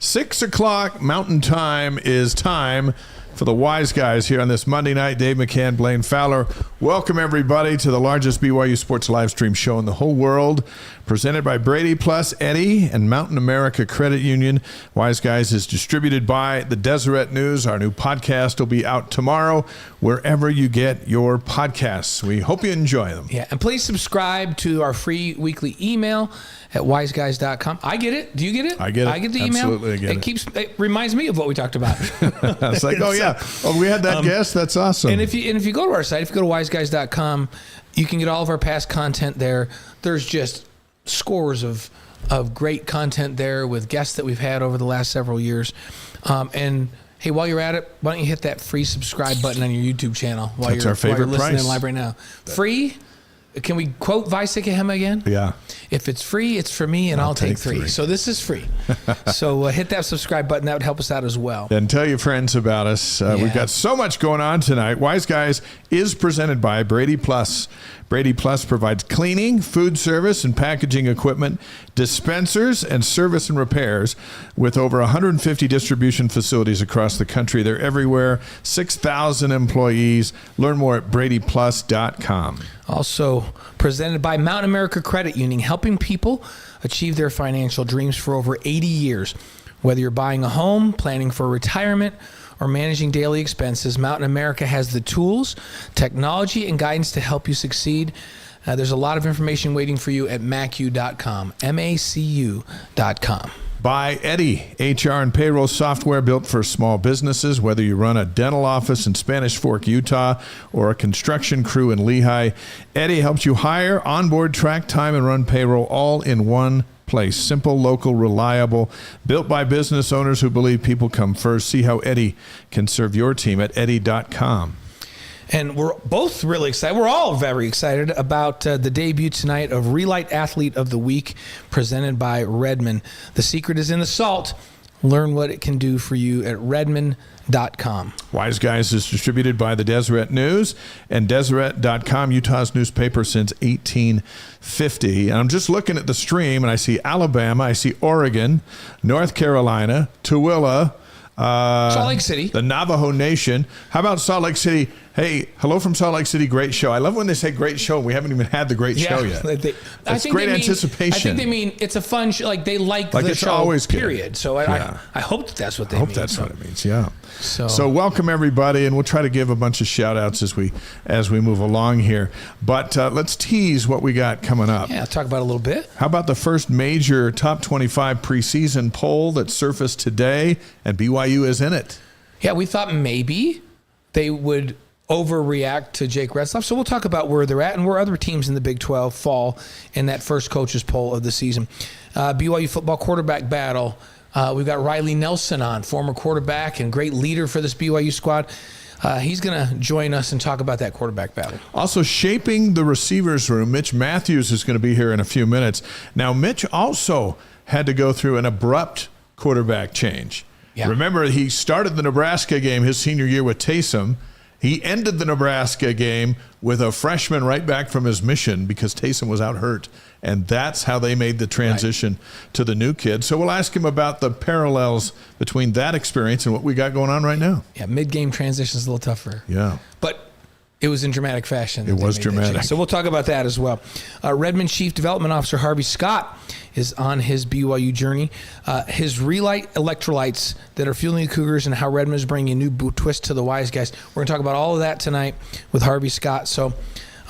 6 o'clock Mountain Time is time for the Wise Guys here on this Monday night. Dave McCann, Blaine, Fowler. Welcome, everybody, to the largest BYU sports live stream show in the whole world, presented by Brady Plus Eddie and Mountain America Credit Union. Wise Guys is distributed by the Deseret News. Our new podcast will be out tomorrow, wherever you get your podcasts. We hope you enjoy them. Yeah, and please subscribe to our free weekly email at wiseguys.com. I get it. Do you get it? I get it. I get the email. Absolutely, I get it. It reminds me of what we talked about. It's like, oh yeah, we had that guest. That's awesome. And if you go to our site, if you go to wiseguys.com, you can get all of our past content there. There's just scores of great content there with guests that we've had over the last several years. And hey, while you're at it, why don't you hit that free subscribe button on your YouTube channel while That's our favorite listening price. Live right now. Free. Can we quote Vaisakahema again? Yeah. If it's free, it's for me, and I'll take three. So this is free. So hit that subscribe button. That would help us out as well. And tell your friends about us. We've got so much going on tonight. Wise Guys is presented by Brady Plus. Brady Plus provides cleaning, food service, and packaging equipment, dispensers, and service and repairs with over 150 distribution facilities across the country. They're everywhere. 6,000 employees. Learn more at bradyplus.com. Also presented by Mountain America Credit Union, helping people achieve their financial dreams for over 80 years. Whether you're buying a home, planning for retirement, or managing daily expenses, Mountain America has the tools, technology, and guidance to help you succeed. There's a lot of information waiting for you at macu.com, MACU.com. By Eddie, HR and payroll software built for small businesses. Whether you run a dental office in Spanish Fork, Utah, or a construction crew in Lehigh, Eddie helps you hire, onboard, track time, and run payroll all in one place. Simple, local, reliable, built by business owners who believe people come first. See how Eddie can serve your team at eddie.com. And we're both really excited. We're all very excited about the debut tonight of Re-Lyte Athlete of the Week, presented by Redmond. The secret is in the salt. Learn what it can do for you at redmond.com. Wise Guys is distributed by the Deseret News and Deseret.com, Utah's newspaper since 1850. And I'm just looking at the stream, and I see Alabama, I see Oregon, North Carolina, Tooele, Salt Lake City, the Navajo Nation. How about Salt Lake City? Hey, hello from Salt Lake City. Great show. I love when they say great show, and we haven't even had the great show yet. That's great anticipation. I think they mean it's a fun show. Like they like the it's show, always good. period. So I hope that's what they mean. I hope that's what it means, yeah. So welcome, everybody, and we'll try to give a bunch of shout-outs as we move along here. But let's tease what we got coming up. Yeah, talk about it a little bit. How about the first major top 25 preseason poll that surfaced today, and BYU is in it? Yeah, we thought maybe they would overreact to Jake Retzlaff. So we'll talk about where they're at and where other teams in the Big 12 fall in that first coaches poll of the season. BYU football quarterback battle. We've got Riley Nelson on, former quarterback and great leader for this BYU squad. He's going to join us and talk about that quarterback battle. Also shaping the receivers room, Mitch Mathews is going to be here in a few minutes. Now, Mitch also had to go through an abrupt quarterback change. Yeah. Remember, he started the Nebraska game his senior year with Taysom. He ended the Nebraska game with a freshman right back from his mission because Taysom was out hurt. And that's how they made the transition to the new kid. So we'll ask him about the parallels between that experience and what we got going on right now. Yeah, mid-game transition is a little tougher. Yeah. But it was in dramatic fashion. It was dramatic. So we'll talk about that as well. Redmond Chief Development Officer Harvey Scott is on his BYU journey. His Re-Lyte electrolytes that are fueling the Cougars and how Redmond is bringing a new twist to the Wise Guys. We're going to talk about all of that tonight with Harvey Scott. So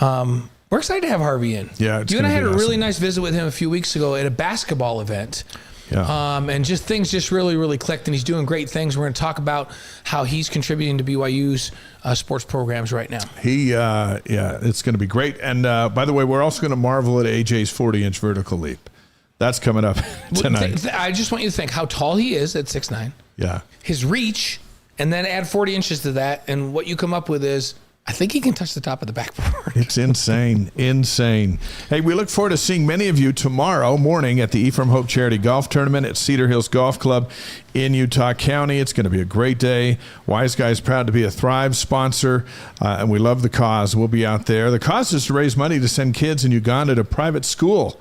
we're excited to have Harvey in. Yeah, you and I had a really nice visit with him a few weeks ago at a basketball event. Yeah. And things just really, really clicked, and he's doing great things. We're going to talk about how he's contributing to BYU's sports programs right now. It's going to be great. And by the way, we're also going to marvel at AJ's 40-inch vertical leap. That's coming up tonight. I just want you to think how tall he is at 6'9". Yeah. His reach, and then add 40 inches to that, and what you come up with is, I think he can touch the top of the backboard. It's insane. Hey, we look forward to seeing many of you tomorrow morning at the Ephraim Hope Charity Golf Tournament at Cedar Hills Golf Club in Utah County. It's going to be a great day. Wise Guys proud to be a Thrive sponsor, and we love the cause. We'll be out there. The cause is to raise money to send kids in Uganda to private school.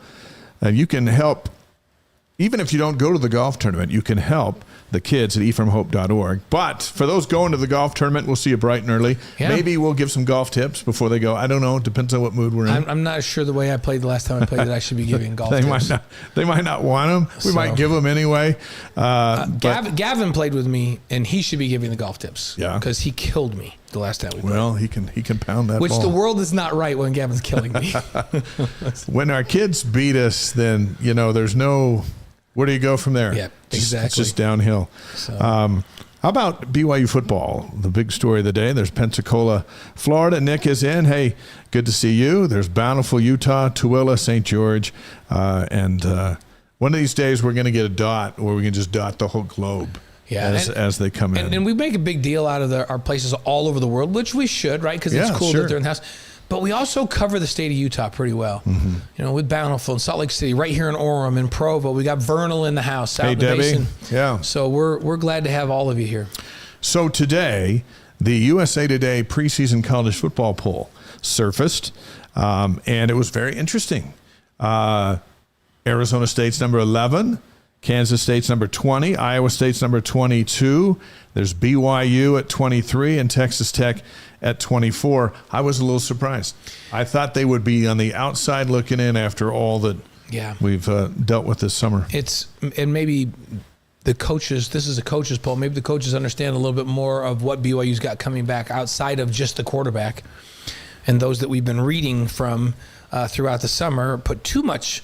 You can help even if you don't go to the golf tournament, you can help the kids at ephraimhope.org. But for those going to the golf tournament, we'll see you bright and early. Yeah. Maybe we'll give some golf tips before they go. I don't know. It depends on what mood we're in. I'm not sure the way I played the last time I played that I should be giving golf tips. They might not want them. We might give them anyway. Gavin played with me, and he should be giving the golf tips. Yeah. Because he killed me the last time we played. Well, he can pound that Which ball. The world is not right when Gavin's killing me. When our kids beat us, then, there's no... Where do you go from there? Yeah, exactly. It's just downhill. So. How about BYU football? The big story of the day. There's Pensacola, Florida. Nick is in. Hey, good to see you. There's Bountiful, Utah, Tooele, St. George. And one of these days we're going to get a dot where we can just dot the whole globe as they come in. And we make a big deal out of our places all over the world, which we should, right? Because it's cool that they're in the house. But we also cover the state of Utah pretty well. Mm-hmm. With Bountiful and Salt Lake City, right here in Orem and Provo. We got Vernal in the house out in the basin. Yeah. So we're glad to have all of you here. So today, the USA Today preseason college football poll surfaced, and it was very interesting. Arizona State's number 11, Kansas State's number 20, Iowa State's number 22. There's BYU at 23 and Texas Tech at 24. I was a little surprised. I thought they would be on the outside looking in after all that we've dealt with this summer. And maybe the coaches, this is a coaches poll, maybe the coaches understand a little bit more of what BYU's got coming back outside of just the quarterback. And those that we've been reading from throughout the summer put too much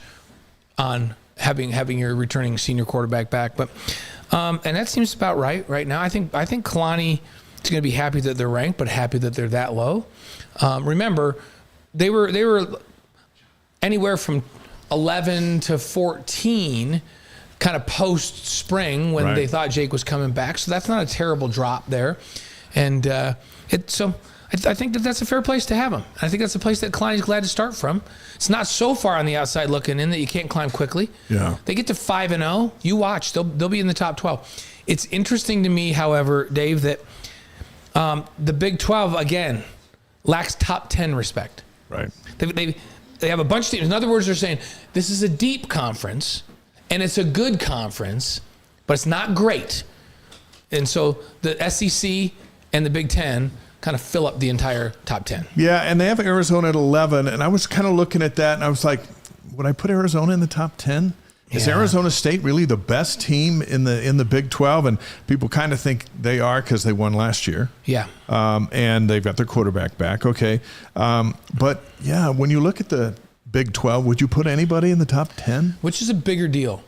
on having your returning senior quarterback back. But and that seems about right now. I think Kalani is going to be happy that they're ranked, but happy that they're that low. Remember, they were anywhere from 11 to 14 kind of post-spring when they thought Jake was coming back. So that's not a terrible drop there. And I think that's a fair place to have him. I think that's a place that Kalani's glad to start from. It's not so far on the outside looking in that you can't climb quickly. Yeah. They get to 5-0. You watch. They'll be in the top 12. It's interesting to me, however, Dave, that the Big 12, again, lacks top 10 respect. Right. They have a bunch of teams. In other words, they're saying this is a deep conference, and it's a good conference, but it's not great. And so the SEC and the Big 10 kind of fill up the entire top 10. Yeah, and they have Arizona at 11, and I was kind of looking at that, and I was like, would I put Arizona in the top 10? Is Arizona State really the best team in the Big 12? And people kind of think they are because they won last year. Yeah. And they've got their quarterback back. Okay. But, yeah, when you look at the Big 12, would you put anybody in the top 10? Which is a bigger deal?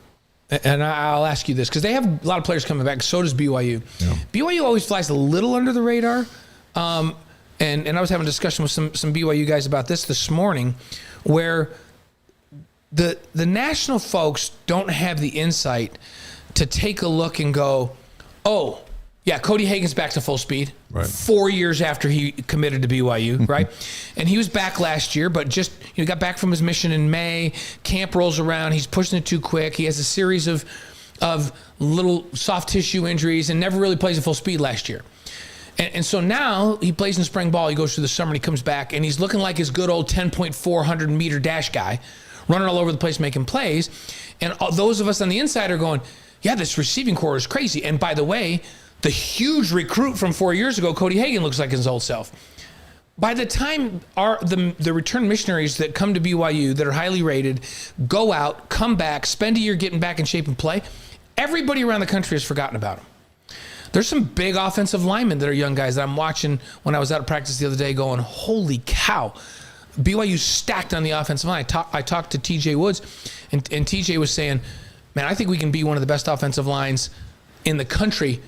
And I'll ask you this, because they have a lot of players coming back. So does BYU. Yeah. BYU always flies a little under the radar. And I was having a discussion with some BYU guys about this morning, where the national folks don't have the insight to take a look and go, oh, yeah, Cody Hagan's back to full speed 4 years after he committed to BYU, right? And he was back last year, but just got back from his mission in May. Camp rolls around. He's pushing it too quick. He has a series of little soft tissue injuries and never really plays at full speed last year. And so now he plays in spring ball. He goes through the summer and he comes back, and he's looking like his good old 10.400 meter dash guy, running all over the place making plays. And those of us on the inside are going, yeah, this receiving core is crazy. And by the way, the huge recruit from 4 years ago, Cody Hagan, looks like his old self. By the time the return missionaries that come to BYU that are highly rated go out, come back, spend a year getting back in shape and play, everybody around the country has forgotten about them. There's some big offensive linemen that are young guys that I'm watching when I was out of practice the other day going, holy cow, BYU's stacked on the offensive line. I talked to TJ Woods, and TJ was saying, man, I think we can be one of the best offensive lines in the country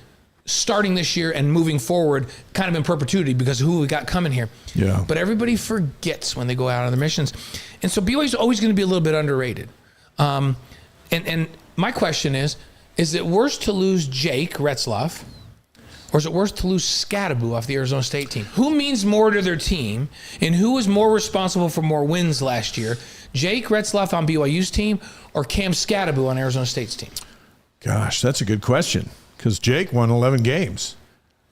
starting this year and moving forward kind of in perpetuity because of who we got coming here. Yeah. But everybody forgets when they go out on their missions. And so BYU's always going to be a little bit underrated. And my question is it worse to lose Jake Retzloff, or is it worse to lose Scadaboo off the Arizona State team? Who means more to their team, and who was more responsible for more wins last year? Jake Retzloff on BYU's team or Cam Scadaboo on Arizona State's team? Gosh, that's a good question, because Jake won 11 games.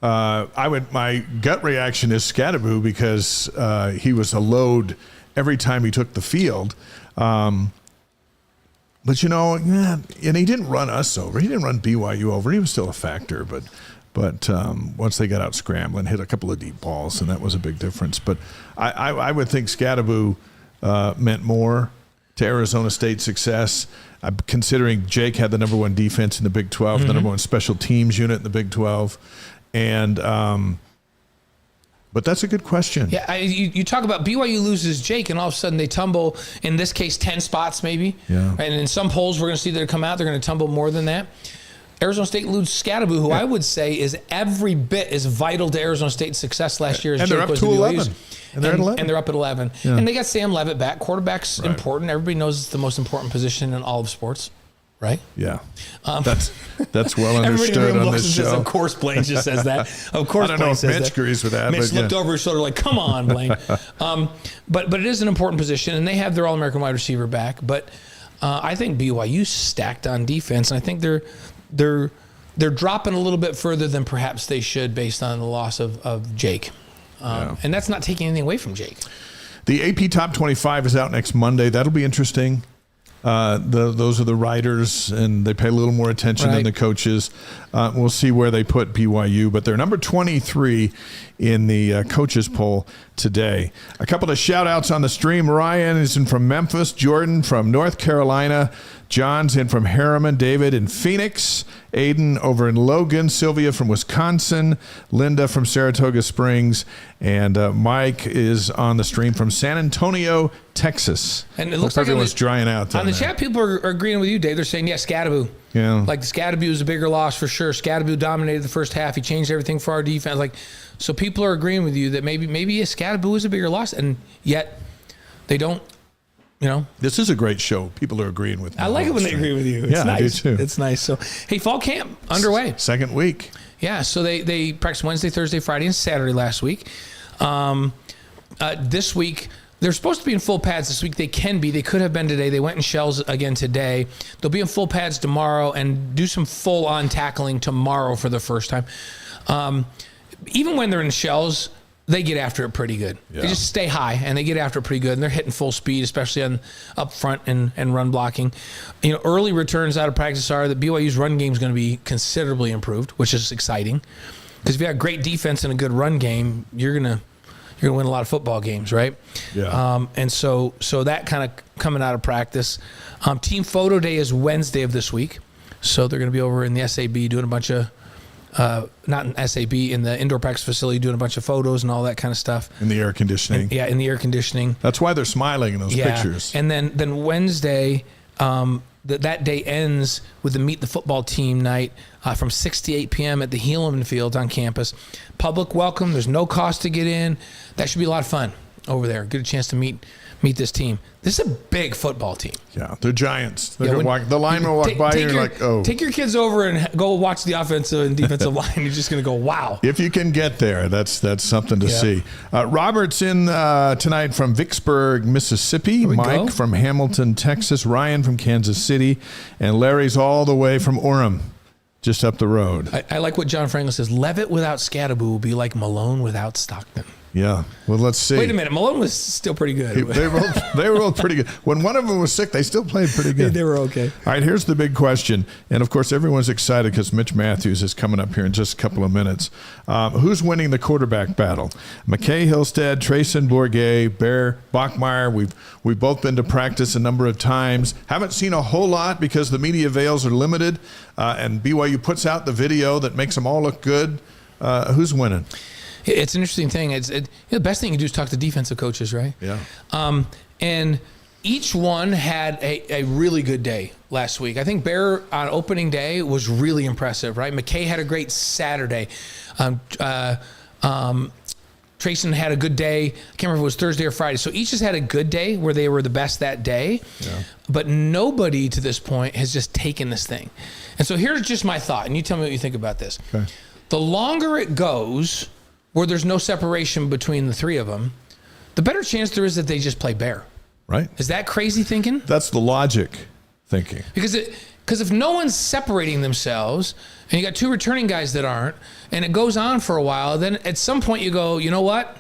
My gut reaction is Scadaboo because he was a load every time he took the field. But, and he didn't run us over. He didn't run BYU over. He was still a factor. But once they got out scrambling, hit a couple of deep balls, and that was a big difference. But I would think Scadaboo meant more to Arizona State's success, considering Jake had the number one defense in the Big 12, the number one special teams unit in the Big 12. And but that's a good question. Yeah, you talk about BYU loses Jake, and all of a sudden they tumble, in this case, 10 spots maybe. Yeah. And in some polls we're going to see that come out, they're going to tumble more than that. Arizona State loses Scadaboo, who I would say is every bit as vital to Arizona State's success last year as and Jake they're up was to to 11. And they're at 11. And they're up at 11. Yeah. And they got Sam Levitt back. Quarterback's important. Everybody knows it's the most important position in all of sports, right? Yeah. That's well understood on this show. Says, of course, Blaine just says that. Of course, I don't know if Mitch that. agrees with that. Mitch looked over his shoulder like, come on, Blaine. But it is an important position, and they have their All-American wide receiver back. But I think BYU stacked on defense, and I think they're dropping a little bit further than perhaps they should based on the loss of Jake. And that's not taking anything away from Jake. The AP Top 25 is out next Monday. That'll be interesting. Those are the writers, and they pay a little more attention than the coaches. We'll see where they put BYU, but they're number 23 in the coaches poll today. A couple of shout-outs on the stream. Ryan is in from Memphis. Jordan from North Carolina. John's in from Harriman. David in Phoenix. Aiden over in Logan. Sylvia from Wisconsin. Linda from Saratoga Springs. And Mike is on the stream from San Antonio, Texas. And it looks like everyone's drying out on the chat, people are agreeing with you, Dave. They're saying, yeah, Scadaboo. Yeah. Like, Scadaboo was a bigger loss for sure. Scadaboo dominated the first half. He changed everything for our defense. Like, so people are agreeing with you that maybe Scadaboo is a bigger loss, and yet they don't. This is a great show. People are agreeing with me. I like it when they agree with you. It's nice. I do too. It's nice. So, hey, fall camp underway. Second week. Yeah, so they practiced Wednesday, Thursday, Friday, and Saturday last week. This week, they're supposed to be in full pads this week. They can be. They could have been today. They went in shells again today. They'll be in full pads tomorrow and do some full-on tackling tomorrow for the first time. Even when they're in shells, they get after it pretty good. Yeah. They just stay high, and they get after it pretty good, and they're hitting full speed, especially on up front and run blocking. Early returns out of practice are that BYU's run game is going to be considerably improved, which is exciting. Because if you have great defense and a good run game, you're gonna win a lot of football games, right? Yeah. And so that kind of coming out of practice. Team photo day is Wednesday of this week, so they're going to be over in the SAB doing a bunch of. Not in SAB, in the indoor practice facility, doing a bunch of photos and all that kind of stuff. In the air conditioning. In the air conditioning. That's why they're smiling in those pictures. And then Wednesday, that day ends with the Meet the Football Team night from 6 to 8 p.m. at the Helaman Field on campus. Public welcome. There's no cost to get in. That should be a lot of fun over there. Get a chance to meet this team. This is a big football team. Yeah, they're giants. The linemen will walk by you and you're like, oh. Take your kids over and go watch the offensive and defensive line. You're just going to go, wow. If you can get there, that's something to see. Robert's in tonight from Vicksburg, Mississippi. Mike from Hamilton, Texas. Ryan from Kansas City. And Larry's all the way from Orem, just up the road. I like what John Franklin says. Levitt without Scadaboo will be like Malone without Stockton. Yeah. Well, let's see. Wait a minute. Malone was still pretty good. They were both pretty good. When one of them was sick, they still played pretty good. They were okay. All right, here's the big question. And, of course, everyone's excited because Mitch Mathews is coming up here in just a couple of minutes. Who's winning the quarterback battle? McCae Hillstead, Treyson Bourguet, Bear Bachmeier. We've both been to practice a number of times. Haven't seen a whole lot because the media avails are limited, and BYU puts out the video that makes them all look good. Who's winning? It's an interesting thing. The best thing you can do is talk to defensive coaches, right? Yeah. And each one had a really good day last week. I think Bear on opening day was really impressive, right? McCae had a great Saturday. Treyson had a good day. I can't remember if it was Thursday or Friday. So each has had a good day where they were the best that day. Yeah. But nobody to this point has just taken this thing. And so here's just my thought, and you tell me what you think about this. Okay. The longer it goes where there's no separation between the three of them, the better chance there is that they just play Bear. Right. Is that crazy thinking? That's the logic thinking. Because if no one's separating themselves and you got two returning guys that aren't, and it goes on for a while, then at some point you go, you know what?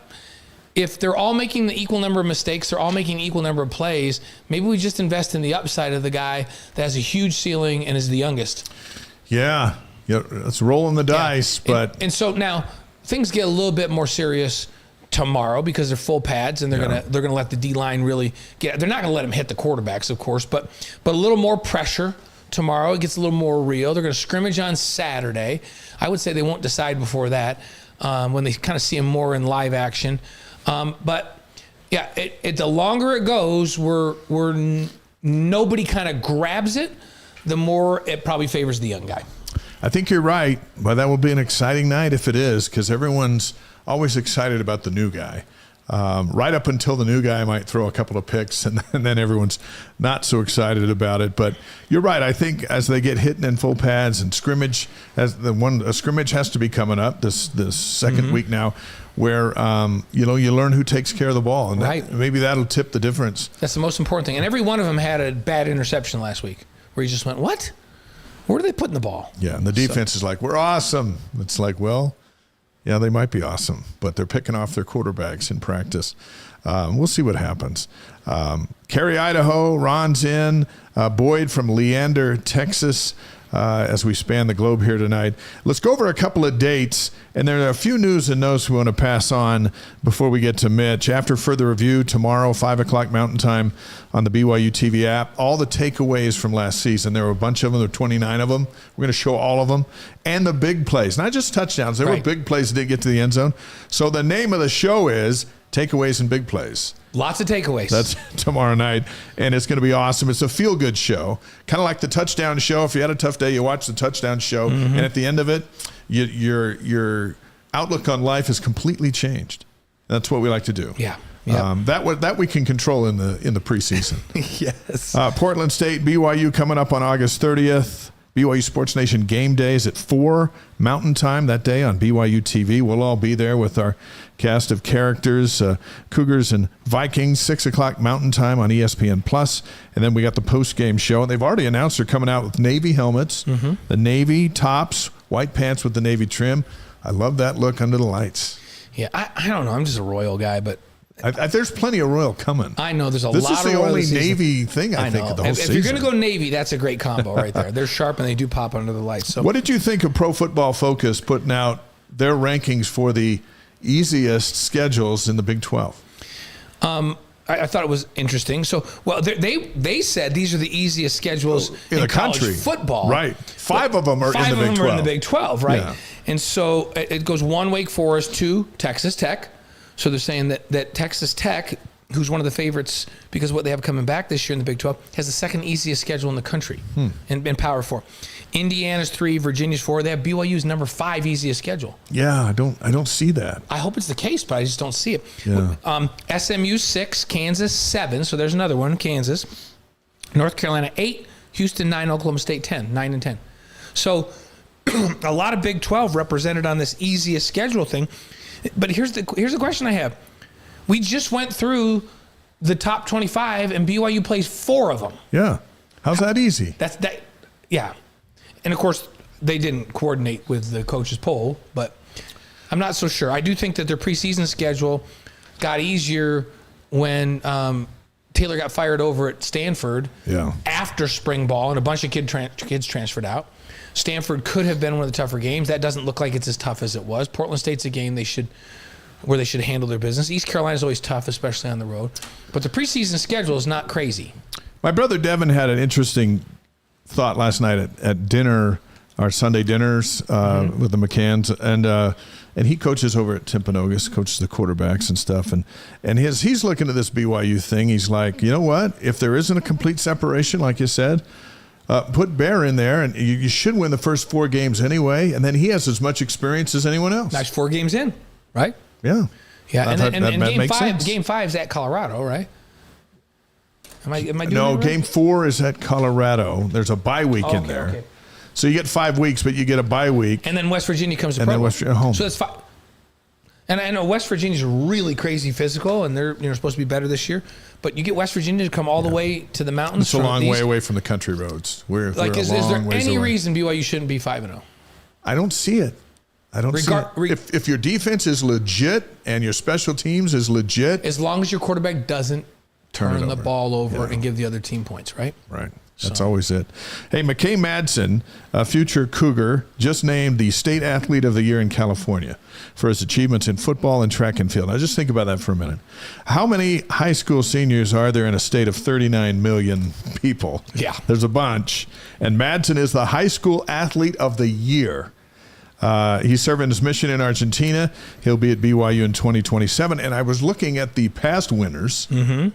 if they're all making the equal number of mistakes, they're all making equal number of plays, maybe we just invest in the upside of the guy that has a huge ceiling and is the youngest. Yeah, it's rolling the dice. But and so now things get a little bit more serious tomorrow because they're full pads and they're gonna let the D-line really get. They're not gonna let them hit the quarterbacks, of course, but a little more pressure tomorrow. It gets a little more real. They're gonna scrimmage on Saturday. I would say they won't decide before that when they kind of see them more in live action. But yeah, the longer it goes, where nobody kind of grabs it, the more it probably favors the young guy. I think you're right, but that will be an exciting night if it is, because everyone's always excited about the new guy. Right up until the new guy might throw a couple of picks, and then everyone's not so excited about it. But you're right. I think as they get hitting in full pads and scrimmage, a scrimmage has to be coming up this second week now, where you learn who takes care of the ball, and maybe that'll tip the difference. That's the most important thing. And every one of them had a bad interception last week, where you just went, "What? Where are they putting the ball?" Yeah, and the defense is like, "We're awesome." It's like, well, yeah, they might be awesome, but they're picking off their quarterbacks in practice. We'll see what happens. Cary, Idaho, Ron's in. Boyd from Leander, Texas, as we span the globe here tonight. Let's go over a couple of dates, and there are a few news and notes we want to pass on before we get to Mitch. After further review, tomorrow, 5 o'clock Mountain Time on the BYU TV app, all the takeaways from last season. There were a bunch of them. There were 29 of them. We're going to show all of them. And the big plays, not just touchdowns. There were big plays that didn't get to the end zone. So the name of the show is Takeaways and Big Plays. Lots of takeaways. That's tomorrow night, and it's going to be awesome. It's a feel-good show, kind of like the touchdown show. If you had a tough day, you watch the touchdown show, and at the end of it, your outlook on life is completely changed. That's what we like to do. Yeah. That we can control in the preseason. Yes. Portland State, BYU coming up on August 30th. BYU Sports Nation game days at 4 Mountain Time that day on BYU TV. We'll all be there with our cast of characters, Cougars and Vikings, 6 o'clock Mountain Time on ESPN+. And then we got the post-game show. And they've already announced they're coming out with Navy helmets, the Navy tops, white pants with the Navy trim. I love that look under the lights. Yeah, I don't know. I'm just a Royal guy, but there's plenty of Royal coming. I know there's a lot of Royal. This is the only Navy thing I think of the whole season. If you're going to go Navy, that's a great combo right there. They're sharp and they do pop under the lights. So, what did you think of Pro Football Focus putting out their rankings for the easiest schedules in the Big 12? I thought it was interesting. So, well, they said these are the easiest schedules in the college country. Football. Right. Five of them are in the Big 12. 5 of them are in the Big 12, right? Yeah. And so it goes 1 Wake Forest, 2 Texas Tech. So they're saying that Texas Tech, who's one of the favorites because of what they have coming back this year in the Big 12, has the second easiest schedule in the country in Power 4. Indiana's 3, Virginia's 4. They have BYU's number 5 easiest schedule. Yeah, I don't see that. I hope it's the case, but I just don't see it. Yeah. SMU 6, Kansas 7. So there's another one, Kansas. North Carolina 8, Houston 9, Oklahoma State 10, 9 and 10. So a lot of Big 12 represented on this easiest schedule thing. But here's the question I have. We just went through the top 25, and BYU plays 4 of them. Yeah. How's that easy? Yeah. And, of course, they didn't coordinate with the coaches' poll, but I'm not so sure. I do think that their preseason schedule got easier when Taylor got fired over at Stanford after spring ball, and a bunch of kids transferred out. Stanford could have been one of the tougher games. That doesn't look like it's as tough as it was. Portland State's a game where they should handle their business. East Carolina's always tough, especially on the road. But the preseason schedule is not crazy. My brother Devin had an interesting thought last night at dinner, our Sunday dinners with the McCanns, and he coaches over at Timpanogos, coaches the quarterbacks and stuff. And he's looking at this BYU thing. He's like, you know what? If there isn't a complete separation, like you said, put Bear in there, and you should win the first 4 games anyway. And then he has as much experience as anyone else. That's 4 games in, right? Yeah. Yeah. And game 5 is at Colorado, right? Am I doing no, it right? Game 4 is at Colorado. There's a bye week in there. Okay. So you get 5 weeks, but you get a bye week. And then West Virginia comes to Provo. And then West Virginia home. So that's 5. And I know West Virginia's really crazy physical, and they're supposed to be better this year. But you get West Virginia to come all the way to the mountains. It's a long way away from the country roads. Is there any reason BYU shouldn't be 5-0? I don't see it. I don't see it. If your defense is legit and your special teams is legit. As long as your quarterback doesn't turn the ball over and give the other team points, right? Right. That's always it. Hey, McCae Madsen, a future Cougar, just named the State Athlete of the Year in California for his achievements in football and track and field. Now, just think about that for a minute. How many high school seniors are there in a state of 39 million people? Yeah. There's a bunch. And Madsen is the High School Athlete of the Year. He's serving his mission in Argentina. He'll be at BYU in 2027. And I was looking at the past winners, and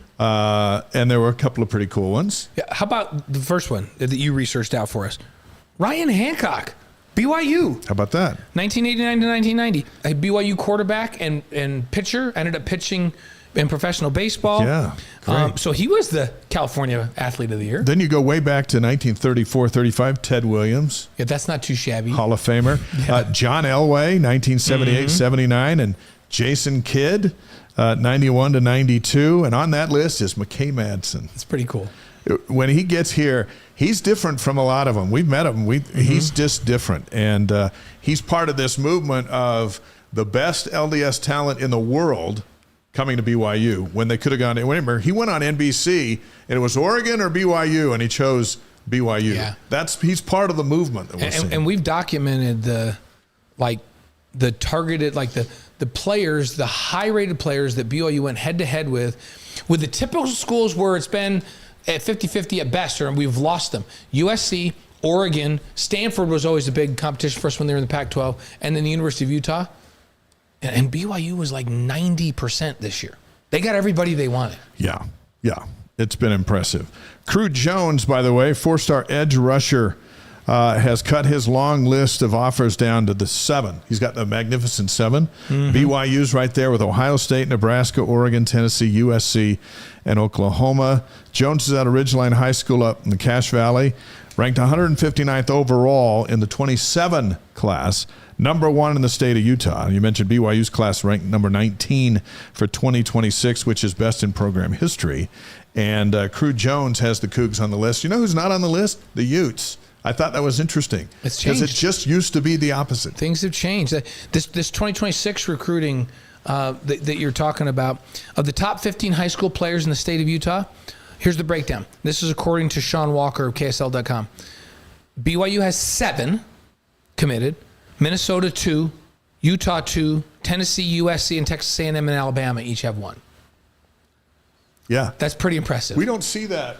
there were a couple of pretty cool ones. Yeah, how about the first one that you researched out for us? Ryan Hancock, BYU. How about that? 1989 to 1990. A BYU quarterback and pitcher, ended up pitching in professional baseball. Yeah. So he was the California Athlete of the Year. Then you go way back to 1934-35, Ted Williams. Yeah, that's not too shabby. Hall of Famer. John Elway, 1978-79, and Jason Kidd, 91 to 92. And on that list is McCae Madsen. It's pretty cool. When he gets here, he's different from a lot of them. We've met him. He's just different. And he's part of this movement of the best LDS talent in the world coming to BYU when they could have gone. Remember, he went on NBC, and it was Oregon or BYU, and he chose BYU. Yeah. He's part of the movement that we're seeing. And we've documented the targeted, the players, the high-rated players that BYU went head-to-head with the typical schools where it's been at 50-50 at best, or we've lost them. USC, Oregon, Stanford was always a big competition for us when they were in the Pac-12, and then the University of Utah. And BYU was like 90% this year. They got everybody they wanted. Yeah. It's been impressive. Crew Jones, by the way, 4-star edge rusher, has cut his long list of offers down to the 7. He's got the magnificent 7. BYU's right there with Ohio State, Nebraska, Oregon, Tennessee, USC, and Oklahoma. Jones is out of Ridgeline High School up in the Cache Valley, ranked 159th overall in the 27 class. Number 1 in the state of Utah. You mentioned BYU's class ranked number 19 for 2026, which is best in program history. And Crew Jones has the Cougs on the list. You know who's not on the list? The Utes. I thought that was interesting. It's changed. Because it just used to be the opposite. Things have changed. This 2026 recruiting that you're talking about, of the top 15 high school players in the state of Utah, here's the breakdown. This is according to Sean Walker of KSL.com. BYU has 7 committed. Minnesota 2, Utah 2, Tennessee, USC, and Texas A&M and Alabama each have 1. Yeah. That's pretty impressive. We don't see that.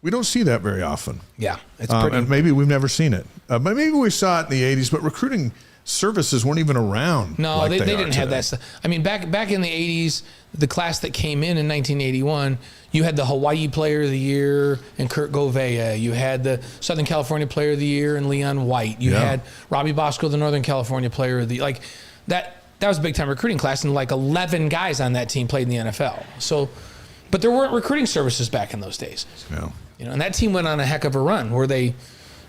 We don't see that very often. Yeah. It's pretty. And maybe we've never seen it. Maybe we saw it in the 80s, but recruiting services weren't even around. No, like they didn't have today. that stuff. I mean, back in the 80s, the class that came in 1981, you had the Hawaii Player of the Year and Kurt Govea. You had the Southern California Player of the Year and Leon White. You had Robbie Bosco, the Northern California Player of the Year. Like that was a big time recruiting class, and like 11 guys on that team played in the NFL. So, but there weren't recruiting services back in those days. Yeah. And that team went on a heck of a run where they,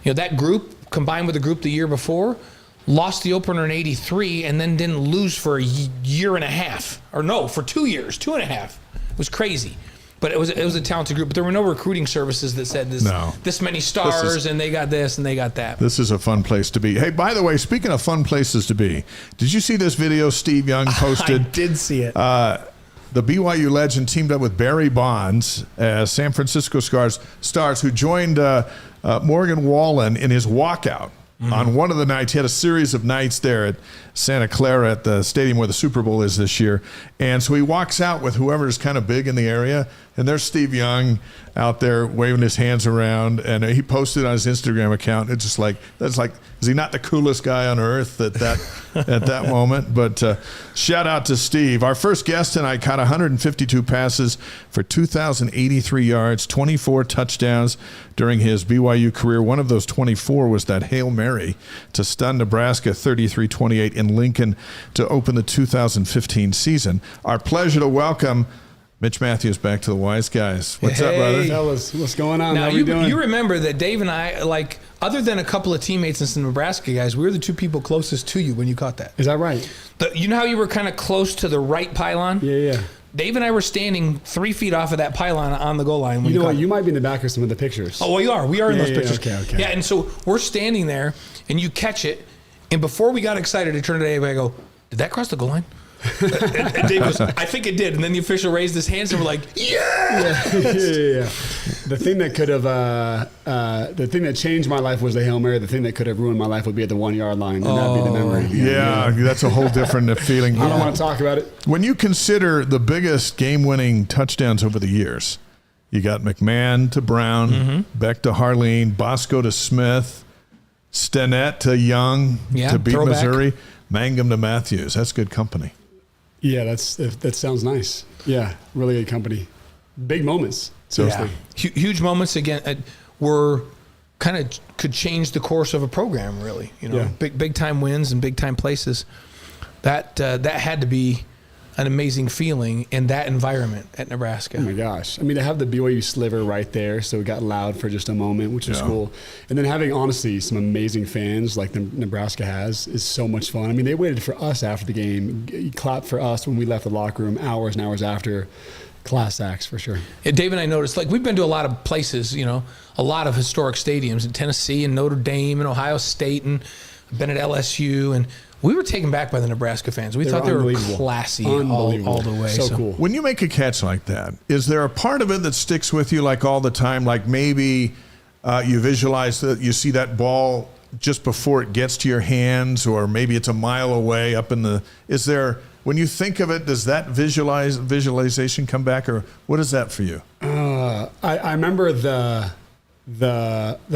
that group combined with the group the year before, lost the opener in 83 and then didn't lose for a year and a half. Or no, for 2 years, 2.5. It was crazy. But it was a talented group. But there were no recruiting services that said this many stars and they got this and they got that. This is a fun place to be. Hey, by the way, speaking of fun places to be, did you see this video Steve Young posted? I did see it. The BYU legend teamed up with Barry Bonds as San Francisco Stars, who joined Morgan Wallen in his walkout. On one of the nights, he had a series of nights there at Santa Clara at the stadium where the Super Bowl is this year. And so he walks out with whoever is kind of big in the area. And there's Steve Young out there waving his hands around. And he posted on his Instagram account. It's just like, is he not the coolest guy on earth at that moment? But shout out to Steve. Our first guest tonight caught 152 passes for 2,083 yards, 24 touchdowns during his BYU career. One of those 24 was that Hail Mary to stun Nebraska 33-28 in Lincoln to open the 2015 season. Our pleasure to welcome Mitch Matthews back to the Wise Guys. What's up, brother? Fellas, what's going on? Now, How you doing? You remember that Dave and I, other than a couple of teammates and some Nebraska guys, we were the 2 people closest to you when you caught that. Is that right? You know how you were kind of close to the right pylon? Yeah. Dave and I were standing 3 feet off of that pylon on the goal line. When you know what? You might be in the back of some of the pictures. Oh, we are. We are in those pictures. Okay. Yeah, and so we're standing there, and you catch it, And before we got excited, I turned to Dave and I go, did that cross the goal line? And Dave goes, I think it did. And then the official raised his hands and we're like, yeah. The thing that could have, the thing that changed my life was the Hail Mary. The thing that could have ruined my life would be at the 1 yard line. And that'd be the memory. Yeah, that's a whole different feeling. I don't want to talk about it. When you consider the biggest game-winning touchdowns over the years, you got McMahon to Brown, Beck to Harleen, Bosco to Smith, Stennett to Young to beat throwback. Missouri, Mangum to Matthews. That's good company. Yeah, that sounds nice. Yeah, really good company. Big moments. Seriously. Yeah. Huge moments again were kind of could change the course of a program, really. Big time wins and big time places. That had to be an amazing feeling in that environment at Nebraska. Oh my gosh. I mean, to have the BYU sliver right there, so it got loud for just a moment, which was cool. And then having, honestly, some amazing fans like Nebraska has is so much fun. I mean, they waited for us after the game, clapped for us when we left the locker room hours and hours after. Class acts for sure. Yeah, Dave and I noticed, like, we've been to a lot of places, a lot of historic stadiums in Tennessee and Notre Dame and Ohio State, and been at LSU, and we were taken back by the Nebraska fans. We thought they were classy all the way. So cool. When you make a catch like that, is there a part of it that sticks with you like all the time? Like maybe you visualize that you see that ball just before it gets to your hands, or maybe it's a mile away up in the – is there – when you think of it, does that visualization come back, or what is that for you? I remember the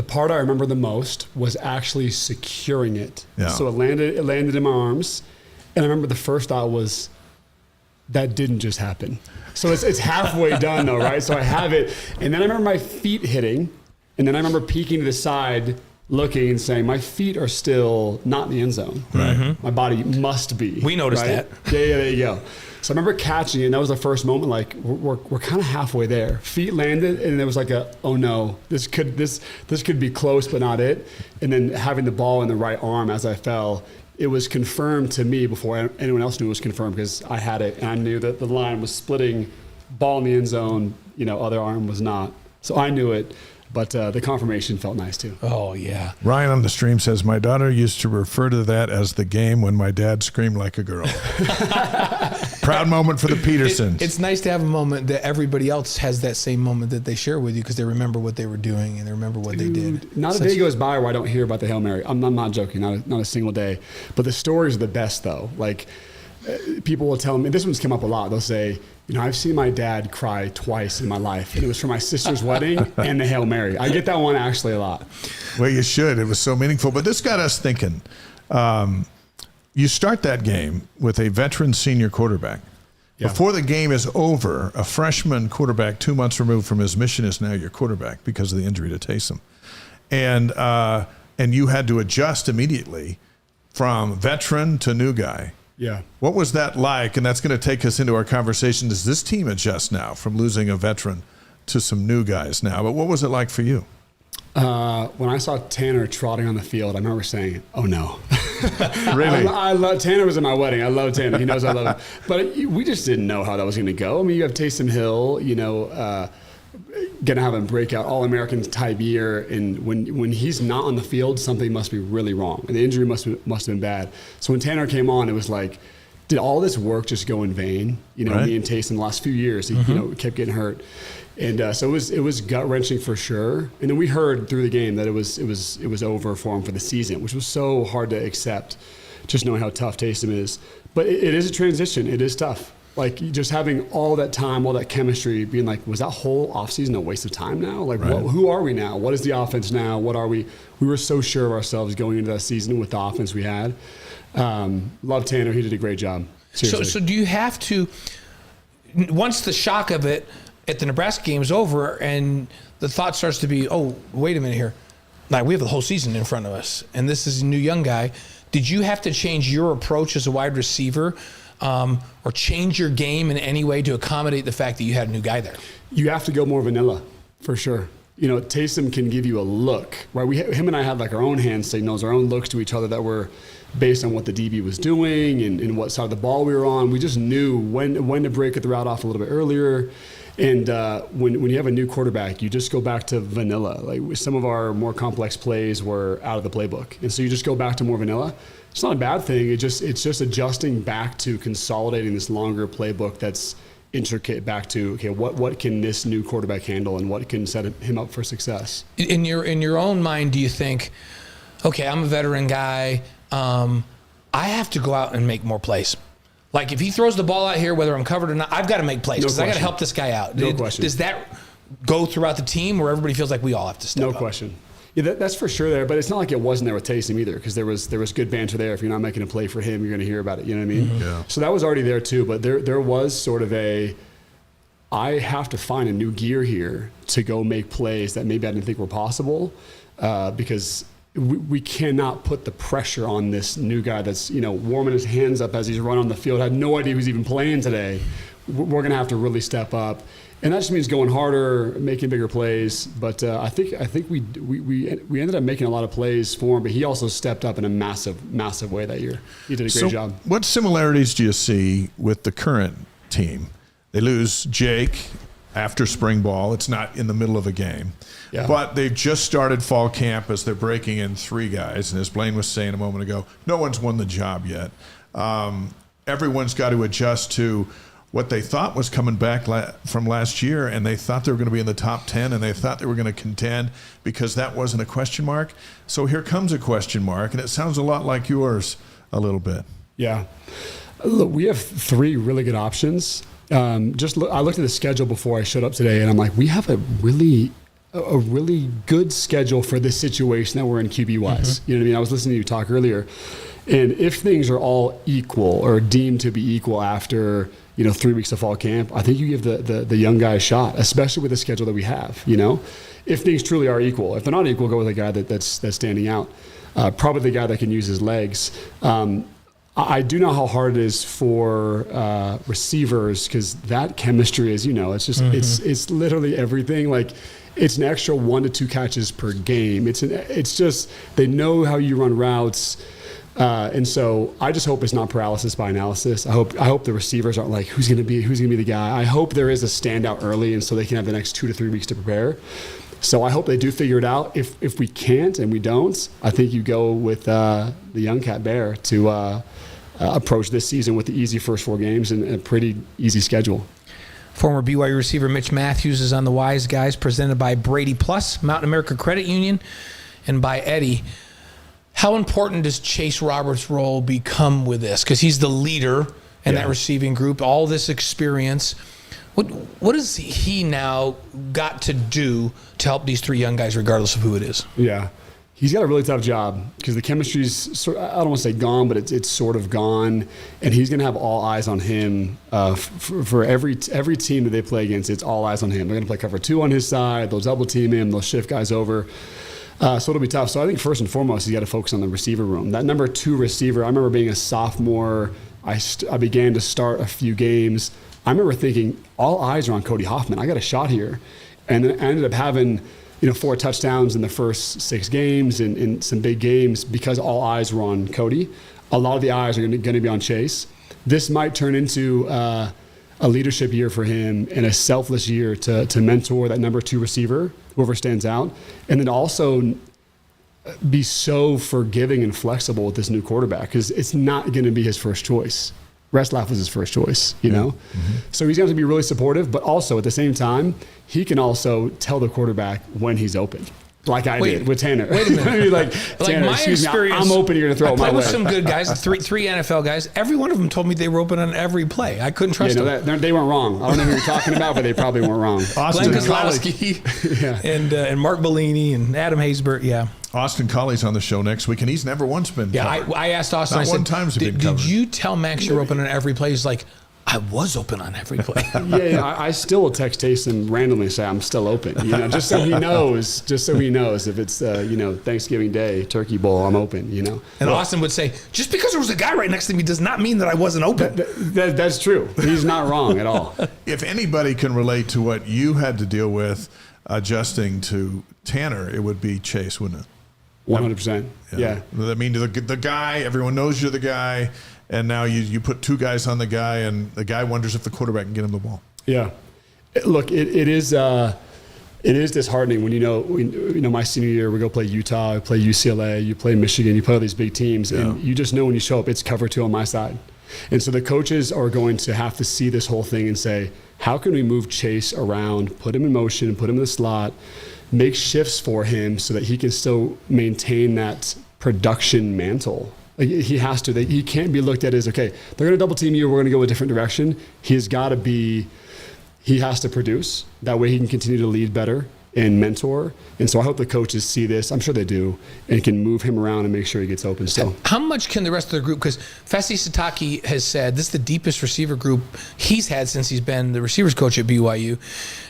part I remember the most was actually securing it. Yeah. So it landed in my arms, and I remember the first thought was, that didn't just happen. So it's halfway done though, right? So I have it, and then I remember my feet hitting, and then I remember peeking to the side, looking and saying, my feet are still not in the end zone. Right. Mm-hmm. My body must be. We noticed right? that. Yeah, there you go. So I remember catching it, and that was the first moment, like, we're kind of halfway there. Feet landed, and there was like oh no, this could be close, but not it. And then having the ball in the right arm as I fell, it was confirmed to me before anyone else knew it was confirmed, because I had it, and I knew that the line was splitting, ball in the end zone, other arm was not. So I knew it. But the confirmation felt nice, too. Oh, yeah. Ryan on the stream says, my daughter used to refer to that as the game when my dad screamed like a girl. Proud moment for the Petersons. It's nice to have a moment that everybody else has that same moment that they share with you, because they remember what they were doing and they remember what they did. Not a day goes by where I don't hear about the Hail Mary. I'm not joking, not a single day. But the stories are the best, though. Like, people will tell me, this one's come up a lot. They'll say, I've seen my dad cry twice in my life, and it was for my sister's wedding and the Hail Mary. I get that one actually a lot. Well, you should. It was so meaningful. But this got us thinking. You start that game with a veteran senior quarterback. Yeah. Before the game is over, a freshman quarterback 2 months removed from his mission is now your quarterback because of the injury to Taysom. And you had to adjust immediately from veteran to new guy. Yeah. What was that like? And that's going to take us into our conversation. Does this team adjust now from losing a veteran to some new guys now? But what was it like for you? When I saw Tanner trotting on the field, I remember saying, oh, no. Really? I love Tanner was at my wedding. I love Tanner. He knows I love him. But we just didn't know how that was going to go. I mean, you have Taysom Hill, going to have a breakout All-American type year, and when he's not on the field, something must be really wrong, and the injury must have been bad. So when Tanner came on, it was like, did all this work just go in vain? Right. Me and Taysom the last few years, he kept getting hurt, and so it was gut wrenching for sure. And then we heard through the game that it was over for him for the season, which was so hard to accept, just knowing how tough Taysom is. But it is a transition. It is tough. Like, just having all that time, all that chemistry, being like, was that whole offseason a waste of time now? Like, right. Who are we now? What is the offense now? What are we? We were so sure of ourselves going into that season with the offense we had. Love Tanner. He did a great job. Seriously. So do you have to, once the shock of it at the Nebraska game is over and the thought starts to be, oh, wait a minute here. Like, we have the whole season in front of us, and this is a new young guy. Did you have to change your approach as a wide receiver? Or change your game in any way to accommodate the fact that you had a new guy there? You have to go more vanilla, for sure. Taysom can give you a look, right? Him and I had like our own hand signals, our own looks to each other that were based on what the DB was doing and what side of the ball we were on. We just knew when to break the route off a little bit earlier. And when you have a new quarterback, you just go back to vanilla. Like some of our more complex plays were out of the playbook, and so you just go back to more vanilla. It's not a bad thing. It's just adjusting back to consolidating this longer playbook that's intricate back to, okay, what can this new quarterback handle, and what can set him up for success? In your own mind, do you think, okay, I'm a veteran guy, I have to go out and make more plays? Like if he throws the ball out here, whether I'm covered or not, I've got to make plays because I got to help this guy out. No question. Does that go throughout the team where everybody feels like we all have to step up? No question. Yeah, that's for sure there, but it's not like it wasn't there with Taysom either, because there was good banter there. If you're not making a play for him, you're going to hear about it. You know what I mean? Mm-hmm. Yeah. So that was already there too, but there was sort of I have to find a new gear here to go make plays that maybe I didn't think were possible, because we cannot put the pressure on this new guy that's warming his hands up as he's running on the field, had no idea who's even playing today. We're going to have to really step up. And that just means going harder, making bigger plays. But I think we ended up making a lot of plays for him, but he also stepped up in a massive way that year. He did a great job. What similarities do you see with the current team? They lose Jake after spring ball. It's not in the middle of a game. Yeah. But they've just started fall camp as they're breaking in 3 guys. And as Blaine was saying a moment ago, no one's won the job yet. Everyone's got to adjust to what they thought was coming back from last year, and they thought they were going to be in the top 10, and they thought they were going to contend because that wasn't a question mark. So here comes a question mark, and it sounds a lot like yours a little bit. Yeah. Look, we have 3 really good options. I looked at the schedule before I showed up today, and I'm like, we have a really good schedule for this situation that we're in QB-wise. Mm-hmm. You know what I mean? I was listening to you talk earlier, and if things are all equal or deemed to be equal after 3 weeks of fall camp, I think you give the young guy a shot, especially with the schedule that we have. If things truly are equal. If they're not equal, go with a guy that's standing out. Probably the guy that can use his legs. I do know how hard it is for receivers, because that chemistry is, it's just it's literally everything. Like it's an extra 1 to 2 catches per game. It's just they know how you run routes. And so I just hope it's not paralysis by analysis. I hope the receivers aren't like, who's going to be the guy. I hope there is a standout early, and so they can have the next 2 to 3 weeks to prepare. So I hope they do figure it out. If we can't and we don't, I think you go with the young cat Bear to approach this season with the easy first 4 games and a pretty easy schedule. Former BYU receiver Mitch Mathews is on the Wise Guys, presented by Brady Plus, Mountain America Credit Union, and by Eddie. How important does Chase Roberts' role become with this? Because he's the leader in that receiving group, all this experience. What has he now got to do to help these 3 young guys, regardless of who it is? Yeah. He's got a really tough job because the chemistry's, I don't want to say gone, but it's sort of gone. And he's going to have all eyes on him for every team that they play against. It's all eyes on him. They're going to play cover 2 on his side. They'll double team him. They'll shift guys over. So it'll be tough. So I think first and foremost, he's got to focus on the receiver room. That number 2 receiver, I remember being a sophomore, I began to start a few games. I remember thinking, all eyes are on Cody Hoffman. I got a shot here. And then I ended up having 4 touchdowns in the first 6 games in some big games because all eyes were on Cody. A lot of the eyes are going to be on Chase. This might turn into a leadership year for him and a selfless year to mentor that number 2 receiver, whoever stands out, and then also be so forgiving and flexible with this new quarterback, because it's not going to be his first choice. Retzlaff was his first choice, Mm-hmm. So he's going to be really supportive, but also at the same time, he can also tell the quarterback when he's open. Like I did with Tanner. Wait a minute. like Tanner, my experience, I'm open, you're going to throw it my way. I played with some good guys, three NFL guys. Every one of them told me they were open on every play. I couldn't trust them. They weren't wrong. I don't know who you're talking about, but they probably weren't wrong. Glenn Kozlowski and Mark Bellini and Adam Haysbert, Austin Colley's on the show next week, and he's never once been covered. I asked Austin, Not one time's he been covered. Did you tell Max you're open on every play? He's like, I was open on every play. I still will text Taysom randomly and say I'm still open, just so he knows. Just so he knows if it's Thanksgiving Day, Turkey Bowl, I'm open. And Austin would say, just because there was a guy right next to me does not mean that I wasn't open. That's true. He's not wrong at all. If anybody can relate to what you had to deal with adjusting to Tanner, it would be Chase, wouldn't it? 100%. Yeah. I mean, the guy, everyone knows you're the guy. And now you put 2 guys on the guy, and the guy wonders if the quarterback can get him the ball. Yeah. Look, it is disheartening when my senior year we go play Utah, we play UCLA, you play Michigan, you play all these big teams, and you just know when you show up, it's cover 2 on my side. And so the coaches are going to have to see this whole thing and say, how can we move Chase around, put him in motion, put him in the slot, make shifts for him so that he can still maintain that production mantle. Like he has to. He can't be looked at as, okay, they're going to double team you, we're going to go a different direction. He has to produce. That way he can continue to lead better and mentor. And so I hope the coaches see this. I'm sure they do, and can move him around and make sure he gets open. So how much can the rest of the group, because Fesi Sataki has said this is the deepest receiver group he's had since he's been the receivers coach at BYU.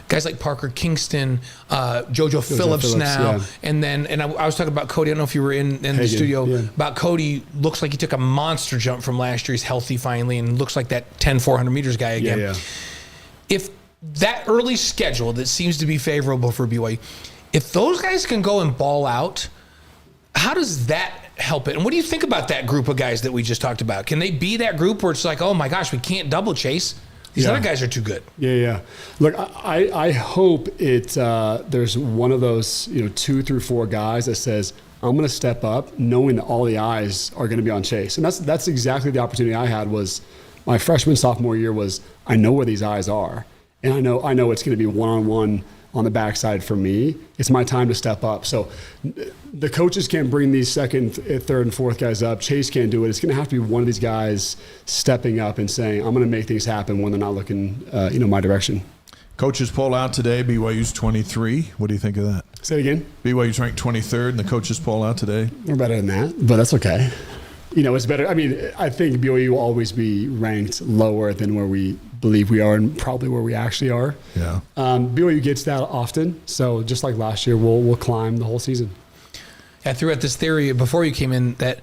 Guys like Parker Kingston, JoJo Phillips now. Yeah. And I was talking about Cody. I don't know if you were in the studio. Yeah. About Cody. Looks like he took a monster jump from last year. He's healthy finally and looks like that 10, 400 meters guy again. Yeah. If that early schedule that seems to be favorable for BYU, if those guys can go and ball out, how does that help it? And what do you think about that group of guys that we just talked about? Can they be that group where it's like, oh my gosh, we can't double chase? These other guys are too good. Yeah. Look, I hope there's one of those 2 through 4 guys that says, I'm going to step up knowing that all the eyes are going to be on Chase. And that's exactly the opportunity I had. Was my freshman, sophomore year was, I know where these eyes are. And I know it's going to be one-on-one on the backside for me. It's my time to step up. So the coaches can't bring these second, third, and fourth guys up. Chase can't do it. It's going to have to be one of these guys stepping up and saying, I'm going to make things happen when they're not looking my direction. Coaches poll out today. BYU's 23. What do you think of that? Say it again. BYU's ranked 23rd in the coaches poll out today. We're better than that, but that's okay. It's better. I mean, I think BYU will always be ranked lower than where we believe we are and probably where we actually are. Yeah. BYU gets that often. So just like last year, we'll climb the whole season. I threw out this theory before you came in that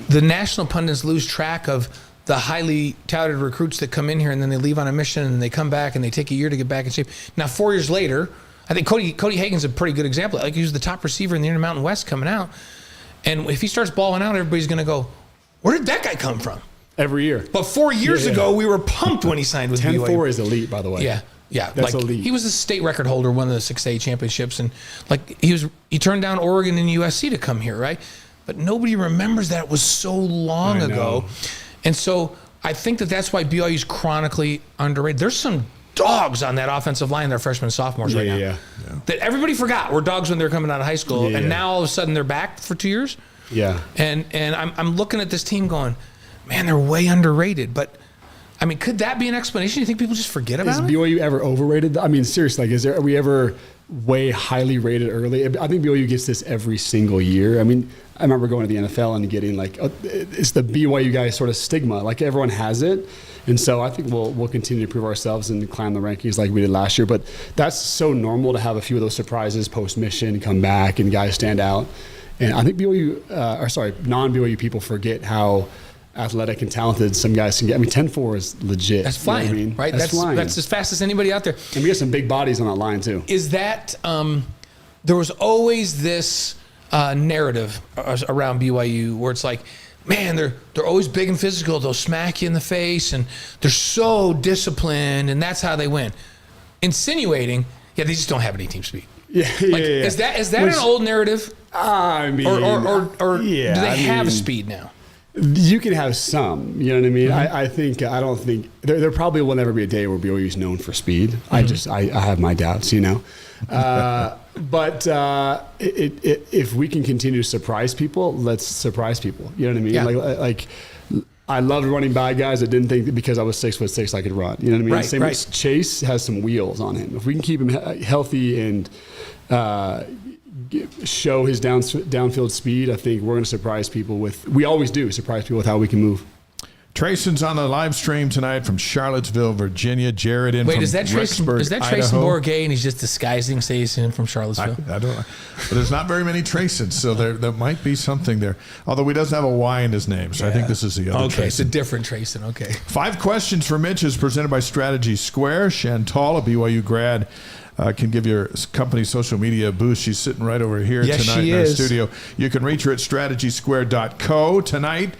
the national pundits lose track of the highly touted recruits that come in here and then they leave on a mission and they come back and they take a year to get back in shape. Now, 4 years later, I think Cody Hagen's a pretty good example. Like, he was the top receiver in the Intermountain West coming out. And if he starts balling out, everybody's going to go, where did that guy come from? Every year. But 4 years ago, we were pumped when he signed with BYU. 10-4 is elite, by the way. Yeah. That's elite. He was a state record holder, won the 6A championships, and he turned down Oregon and USC to come here, right? But nobody remembers that. It was so long ago. And so I think that's why BYU is chronically underrated. There's some dogs on that offensive line, they're freshmen and sophomores right now. Yeah. That everybody forgot were dogs when they were coming out of high school, and now all of a sudden they're back for 2 years. Yeah. And I'm looking at this team going, man, they're way underrated. But I mean, could that be an explanation? You think people just forget about it? Is BYU ever overrated? I mean, seriously, are we ever way highly rated early? I think BYU gets this every single year. I mean, I remember going to the NFL and getting it's the BYU guy sort of stigma. Like, everyone has it. And so I think we'll continue to prove ourselves and climb the rankings like we did last year. But that's so normal to have a few of those surprises post-mission, come back, and guys stand out. And I think non-BYU people forget how athletic and talented some guys can get. I mean, 10-4 is legit. That's flying, you know what I mean? Right? That's flying. That's as fast as anybody out there. And we got some big bodies on that line, too. Is that there was always this narrative around BYU where it's like, man, they're always big and physical. They'll smack you in the face, and they're so disciplined, and that's how they win. Insinuating, they just don't have any team speed. Yeah. Is that an old narrative? I mean, or do they have speed now? You can have some, you know what I mean? Mm-hmm. I don't think there probably will never be a day where BYU is known for speed. Mm-hmm. I have my doubts, but if we can continue to surprise people, let's surprise people. You know what I mean? Yeah. Like I loved running by guys that didn't think that because I was 6'6" I could run. You know what I mean? Right. Chase has some wheels on him. If we can keep him healthy and show his downfield speed, I think we're going to surprise people we always do surprise people with how we can move. Treyson's on the live stream tonight from Charlottesville, Virginia. Jared from Rexburg, is that Idaho. Treyson Bourguet, and he's just disguising, say he's in from Charlottesville? I don't know. But there's not very many Treysons, so there might be something there. Although he doesn't have a Y in his name, so I think this is the other Treyson. Okay, it's a different Treyson, okay. 5 questions for Mitch is presented by Strategy Square. Chantal, a BYU grad, can give your company social media a boost. She's sitting right over here tonight in our studio. You can reach her at strategysquare.co. Tonight,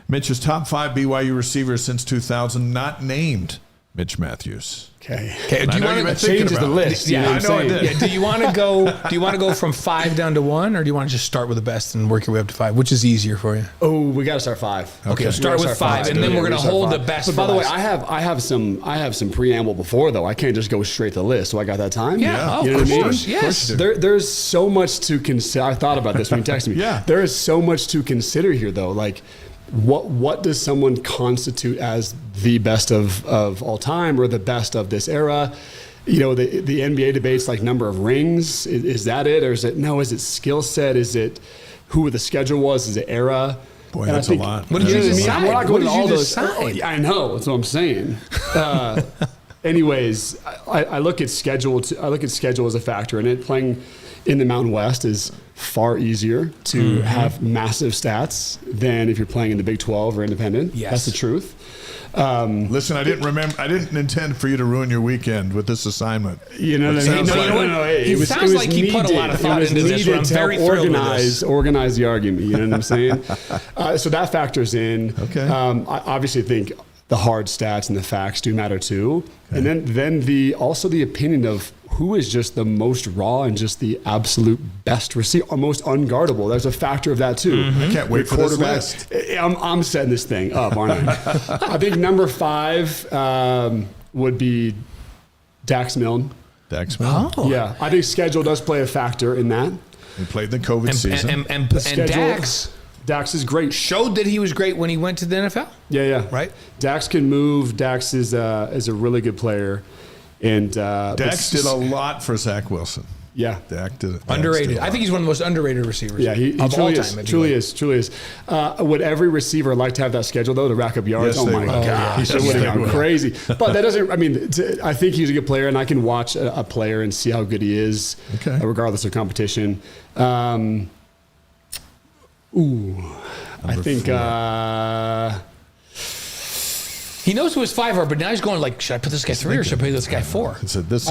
Mitch's top 5 BYU receivers since 2000 not named Mitch Matthews. Okay. Do you want to change the list? Yeah, I know it did. Yeah. Do you want to go from 5 down to 1, or do you want to just start with the best and work your way up to 5? Which is easier for you? Oh, we got to start 5. Okay, start with 5, and then we're going to hold the best. But by the way, I have some preamble before though. I can't just go straight to the list. So I got that time. Yeah, you know of what I mean? course. Yes. There's so much to consider. I thought about this when you texted me. Yeah. There is so much to consider here though. Like, what does someone constitute as the best of all time or the best of this era? You know, the NBA debates like number of rings. Is that it? Or is it skill set? Is it who the schedule was? Is it era? Boy, that's a lot. What did you decide? We're not going to all those. decide? I know. That's what I'm saying. Anyways, I look at schedule. I look at schedule as a factor in it. Playing in the Mountain West is far easier to have massive stats than if you're playing in the Big 12 or independent. Yes. That's the truth. Listen, I didn't intend for you to ruin your weekend with this assignment. You know what I mean? No. It sounds like he put a lot of thought into this. I'm very thrilled with this. Organize the argument. You know what I'm saying? So that factors in. Okay. I obviously think the hard stats and the facts do matter too. Okay. And then also the opinion of who is just the most raw and just the absolute best receiver, or most unguardable. There's a factor of that too. I can't wait for this list. I'm setting this thing up, aren't I? I think number 5 would be Dax Milne. Dax Milne. Oh. Yeah, I think schedule does play a factor in that. He played the COVID season. And Dax is great. Showed that he was great when he went to the NFL. Yeah. Right. Dax can move. Dax is a really good player. And Dax did a lot for Zach Wilson. Yeah, Dax did it. Underrated. I think he's one of the most underrated receivers. Yeah, he of truly all is. time. Truly is. Would every receiver like to have that schedule though to rack up yards? Yes, oh my God, he would have gone crazy. But that doesn't. I mean, I think he's a good player, and I can watch a player and see how good he is, regardless of competition. I think. He knows who his 5 are, but now he's going like, should I put this guy 3 or should I put this guy 4? This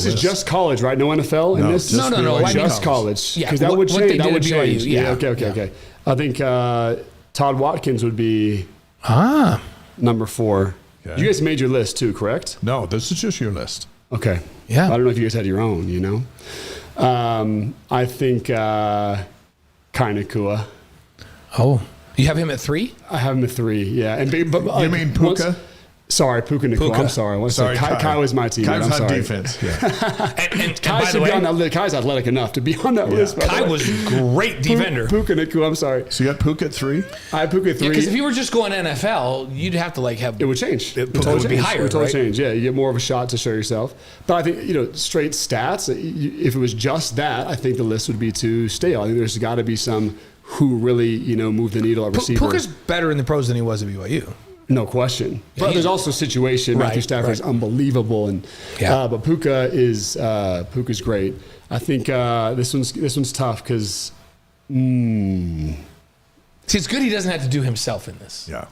is just college, right? No NFL in this? No. Just college. Yeah, because that would change. That would change. Yeah. Okay. I think Todd Watkins would be number 4. Okay. You guys made your list too, correct? No, this is just your list. Okay. Yeah. I don't know if you guys had your own, you know. I think Kai Nakua. Oh. You have him at 3? I have him at 3, yeah. And you mean Puka? Sorry, Puka Nakua. I'm sorry. Kai was my team. Kai's I'm hot sorry. defense. Yeah. and Kai should be on that list. Kai's athletic enough to be on that list. Kai was great defender. Puka Nakua, I'm sorry. So you got Puka at 3? I have Puka at 3. Because if you were just going NFL, you'd have to have... It would change. It would be higher, It would totally right? change. Yeah, you get more of a shot to show yourself. But I think, straight stats, if it was just that, I think the list would be too stale. I think there's got to be some who really, move the needle at receiver. Puka's better in the pros than he was at BYU. No question. But there's also a situation. Matthew Stafford's unbelievable, and but Puka's great. I think this one's tough because. See, it's good he doesn't have to do himself in this. Yeah.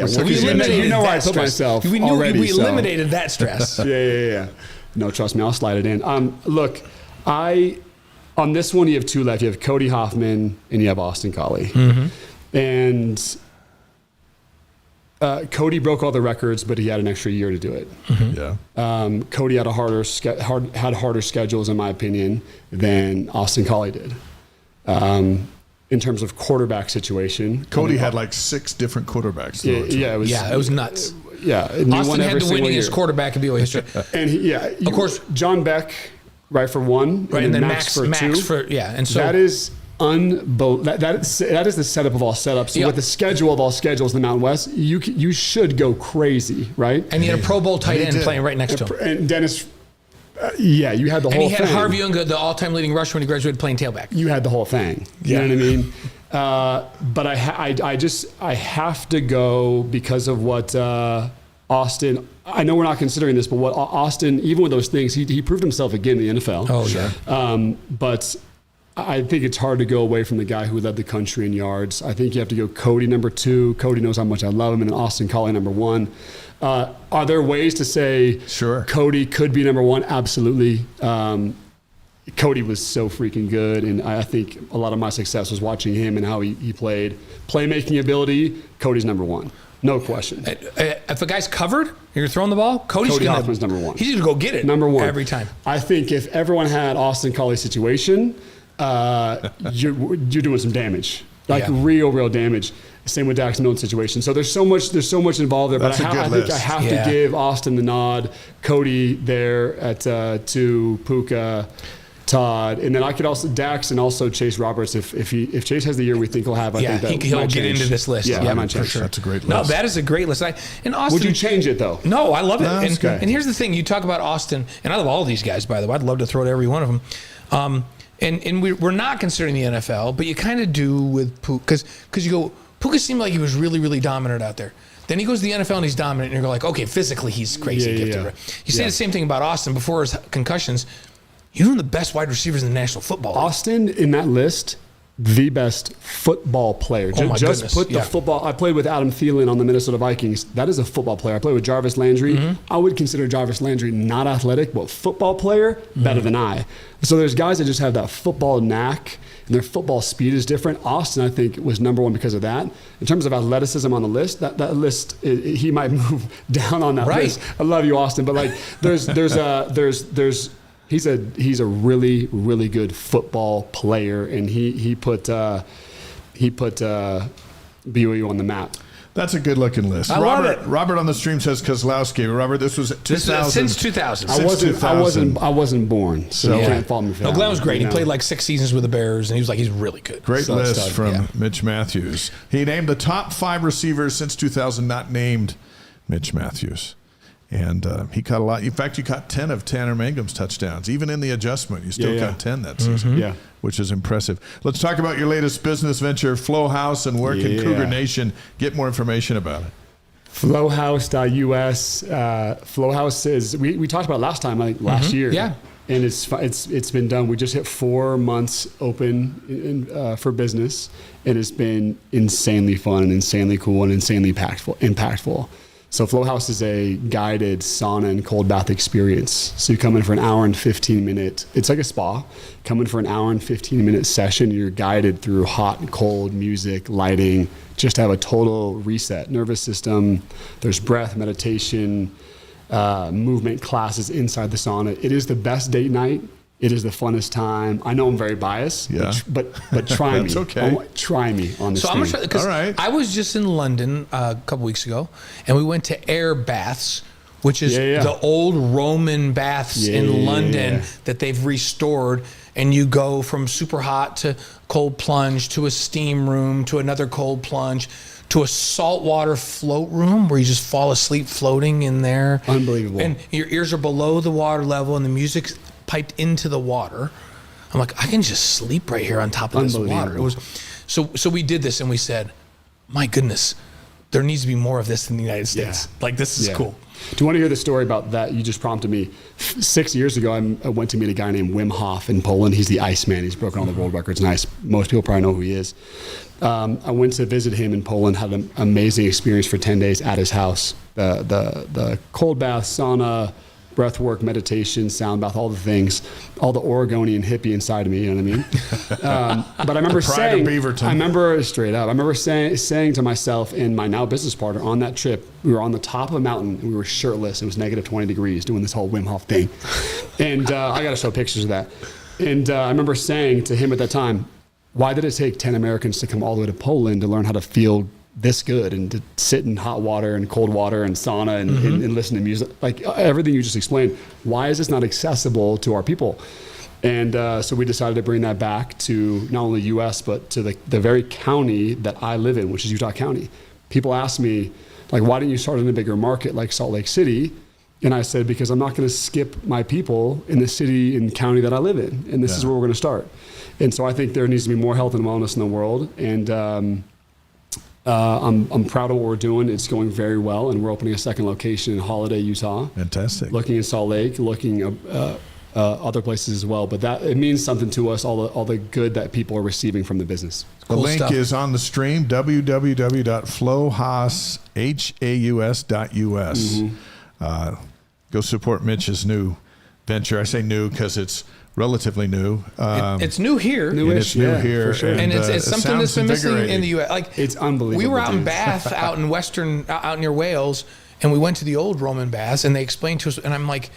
So we eliminated where I put myself. We eliminated that stress. Yeah. No, trust me, I'll slide it in. Look, on this one you have 2 left. You have Cody Hoffman and you have Austin Collie. Mm-hmm. And Cody broke all the records, but he had an extra year to do it. Mm-hmm. Yeah. Cody had harder schedules, in my opinion, than Austin Collie did. In terms of quarterback situation, Cody had like 6 different quarterbacks. It was nuts. Yeah, Austin had the winningest quarterback in BYU history, and of course, John Beck, right, for 1, right, and then Max for 2. And so that is unbelievable. That is the setup of all setups. So with the schedule of all schedules in the Mountain West, you should go crazy, right? And he had a Pro Bowl tight end playing right next to him. And Dennis. You had the whole thing. And he had Harvey Scott, the all-time leading rusher when he graduated, playing tailback. You had the whole thing. You know what I mean? But I have to go because of what Austin. I know we're not considering this, but what Austin, even with those things, he proved himself again in the NFL. Oh, yeah. But I think it's hard to go away from the guy who led the country in yards. I think you have to go Cody number 2. Cody knows how much I love him, and Austin Collie number 1. Are there ways to say Cody could be number 1? Absolutely. Cody was so freaking good, and I think a lot of my success was watching him and how he played. Playmaking ability, Cody's number 1. No question. If a guy's covered and you're throwing the ball, Cody Hoffman's number one. He's going to go get it. Number one. Every time. I think if everyone had Austin Coley's situation, you're doing some damage. Real damage. Same with Dax Milne's situation. So there's so much involved there. That's but I think I have to give Austin the nod, Cody there at 2, Puka, Todd, and then I could also Dax and also Chase Roberts. If Chase has the year we think he'll have, I think he'll get into this list. Yeah, for sure. That's a great list. No, that is a great list. And Austin, would you change it though? No, I love it. And here's the thing: you talk about Austin, and I love all these guys. By the way, I'd love to throw to every one of them. And we're not considering the NFL, but you kind of do with Puka because you go. Puka seemed like he was really, really dominant out there. Then he goes to the NFL and he's dominant, and you're like, okay, physically he's crazy gifted. You say the same thing about Austin before his concussions. He's one of the best wide receivers in the National Football League. Austin, in that list, the best football player. Just put the football. I played with Adam Thielen on the Minnesota Vikings. That is a football player. I played with Jarvis Landry. I would consider Jarvis Landry not athletic, but football player, better than I. So there's guys that just have that football knack, and their football speed is different. Austin, I think, was number one because of that. In terms of athleticism on the list, that list, he might move down on that list. I love you, Austin, but like he's a really, really good football player, and he put BYU on the map. That's a good looking list. Love it. Robert on the stream says Kozlowski. Robert, this was 2000. Since 2000. I wasn't born, so you can't fault me for that. Glenn was great. He played like 6 seasons with the Bears, and he's really good. Great list from Mitch Matthews. He named the top 5 receivers since 2000, not named Mitch Matthews. And he caught a lot. In fact, you caught 10 of Tanner Mangum's touchdowns. Even in the adjustment, you still caught 10 that season, which is impressive. Let's talk about your latest business venture, FlowHouse, and where can Cougar Nation get more information about it? FlowHouse.us. FlowHouse is, we talked about last time, last year. Yeah. And it's been done. We just hit 4 months open for business. And it's been insanely fun and insanely cool and insanely impactful. So FlowHouse is a guided sauna and cold bath experience. So you come in for an hour and 15-minute, it's like a spa. Come in for an hour and 15-minute session. You're guided through hot and cold music, lighting, just to have a total reset. Nervous system, there's breath, meditation, movement classes inside the sauna. It is the best date night. It is the funnest time. I know I'm very biased, but try me. That's okay. Try me on this. So I'm gonna try, because I was just in London a couple weeks ago, and we went to Air Baths, which is the old Roman baths in London that they've restored. And you go from super hot to cold plunge to a steam room to another cold plunge to a saltwater float room where you just fall asleep floating in there. Unbelievable. And your ears are below the water level, and the music's piped into the water. I'm like, I can just sleep right here on top of this water. It was so we did this, and we said, my goodness, there needs to be more of this in the United States. Like, this is cool. Do you want to hear the story about that? You just prompted me. 6 years ago, I went to meet a guy named Wim Hof in Poland. He's the Iceman. He's broken all the world records. Nice. Most people probably know who he is. I went to visit him in Poland, had an amazing experience for 10 days at his house. The cold bath, sauna, breath work, meditation, sound bath, all the things, all the Oregonian hippie inside of me, you know what I mean? But I remember saying to myself and my now business partner on that trip, we were on the top of a mountain and we were shirtless. It was negative 20 degrees doing this whole Wim Hof thing. And I got to show pictures of that. And I remember saying to him at that time, why did it take 10 Americans to come all the way to Poland to learn how to feel this good and to sit in hot water and cold water and sauna and listen to music, like everything you just explained? Why is this not accessible to our people? And so we decided to bring that back to not only US, but to the very county that I live in, which is Utah County. People ask me, like, why didn't you start in a bigger market like Salt Lake City? And I said, because I'm not going to skip my people in the city and county that I live in. And this is where we're going to start. And so I think there needs to be more health and wellness in the world. And I'm proud of what we're doing. It's going very well, and we're opening a second location in Holiday, Utah. Fantastic. Looking in Salt Lake, looking other places as well. But that it means something to us. All the good that people are receiving from the business. The link is on the stream. www.flowhaus.us. Go support Mitch's new venture. I say new because it's relatively new. It's new here. And it's new here. For sure. And it's something that's been missing in the U.S. Like, it's unbelievable. We were out in Bath, out near Wales, and we went to the old Roman baths, and they explained to us, and I'm like,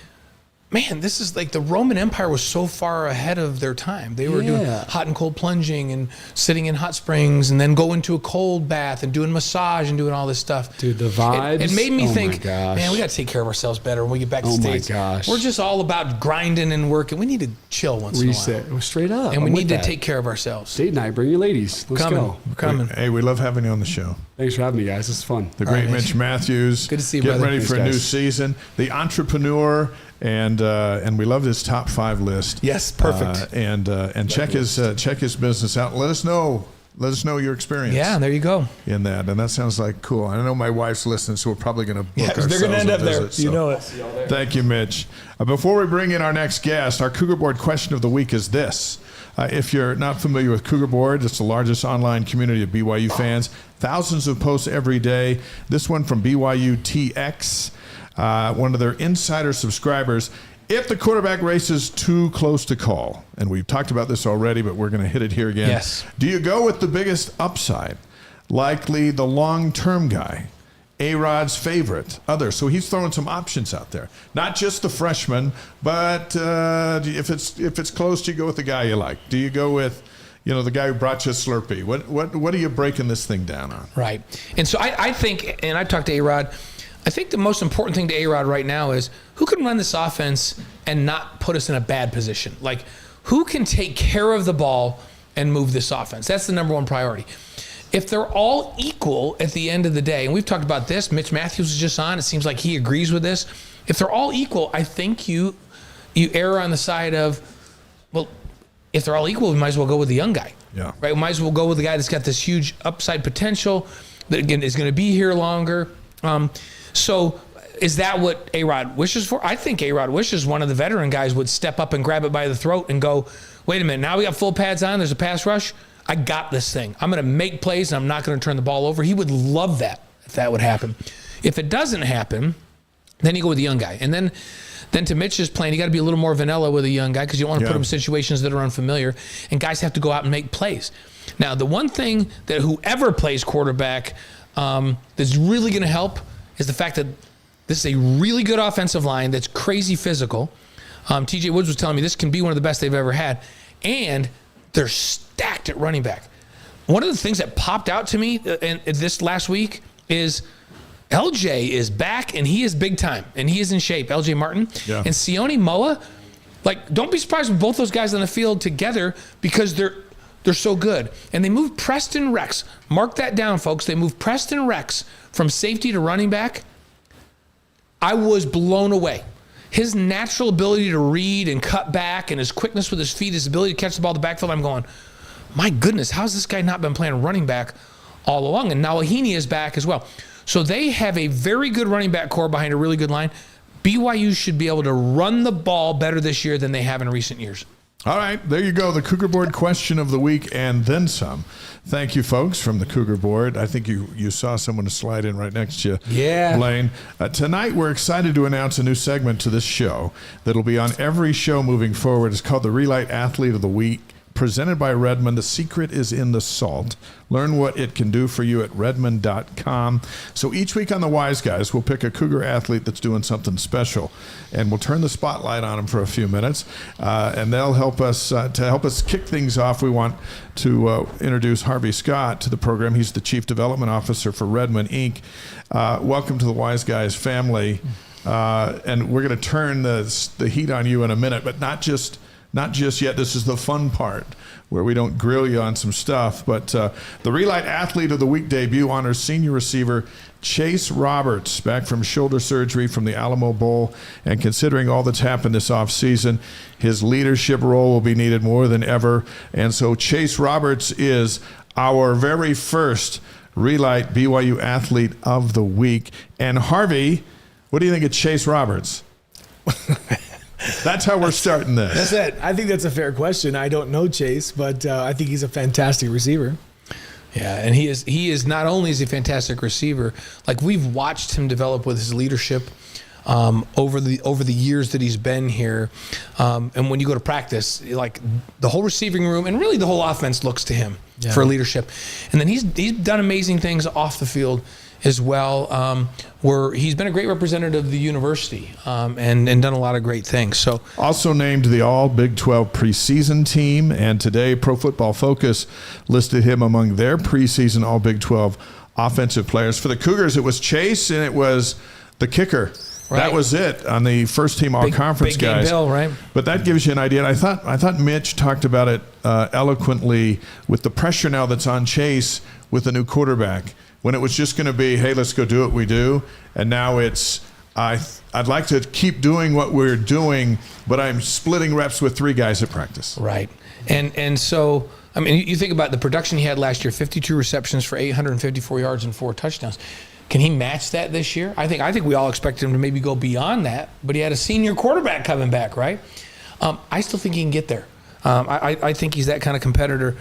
man, this is like the Roman Empire was so far ahead of their time. They were doing hot and cold plunging and sitting in hot springs and then going to a cold bath and doing massage and doing all this stuff. Dude, the vibes. It made me think, man, we got to take care of ourselves better when we get back to the States. Oh, my gosh. We're just all about grinding and working. We need to chill once in a while. Straight up. And we need to take care of ourselves. Date night, bring your ladies. Let's go. We're coming. Hey, we love having you on the show. Thanks for having me, guys. This is fun. The great Mitch Matthews. Good to see you, Getting brother. ready for a new season. The entrepreneur, and we love his top 5 list. Yes, perfect. And check his business out. Let us know your experience. Yeah, there you go. In that, and that sounds like cool. I know my wife's listening, so we're probably going to book ourselves. They're going to end up there. So. You know it. Thank you, Mitch. Before we bring in our next guest, our Cougar Board question of the week is this. If you're not familiar with Cougar Board, it's the largest online community of BYU fans. Thousands of posts every day. This one from BYU TX, one of their insider subscribers. If the quarterback race is too close to call, and we've talked about this already, but we're going to hit it here again. Yes. Do you go with the biggest upside? Likely the long-term guy. A-Rod's favorite, others. So he's throwing some options out there. Not just the freshman, but if it's close, do you go with the guy you like? Do you go with, the guy who brought you a Slurpee? What are you breaking this thing down on? Right. And so I think, and I talked to A-Rod, I think the most important thing to A-Rod right now is who can run this offense and not put us in a bad position? Like, who can take care of the ball and move this offense? That's the number one priority. If they're all equal at the end of the day, and we've talked about this, Mitch Matthews is just on, it seems like he agrees with this. If they're all equal, I think you err on the side of, well, if they're all equal, we might as well go with the young guy. Yeah. Right? We might as well go with the guy that's got this huge upside potential that, again, is going to be here longer. So is that what A-Rod wishes for? I think A-Rod wishes one of the veteran guys would step up and grab it by the throat and go, wait a minute, now we got full pads on, there's a pass rush. I got this thing. I'm going to make plays, and I'm not going to turn the ball over. He would love that if that would happen. If it doesn't happen, then you go with the young guy. And then to Mitch's plan, you got to be a little more vanilla with a young guy because you don't want to put him in situations that are unfamiliar, and guys have to go out and make plays. Now, the one thing that whoever plays quarterback that's really going to help is the fact that this is a really good offensive line that's crazy physical. TJ Woods was telling me this can be one of the best they've ever had, and they're stacked at running back. One of the things that popped out to me in this last week is LJ is back, and he is big time, and he is in shape, LJ Martin. Yeah. And Sione Moa, like, don't be surprised with both those guys on the field together because they're so good. And they moved Preston Rex. Mark that down, folks. They moved Preston Rex from safety to running back. I was blown away. His natural ability to read and cut back and his quickness with his feet, his ability to catch the ball in the backfield, I'm going, my goodness, how's this guy not been playing running back all along? And now Ahini is back as well. So they have a very good running back core behind a really good line. BYU should be able to run the ball better this year than they have in recent years. All right, there you go. The Cougar Board question of the week and then some. Thank you, folks, from the Cougar Board. I think you saw someone slide in right next to you, Blaine. Tonight, we're excited to announce a new segment to this show that'll be on every show moving forward. It's called the Re-Lyte Athlete of the Week, presented by Redmond. The secret is in the salt. Learn what it can do for you at redmond.com. So each week on the Wise Guys, we'll pick a Cougar athlete that's doing something special, and we'll turn the spotlight on them for a few minutes, and they'll help us to help us kick things off. We want to introduce Harvey Scott to the program. He's the Chief Development Officer for Redmond Inc. Welcome to the Wise Guys family, and we're going to turn the heat on you in a minute, but not just yet. This is the fun part where we don't grill you on some stuff. But the Re-Lyte Athlete of the Week debut honors senior receiver Chase Roberts, back from shoulder surgery from the Alamo Bowl. And considering all that's happened this offseason, his leadership role will be needed more than ever. And so Chase Roberts is our very first Re-Lyte BYU Athlete of the Week. And Harvey, what do you think of Chase Roberts? That's how we're starting this. That's it. I think that's a fair question. I don't know Chase, but I think he's a fantastic receiver. Yeah, and he is not only is he a fantastic receiver, like we've watched him develop with his leadership. over the years that he's been here. And when you go to practice, like the whole receiving room and really the whole offense looks to him for leadership. And then he's done amazing things off the field as well, where he's been a great representative of the university and done a lot of great things. So also named the All Big 12 preseason team, and today Pro Football Focus listed him among their preseason All Big 12 offensive players. For the Cougars, it was Chase and it was the kicker. Right. That was it on the first team all-conference big guys. Game Bill, right? But that gives you an idea. And I thought Mitch talked about it eloquently with the pressure now that's on Chase with the new quarterback. When it was just going to be, hey, let's go do what we do, and now it's, I'd like to keep doing what we're doing, but I'm splitting reps with 3 guys at practice. Right, and so I mean, you think about the production he had last year: 52 receptions for 854 yards and 4 touchdowns. Can he match that this year? I think we all expected him to maybe go beyond that, but he had a senior quarterback coming back, right? I still think he can get there. I think he's that kind of competitor.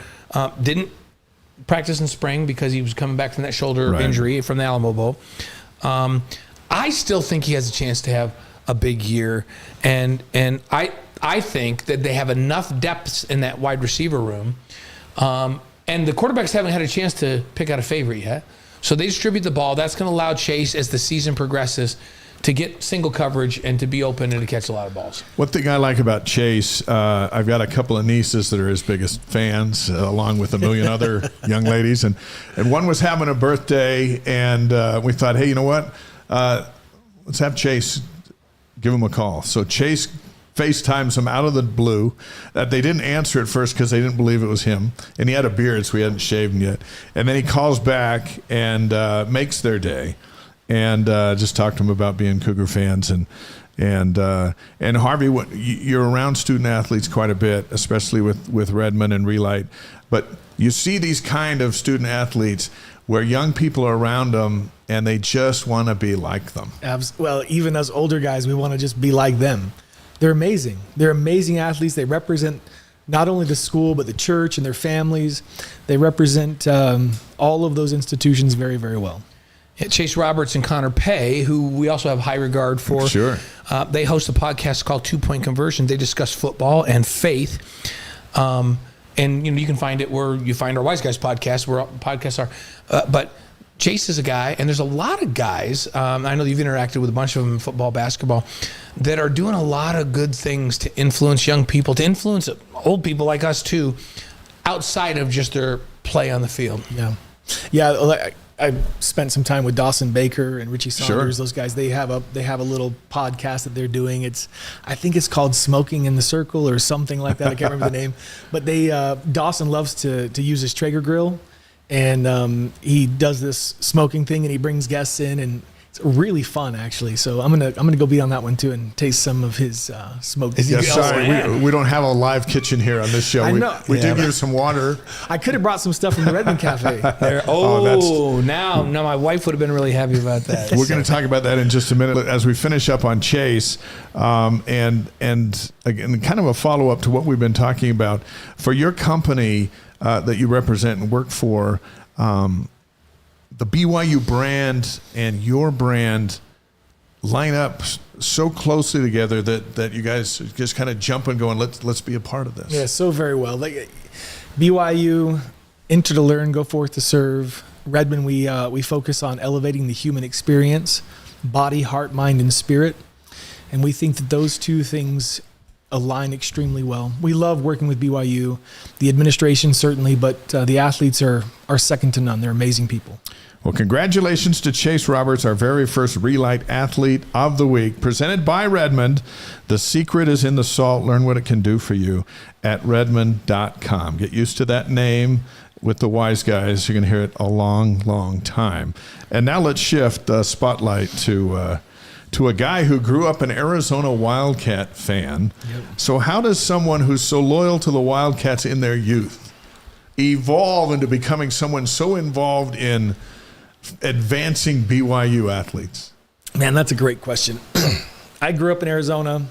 Didn't practice in spring because he was coming back from that shoulder injury from the Alamo Bowl. I still think he has a chance to have a big year, and I think that they have enough depth in that wide receiver room, and the quarterbacks haven't had a chance to pick out a favorite yet. So they distribute the ball. That's going to allow Chase, as the season progresses, to get single coverage and to be open and to catch a lot of balls. One thing I like about Chase, I've got a couple of nieces that are his biggest fans, along with a million other young ladies. And one was having a birthday, and we thought, hey, you know what? Let's have Chase give him a call. So Chase FaceTimes him out of the blue. They didn't answer at first because they didn't believe it was him. And he had a beard, so he hadn't shaved him yet. And then he calls back and makes their day. And just talk to them about being Cougar fans, and Harvey, you're around student athletes quite a bit, especially with Redmond and ReLyte, but you see these kind of student athletes where young people are around them and they just want to be like them. Well, even us older guys, we want to just be like them. They're amazing. They're amazing athletes. They represent not only the school but the church and their families. They represent all of those institutions very, very well. Chase Roberts and Connor Pay, who we also have high regard for. Sure. They host a podcast called 2 Point Conversion. They discuss football and faith. And you can find it where you find our Wise Guys podcast, where podcasts are. But Chase is a guy, and there's a lot of guys, I know you've interacted with a bunch of them in football, basketball, that are doing a lot of good things to influence young people, to influence old people like us too, outside of just their play on the field. Yeah. I spent some time with Dawson Baker and Richie Saunders. Sure. Those guys, they have a little podcast that they're doing. I think it's called Smoking in the Circle or something like that. I can't remember the name. But Dawson loves to use his Traeger grill, and he does this smoking thing, and he brings guests in, and it's really fun, actually. So I'm gonna go be on that one too and taste some of his smoked. Yeah, sorry, we don't have a live kitchen here on this show. I know. We did give some water. I could have brought some stuff from the Redmond Cafe. Now my wife would have been really happy about that. We're going to talk about that in just a minute as we finish up on Chase, and again, kind of a follow up to what we've been talking about for your company that you represent and work for. The BYU brand and your brand line up so closely together that you guys just kind of jump and going, let's be a part of this. Yeah, so very well. Like BYU, enter to learn, go forth to serve. Redmond, we focus on elevating the human experience, body, heart, mind, and spirit. And we think that those two things align extremely well. We love working with BYU, the administration certainly, but the athletes are second to none. They're amazing people. Well, congratulations to Chase Roberts, our very first Re-Lyte Athlete of the Week, presented by Redmond. The secret is in the salt. Learn what it can do for you at redmond.com. Get used to that name with the Wise Guys. You're going to hear it a long, long time. And now let's shift the spotlight to a guy who grew up an Arizona Wildcat fan. Yep. So how does someone who's so loyal to the Wildcats in their youth evolve into becoming someone so involved in advancing BYU athletes? Man, that's a great question. I grew up in Arizona,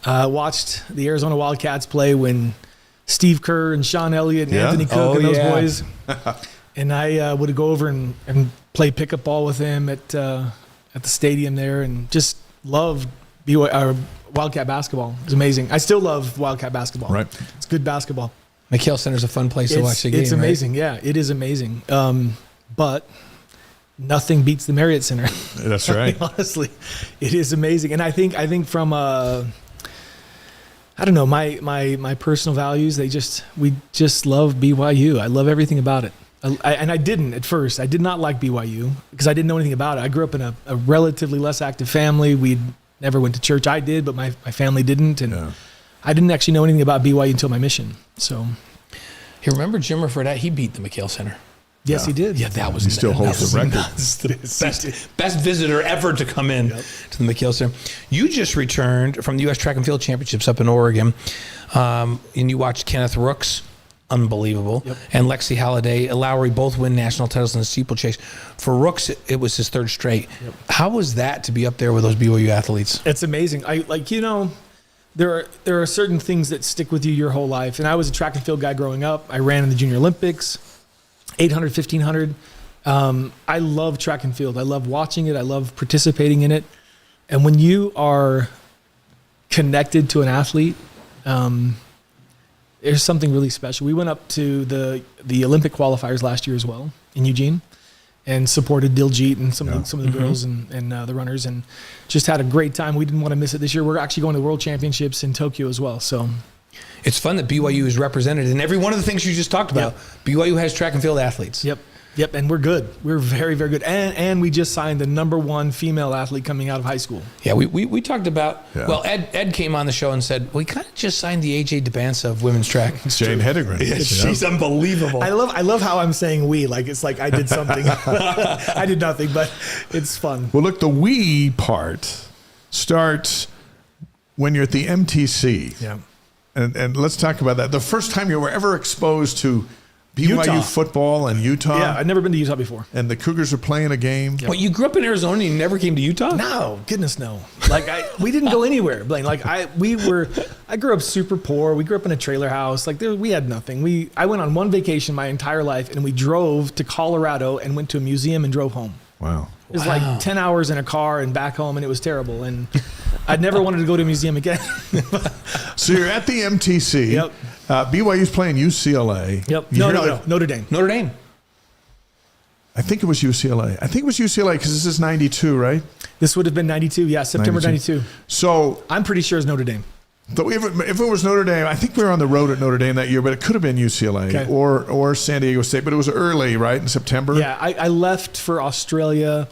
watched the Arizona Wildcats play when Steve Kerr and Sean Elliott and Anthony Cook and those boys. And I would go over and play pickup ball with them at the stadium there, and just loved Wildcat basketball. It was amazing. I still love Wildcat basketball. Right. It's good basketball. McCae Center's a fun place to watch the game. It's amazing. Right? Yeah, it is amazing. But nothing beats the Marriott Center. That's right. Honestly, it is amazing. And I think from I don't know, my personal values, we just love BYU. I love everything about it. I didn't at first. I did not like BYU because I didn't know anything about it. I grew up in a relatively less active family. We never went to church. I did, but my family didn't. And I didn't actually know anything about BYU until my mission. So, hey, remember Jim referred out? He beat the McCae Center. Yes, he did. Yeah, that was. He still holds the record. That's the best visitor ever to come in to the McCae Center. You just returned from the U.S. Track and Field Championships up in Oregon, and you watched Kenneth Rooks, unbelievable, and Lexi Halliday, Lowry both win national titles in the steeplechase. For Rooks, it was his third straight. How was that to be up there with those BYU athletes? It's amazing. There are certain things that stick with you your whole life. And I was a track and field guy growing up. I ran in the Junior Olympics, 800, 1500. I love track and field. I love watching it. I love participating in it. And when you are connected to an athlete, there's something really special. We went up to the Olympic qualifiers last year as well in Eugene and supported Diljit and some of the girls and the runners and just had a great time. We didn't want to miss it this year. We're actually going to the World Championships in Tokyo as well. So it's fun that BYU is represented in every one of the things you just talked about. BYU has track and field athletes. Yep, and we're good. We're very, very good. And we just signed the #1 female athlete coming out of high school. Yeah, we talked about, well, Ed came on the show and said, we kind of just signed the AJ DeBansa of women's track. Jane Hedegren. Yeah, she's unbelievable. I love how I'm saying we, like it's like I did something. I did nothing, but it's fun. Well, look, the we part starts when you're at the MTC. Yeah. And let's talk about that. The first time you were ever exposed to BYU football in Utah. Yeah, I'd never been to Utah before. And the Cougars are playing a game. Well, you grew up in Arizona and you never came to Utah? No, goodness no. Like we didn't go anywhere, Blaine. Like I grew up super poor. We grew up in a trailer house. Like we had nothing. I went on one vacation my entire life and we drove to Colorado and went to a museum and drove home. Wow. It was like 10 hours in a car and back home and it was terrible. And I'd never wanted to go to a museum again. So you're at the MTC. Yep. BYU's playing UCLA. Yep. No, Notre Dame. Notre Dame. I think it was UCLA. I think it was UCLA because this is 92, right? This would have been 92. Yeah, September 92. So I'm pretty sure it's Notre Dame. So if it was Notre Dame, I think we were on the road at Notre Dame that year, but it could have been UCLA or San Diego State. But it was early, right, in September? Yeah, I left for Australia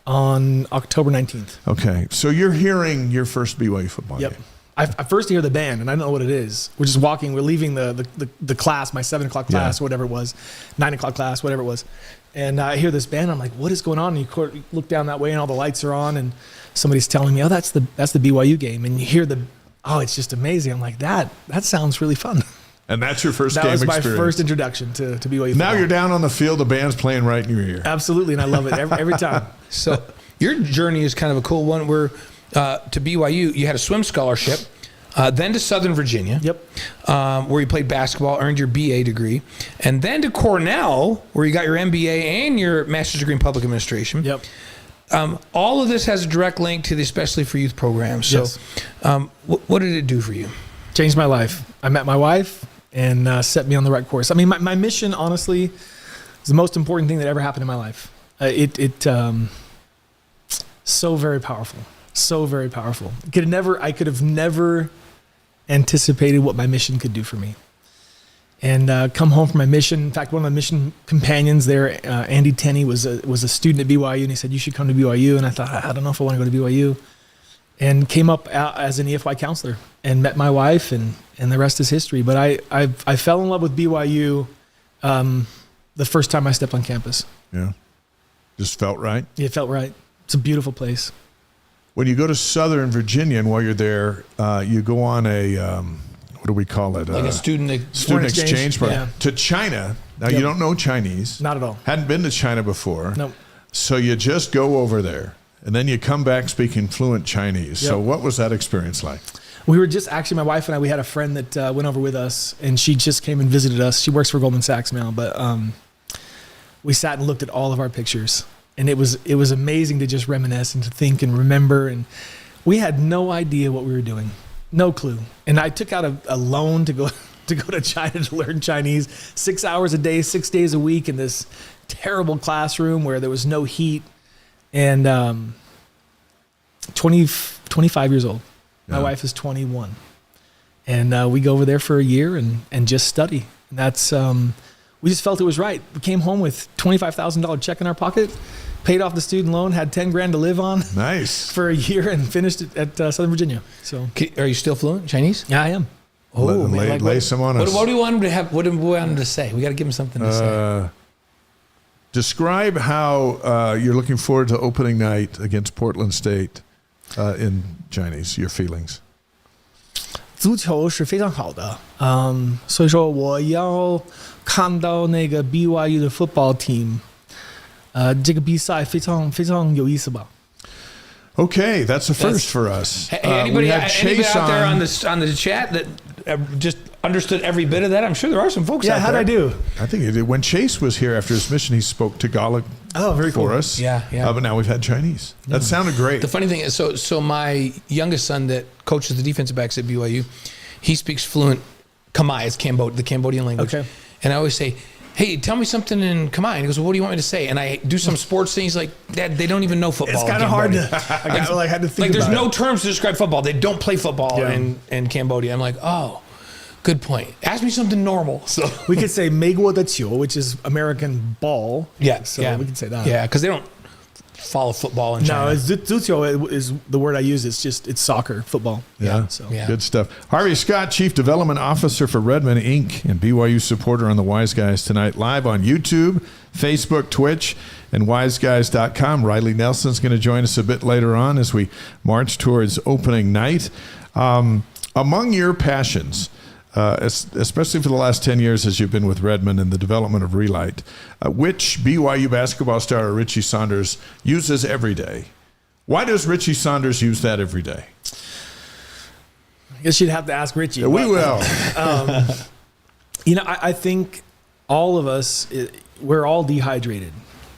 on October 19th. Okay, so you're hearing your first BYU football game. I first hear the band, and I don't know what it is. We're just walking. We're leaving the class, my 7 o'clock class, whatever it was, 9 o'clock class, whatever it was. And I hear this band. I'm like, what is going on? And you look down that way, and all the lights are on, and somebody's telling me, oh, that's the BYU game. And you hear it's just amazing. I'm like, that sounds really fun. And that's your first game experience. That was my first introduction to BYU football. Now you're down on the field, the band's playing right in your ear. Absolutely, and I love it every time. So your journey is kind of a cool one where to BYU, you had a swim scholarship, then to Southern Virginia, where you played basketball, earned your BA degree, and then to Cornell, where you got your MBA and your master's degree in public administration. Yep. All of this has a direct link to the Especially for Youth program. So what did it do for you? Changed my life. I met my wife and set me on the right course. I mean, my mission, honestly, is the most important thing that ever happened in my life. So very powerful. So very powerful. I could have never anticipated what my mission could do for me. And come home from my mission. In fact, one of my mission companions there, Andy Tenney, was a student at BYU, and he said, you should come to BYU. And I thought, I don't know if I want to go to BYU. And came up as an EFY counselor and met my wife, and the rest is history. But I fell in love with BYU the first time I stepped on campus. Yeah. Just felt right? Yeah, it felt right. It's a beautiful place. When you go to Southern Virginia, and while you're there, you go on a, what do we call it? Like a student exchange program to China. Now, you don't know Chinese. Not at all. Hadn't been to China before. Nope. So you just go over there, and then you come back speaking fluent Chinese. Yep. So what was that experience like? We were just, actually, my wife and I, we had a friend that went over with us, and she just came and visited us. She works for Goldman Sachs now, but we sat and looked at all of our pictures. And it was amazing to just reminisce and to think and remember. And we had no idea what we were doing. No clue. And I took out a loan to go to China to learn Chinese 6 hours a day, 6 days a week in this terrible classroom where there was no heat. And 25 years old. My wife is 21. And we go over there for a year and just study. And that's, we just felt it was right. We came home with $25,000 check in our pocket, paid off the student loan, had 10 grand to live on. Nice. For a year and finished it at Southern Virginia. So, are you still fluent in Chinese? Yeah, I am. Oh, lay some on us. What do you want him to have? What do we want him to say? We got to give him something to say. Describe how you're looking forward to opening night against Portland State in Chinese, your feelings. 足球是非常好的，所以说我要看到那个 BYU 的 football team，这个比赛非常非常有意思吧。 Okay, that's a first for us. Hey, anybody, we had anybody Chase out there on the chat that just understood every bit of that? I'm sure there are some folks out there. Yeah, how'd I do? I think he did. When Chase was here after his mission, he spoke Tagalog very for cool. us. Yeah. But now we've had Chinese. That sounded great. The funny thing is, so my youngest son that coaches the defensive backs at BYU, he speaks fluent Khmer, it's the Cambodian language. Okay. And I always say, hey, tell me something in Khmer. And he goes, well, what do you want me to say? And I do some sports thing. He's like, Dad, they don't even know football. It's kind of hard to. I had to think. There's about no it. terms to describe football. They don't play football in Cambodia. I'm like, oh, good point. Ask me something normal. So we could say 美国的球, which is American ball. Yeah, so we can say that. Yeah, because they don't follow football in China. No, zucio is the word I use. It's soccer, football. Yeah. Good stuff. Harvey Scott, Chief Development Officer for Redmond Inc. and BYU supporter on the Wise Guys tonight, live on YouTube, Facebook, Twitch, and wiseguys.com. Riley Nelson's going to join us a bit later on as we march towards opening night. Among your passions, especially for the last 10 years as you've been with Redmond and the development of ReLyte, which BYU basketball star Richie Saunders uses every day? Why does Richie Saunders use that every day? I guess you'd have to ask Richie. Yeah, we will. I think all of us, we're all dehydrated.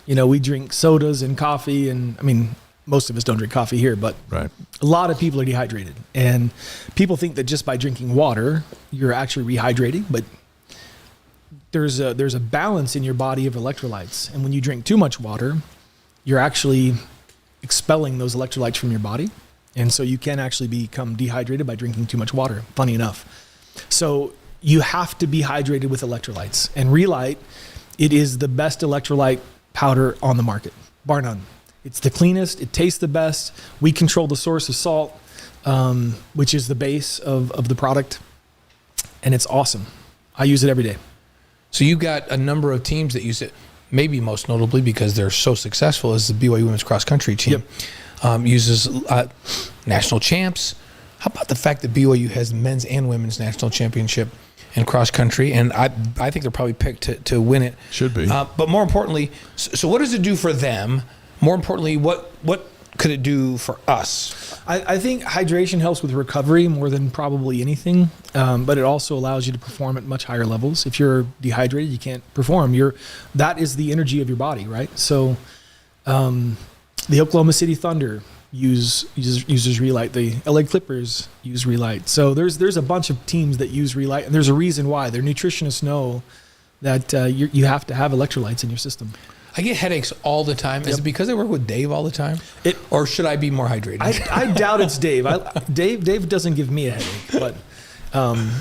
We drink sodas and coffee, and I mean, most of us don't drink coffee here, but right. A lot of people are dehydrated. And people think that just by drinking water, you're actually rehydrating, but there's a balance in your body of electrolytes. And when you drink too much water, you're actually expelling those electrolytes from your body. And so you can actually become dehydrated by drinking too much water, funny enough. So you have to be hydrated with electrolytes. And ReLyte, it is the best electrolyte powder on the market, bar none. It's the cleanest. It tastes the best. We control the source of salt, which is the base of the product. And it's awesome. I use it every day. So you've got a number of teams that use it, maybe most notably because they're so successful, is the BYU women's cross country team. Yep. Uses national champs. How about the fact that BYU has men's and women's national championship in cross country? And I think they're probably picked to win it. Should be. But more importantly, so what does it do for them? More importantly, what could it do for us? I think hydration helps with recovery more than probably anything, but it also allows you to perform at much higher levels. If you're dehydrated, you can't perform. That is the energy of your body, right? So the Oklahoma City Thunder uses ReLyte. The LA Clippers use ReLyte. So there's a bunch of teams that use ReLyte, and there's a reason why. Their nutritionists know that you have to have electrolytes in your system. I get headaches all the time. Is it because I work with Dave all the time? Or should I be more hydrated? I doubt it's Dave. Dave doesn't give me a headache,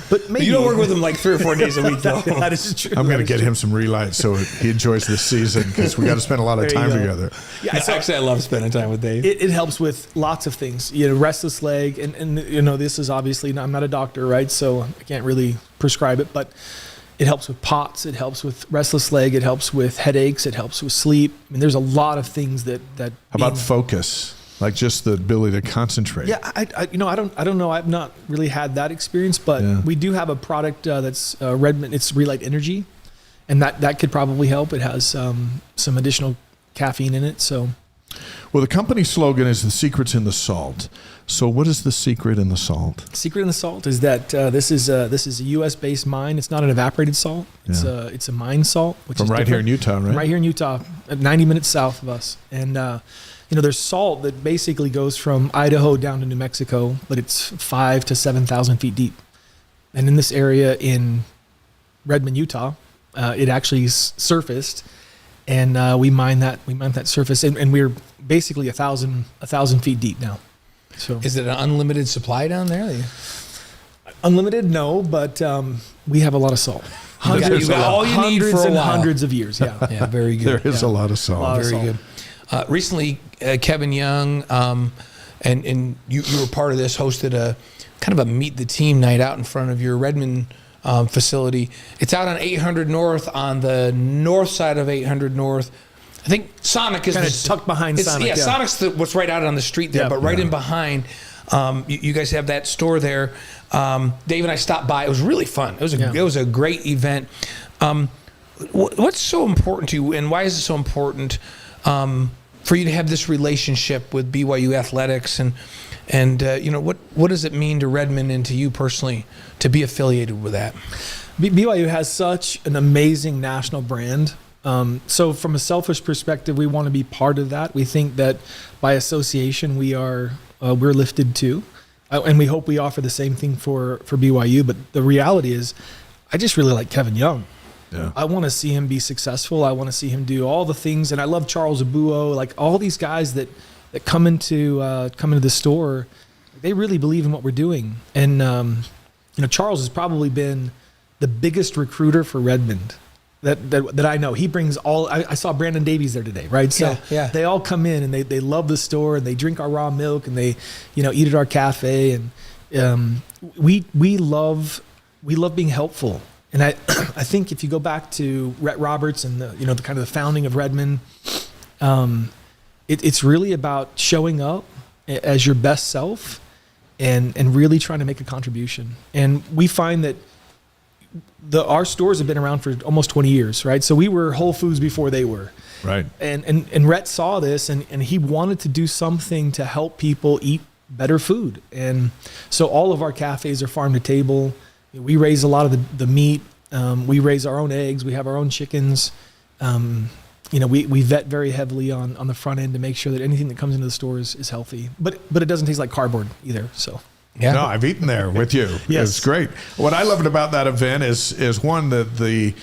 but maybe. You don't work with him like 3 or 4 days a week, though. That is true. I'm going to get him some ReLyte so he enjoys this season because we got to spend a lot of time together. Yeah, actually, I love spending time with Dave. It helps with lots of things. Restless leg, and this is obviously I'm not a doctor, right? So I can't really prescribe it, but it helps with POTS. It helps with restless leg. It helps with headaches. It helps with sleep. I mean, there's a lot of things that. How about focus? Like just the ability to concentrate. Yeah, I don't know. I've not really had that experience, but we do have a product that's Redmond. It's ReLyte Energy, and that could probably help. It has some additional caffeine in it, so Well, the company slogan is "The secret's in the salt." So, what is the secret in the salt? Secret in the salt is that this is a U.S.-based mine. It's not an evaporated salt. It's a mine salt, which From is right here in Utah, right? Right here in Utah, 90 minutes south of us. And there's salt that basically goes from Idaho down to New Mexico, but it's 5,000 to 7,000 feet deep. And in this area in Redmond, Utah, it actually surfaced, and we mine that surface, and we're basically 1,000 feet deep now. So Is it an unlimited supply down there? unlimited, no, but we have a lot of salt. You got all you need for a while. Hundreds of years. Yeah, Yeah, very good. There is a lot of salt. Very good. Recently, Kevin Young and you were part of this, hosted a kind of a meet the team night out in front of your Redmond facility. It's out on 800 North, on the north side of 800 North. I think Sonic is kind of tucked behind Sonic. Yeah, Sonic's what's right out on the street there, but right in behind, you guys have that store there. Dave and I stopped by. It was really fun. It was a great event. What's so important to you, and why is it so important for you to have this relationship with BYU Athletics, and what does it mean to Redmond and to you personally to be affiliated with that? BYU has such an amazing national brand. So from a selfish perspective, we want to be part of that. We think that by association, we're lifted too. And we hope we offer the same thing for BYU. But the reality is, I just really like Kevin Young. Yeah. I want to see him be successful. I want to see him do all the things. And I love Charles Abuo, like all these guys that come into the store. They really believe in what we're doing. And, Charles has probably been the biggest recruiter for Redmond that I know. He brings all. I saw Brandon Davies there today, right? So they all come in and they love the store, and they drink our raw milk, and they eat at our cafe, and we love being helpful. And I think if you go back to Rhett Roberts and the kind of the founding of Redmond, it's really about showing up as your best self and really trying to make a contribution. And we find that our stores have been around for almost 20 years, right? So we were Whole Foods before they were. Right. And Rhett saw this and he wanted to do something to help people eat better food. And so all of our cafes are farm to table. We raise a lot of the meat. We raise our own eggs. We have our own chickens. We vet very heavily on the front end to make sure that anything that comes into the store is healthy. But it doesn't taste like cardboard either. So. Yeah. No, I've eaten there with you. Yes. It's great. What I loved about that event is one, that the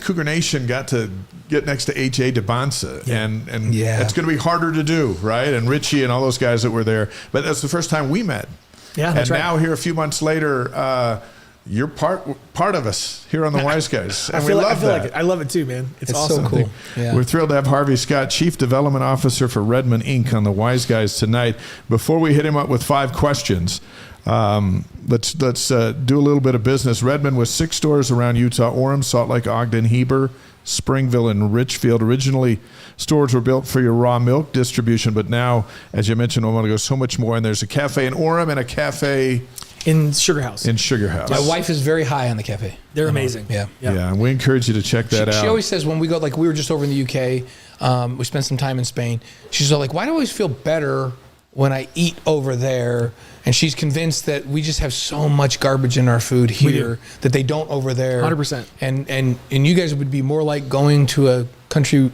Cougar Nation got to get next to H.A. DeBonsa, and it's going to be harder to do, right? And Richie and all those guys that were there. But that's the first time we met. Yeah, that's and right. now here a few months later, you're part of us here on the Wise Guys, and we love that. Like I love it too, man. It's awesome. So cool. Yeah. We're thrilled to have Harvey Scott, Chief Development Officer for Redmond Inc. on the Wise Guys tonight. Before we hit him up with 5 questions, let's do a little bit of business. Redmond with 6 stores around Utah: Orem, Salt Lake, Ogden, Heber, Springville, and Richfield. Originally, stores were built for your raw milk distribution, but now, as you mentioned a moment ago, so much more. And there's a cafe in Orem and a cafe in Sugar House. My wife is very high on the cafe. They're amazing. Yeah, and we encourage you to check that out. She always says when we go, like we were just over in the UK, we spent some time in Spain. She's like, why do I always feel better when I eat over there? And she's convinced that we just have so much garbage in our food here that they don't over there. 100%. And you guys would be more like going to a country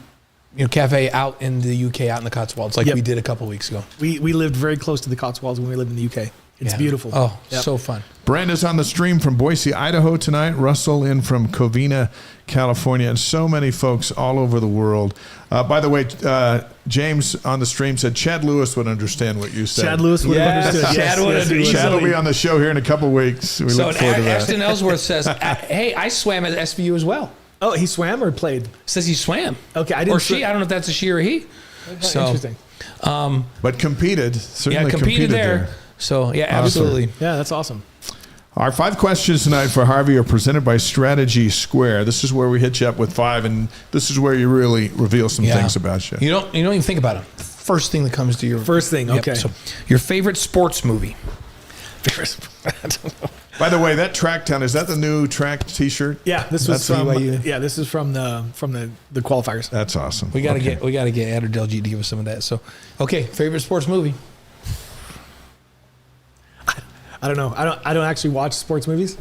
cafe out in the UK, out in the Cotswolds, like we did a couple weeks ago. We lived very close to the Cotswolds when we lived in the UK. It's beautiful. Oh, so fun. Brand is on the stream from Boise, Idaho tonight. Russell in from Covina, California, and so many folks all over the world. By the way, James on the stream said Chad Lewis would understand what you said. Chad Lewis would have understood. Chad would have understood. Chad will be on the show here in a couple of weeks. We look forward to that. Ashton Ellsworth says, hey, I swam at SVU as well. Oh, he swam or played? Says he swam. Okay, I didn't. Or she. I don't know if that's a she or he. So interesting. But competed. Certainly competed there. So, absolutely. Awesome. Yeah, that's awesome. Our 5 questions tonight for Harvey are presented by Strategy Square. This is where we hit you up with 5, and this is where you really reveal some things about you. You don't even think about it. First thing that comes to your... First thing, okay. So, your favorite sports movie? I don't know. By the way, that track town, is that the new track T-shirt? Yeah, this was That's from BYU. this is from the qualifiers. That's awesome. We gotta get Ed or Del G to give us some of that. So, okay, favorite sports movie. I don't know. I don't actually watch sports movies.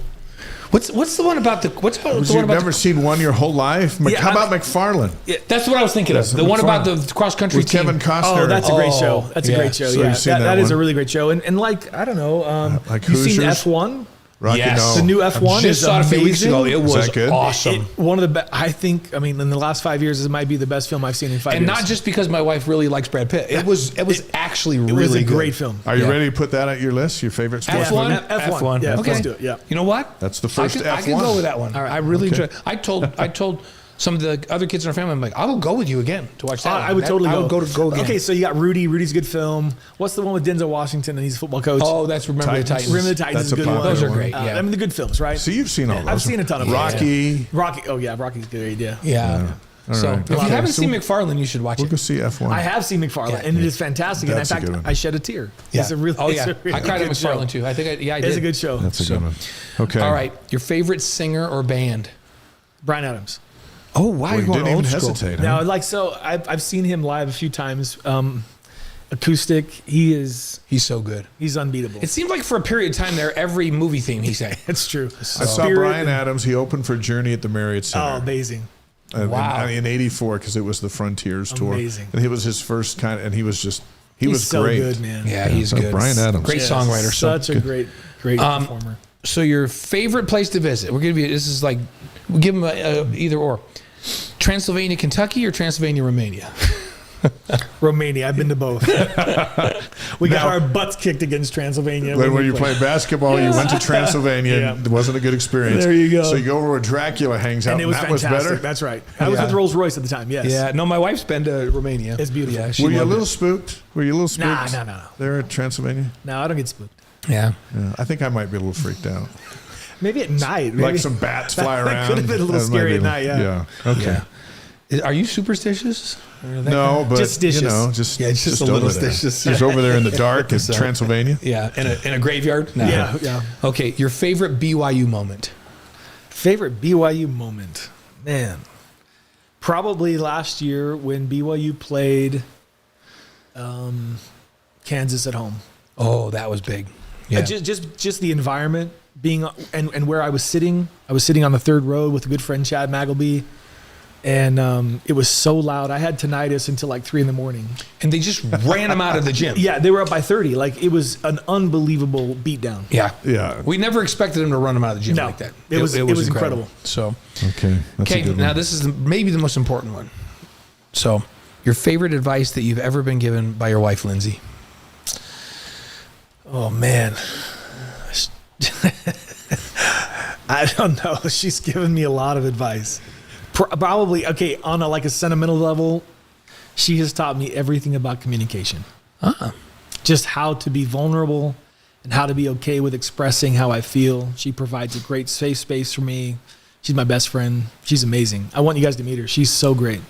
What's the one about the what's about the one You've about never seen one your whole life? Yeah, How about McFarlane? that's what I was thinking of. The one about the cross country With team. Kevin Costner. Oh, that's a great show. That's a great show. So Yeah, you've seen that is a one? really great show. And like I don't know, like you've seen Hoosiers? F1. Rocky, Yes. no. The new F1 Just is saw it a few weeks ago. amazing. It was that good? awesome. One of the best. I think. I mean, in the last 5 years, it might be the best film I've seen in 5 and years. not just because my wife really likes Brad Pitt. It was actually really it was a good. great film. Are you Yeah. ready to put that at your list? Your favorite sports F1? movie? F1. Yeah, Okay. let's do it. Yeah. You know what? That's the first I can F1. go with that one. All right. I really Okay. enjoy it. I told some of the other kids in our family, I'm like, I will go with you again to watch that. one. I would totally I go. would go again. Okay, so you got Rudy. Rudy's a good film. What's the one with Denzel Washington and he's a football coach? Oh, that's Remember the Titans. Titans. Remember the Titans That's is a a good one. popular Those are one. great. Yeah. I mean, the good films, right? So you've seen all those. I've seen a ton of them. Rocky. Rocky. Oh yeah, Rocky's good. Yeah. Yeah. All So right. if you Okay, haven't so seen McFarlane, you should watch We'll it. go see F1. I have seen McFarlane, Yeah. and it is fantastic. And in That's a fact, good one. I shed a tear. Yeah. It's a really, oh yeah. it's a really I cried at good show. McFarlane too. I think I did. It's a good show. That's a So- good one. Okay. All right. Your favorite singer or band? Brian Adams. Oh, wow. Well, You're you going didn't even old school. hesitate. Now, Huh? like, so I've seen him live a few times. Acoustic. He's so good. unbeatable. It seemed like for a period of time there, every movie theme he sang. It's true. I saw Brian Adams. He opened for Journey at the Marriott Center. Oh, amazing. Wow. In '84, because it was the Frontiers tour. Amazing. And it was his first kind, and he was just he He's was so great. good, man. Yeah, he's So good. Brian Adams. Great Yeah, songwriter. Such a great performer. So your favorite place to visit? We're gonna be. This is like, we give them either or. Transylvania, Kentucky, or Transylvania, Romania. Romania. I've been to both. We got our butts kicked against Transylvania. When we you played basketball, you went to Transylvania. Yeah. And it wasn't a good experience. There you go. So you go over where Dracula hangs out, And it was that fantastic. was better. That's right. I was with Rolls Royce at the time. Yes. Yeah. No, my wife's been to Romania. It's beautiful. Yeah, she Were you a loved little it. spooked? Were you a little spooked? No. There at Transylvania? No, I don't get spooked. Yeah. Yeah, I think I might be a little freaked out. Maybe at night. Like maybe. some bats fly That around. could have been a little That might scary be at night, yeah. Yeah. Okay. Yeah. Are you superstitious? Or that No, but Just stitious. you know, just Yeah, just a little over there. stitious. Just over there in the dark in So- Transylvania. Yeah. In a graveyard? No. Yeah. Okay. Your favorite BYU moment? Favorite BYU moment, man. Probably last year when BYU played Kansas at home. Oh, that was big. Yeah. Just the environment being and where I was sitting. I was sitting on the third row with a good friend Chad Magleby, and it was so loud. I had tinnitus until like 3 a.m. And they just ran him out of the gym. Yeah, they were up by 30. Like it was an unbelievable beatdown. Yeah. Yeah. We never expected him to run him out of the gym No, like that. it was incredible. So, Okay. That's a okay, good now one. this is maybe the most important one. So, your favorite advice that you've ever been given by your wife, Lindsay? Oh man. I don't know. She's given me a lot of advice. Probably okay on a sentimental level. She has taught me everything about communication. Just how to be vulnerable and how to be okay with expressing how I feel. She provides a great safe space for me. She's my best friend. She's amazing. I want you guys to meet her. She's so great.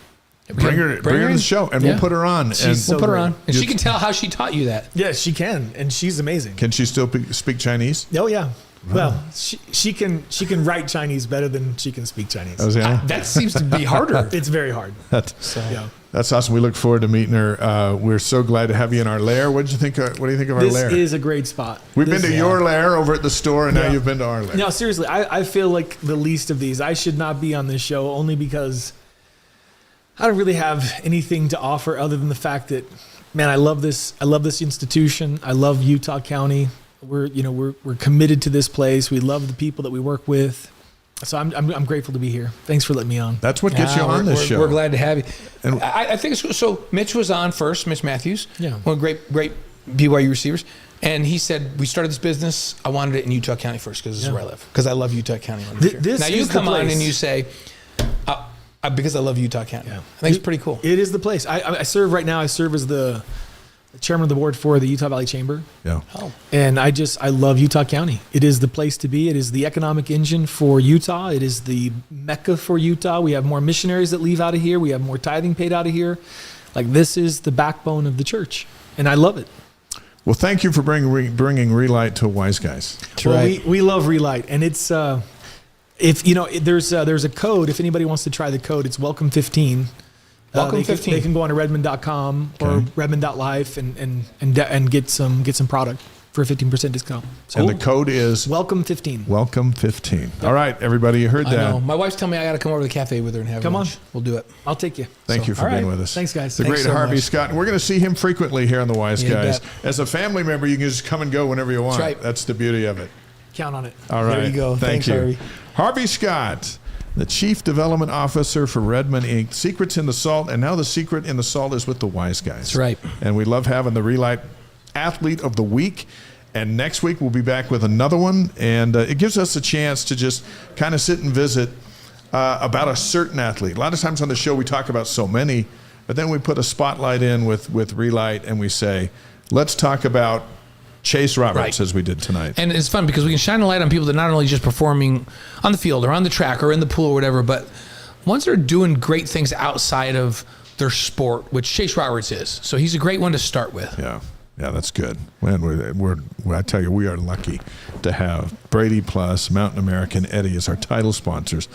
Bring her to the show, and we'll put her on. And so We'll put her great. on. And she can tell how she taught you that. Yeah, she can, and she's amazing. can she still speak Chinese? Oh yeah. Well, she can write Chinese better than she can speak Chinese. Oh, yeah. That seems to be harder. It's very hard. That's, Yeah. that's awesome. We look forward to meeting her. We're so glad to have you in our lair. What do you think of our This lair? is a great spot. We've been to your lair over at the store, and now Yeah. you've been to our lair. No, seriously, I feel like the least of these. I should not be on this show only because I don't really have anything to offer other than the fact that, man, I love this institution. I love Utah County. We're committed to this place. We love the people that we work with. So I'm grateful to be here. Thanks for letting me on. That's what gets you on this show. We're glad to have you. And- I think so. Mitch was on first, Mitch Matthews. Yeah. One of great BYU receivers. And he said, we started this business. I wanted it in Utah County first because this is where I live. Because I love Utah County. This now you is the come on place. and you say, because I love Utah County. Yeah. I think it's pretty cool. It is the place. I serve right now. I serve as the chairman of the board for the Utah Valley Chamber. Yeah. Oh. And I love Utah County. It is the place to be. It is the economic engine for Utah. It is the mecca for Utah. We have more missionaries that leave out of here. We have more tithing paid out of here. Like, this is the backbone of the church. And I love it. Well, thank you for bringing Re-Lyte to Wise Guys. Well, we love Re-Lyte, and it's if you know there's a code. If anybody wants to try the code, it's welcome 15. Welcome 15. They can go on to redmond.com or redmond.life and get some product for a 15% discount. So And the code is welcome 15. Welcome 15. All right, everybody, you heard I that. know. My wife's telling me I got to come over to the cafe with her and have lunch. We'll do it. I'll take you. Thank you for all being right. with us. Thanks, guys. The Thanks great so Harvey much. Scott. We're going to see him frequently here on the Wise You Guys. bet. As a family member, you can just come and go whenever you want. That's right. That's the beauty of it. Count on it. All right. There you go. Thank Thanks, you. Harvey. Harvey Scott, the Chief Development Officer for Redmond Inc. Secrets in the Salt, and now the secret in the salt is with the Wise Guys. That's right. And we love having the Re-Lyte Athlete of the Week. And next week we'll be back with another one. And it gives us a chance to just kind of sit and visit about a certain athlete. A lot of times on the show we talk about so many, but then we put a spotlight in with Re-Lyte and we say, let's talk about Chase Roberts, Right. as we did tonight. And it's fun because we can shine a light on people that not only just performing on the field or on the track or in the pool or whatever, but ones that are doing great things outside of their sport, which Chase Roberts is. So he's a great one to start with. Yeah, that's good. Man, I tell you, we are lucky to have Brady Plus, Mountain American, Eddie as our title sponsors,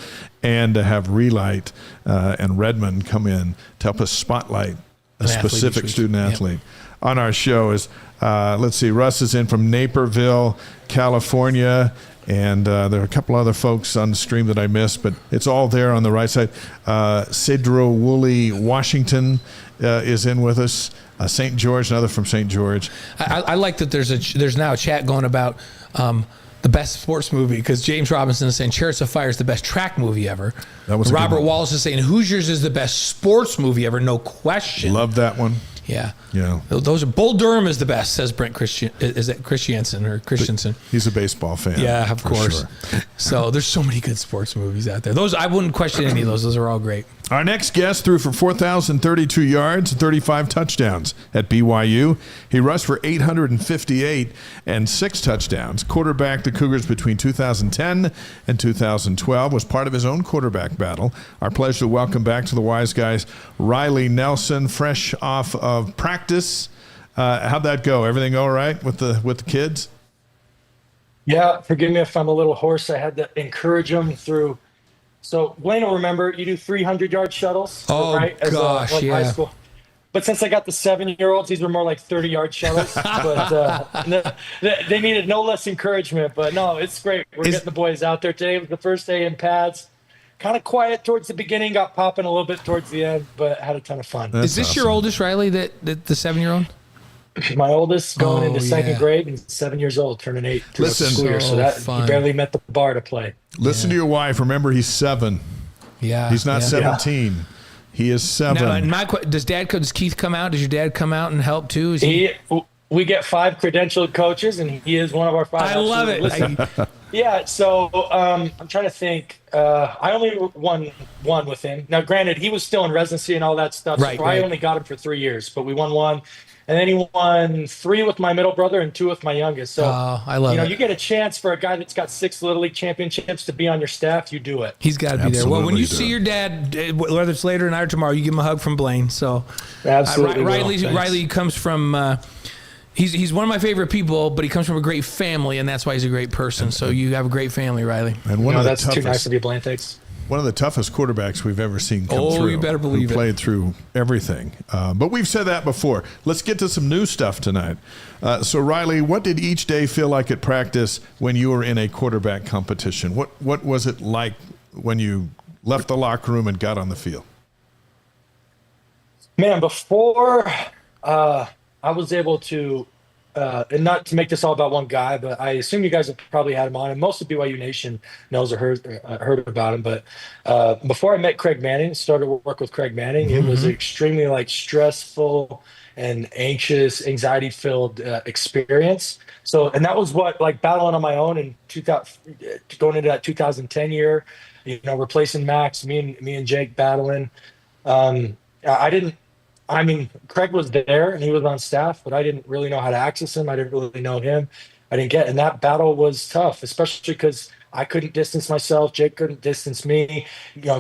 and to have Re-Lyte and Redmond come in to help us spotlight a An athlete specific each week. student Yep. athlete. On our show is, let's see, Russ is in from Naperville, California, and there are a couple other folks on the stream that I missed, but it's all there on the right side. Cedro Woolley, Washington is in with us. St. George, another from St. George. I like that there's now a chat going about the best sports movie because James Robinson is saying Chariots of Fire is the best track movie ever. That was a good Robert one. Wallace is saying Hoosiers is the best sports movie ever, no question. Love that one. Yeah. Yeah. Those are Bull Durham is the best, says Brent Christian. Is it Christiansen or Christensen? He's a baseball fan. Yeah, of for course. sure. So there's so many good sports movies out there. Those I wouldn't question any of those. Those are all great. Our next guest threw for 4,032 yards and 35 touchdowns at BYU. He rushed for 858 and 6 touchdowns. Quarterback the Cougars between 2010 and 2012, was part of his own quarterback battle. Our pleasure to welcome back to the Wise Guys, Riley Nelson, fresh off of practice. How'd that go? Everything all right with the kids? Yeah, forgive me if I'm a little hoarse. I had to encourage them through. So Blaine will remember you do 300-yard shuttles, Oh, right? gosh, like yeah. high school. But since I got the 7-year-olds, these were more like 30-yard shuttles. But they needed no less encouragement. But no, it's great. We're getting the boys out there today. It was the first day in pads. Kind of quiet towards the beginning, got popping a little bit towards the end, but had a ton of fun. Is this your awesome. oldest, Riley? That the 7-year-old? My oldest going Oh, into second yeah. grade and 7 years old, turning 8 through the Listen, school year. so So that fun. he barely met the bar to play. Listen to your wife. Remember, he's 7. Yeah. He's not yeah. 17. He is 7. Now, does Keith come out? Does your dad come out and help too? Is he? We get 5 credentialed coaches, and he is one of our 5. I love it. Listen, yeah, so I'm trying to think. I only won one with him. Now, granted, he was still in residency and all that stuff, Right, so right. I only got him for 3 years, but we won 1. And then he won 3 with my middle brother and 2 with my youngest. So, I love it. you get a chance for a guy that's got 6 Little League championships to be on your staff, you do it. He's got to be there. Well, when Absolutely you do. see your dad, whether it's later tonight or tomorrow, you give him a hug from Blaine. So, Absolutely. will. Thanks. Riley comes from. He's one of my favorite people, but he comes from a great family, and that's why he's a great person. So you have a great family, Riley. And one No, of the that's too nice toughest, of you, Blaine. Thanks. one of the toughest quarterbacks we've ever seen come Oh, through. you better believe who it. played through everything. But we've said that before. Let's get to some new stuff tonight. So, Riley, what did each day feel like at practice when you were in a quarterback competition? What was it like when you left the locker room and got on the field? Man, before I was able to, and not to make this all about one guy, but I assume you guys have probably had him on, and most of BYU Nation knows or heard about him. But before I met Craig Manning, started to work with Craig Manning, it was extremely stressful and anxious, anxiety-filled experience. So, and that was what battling on my own in 2000, going into that 2010 year, replacing Max, me and Jake battling. Craig was there and he was on staff, but I didn't really know how to access him. I didn't really know him. And that battle was tough, especially because I couldn't distance myself. Jake couldn't distance me.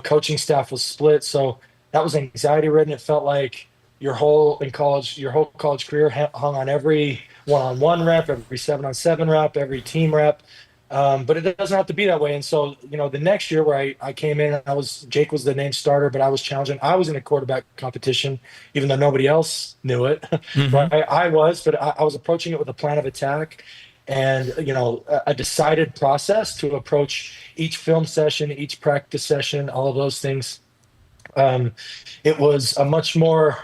Coaching staff was split. So that was anxiety ridden. It felt like your whole college career hung on every one-on-one rep, every 7-on-7 rep, every team rep. But it doesn't have to be that way. And so, the next year where I came in, Jake was the named starter, but I was challenging. I was in a quarterback competition, even though nobody else knew it. But I was approaching it with a plan of attack and, a decided process to approach each film session, each practice session, all of those things. It was a much more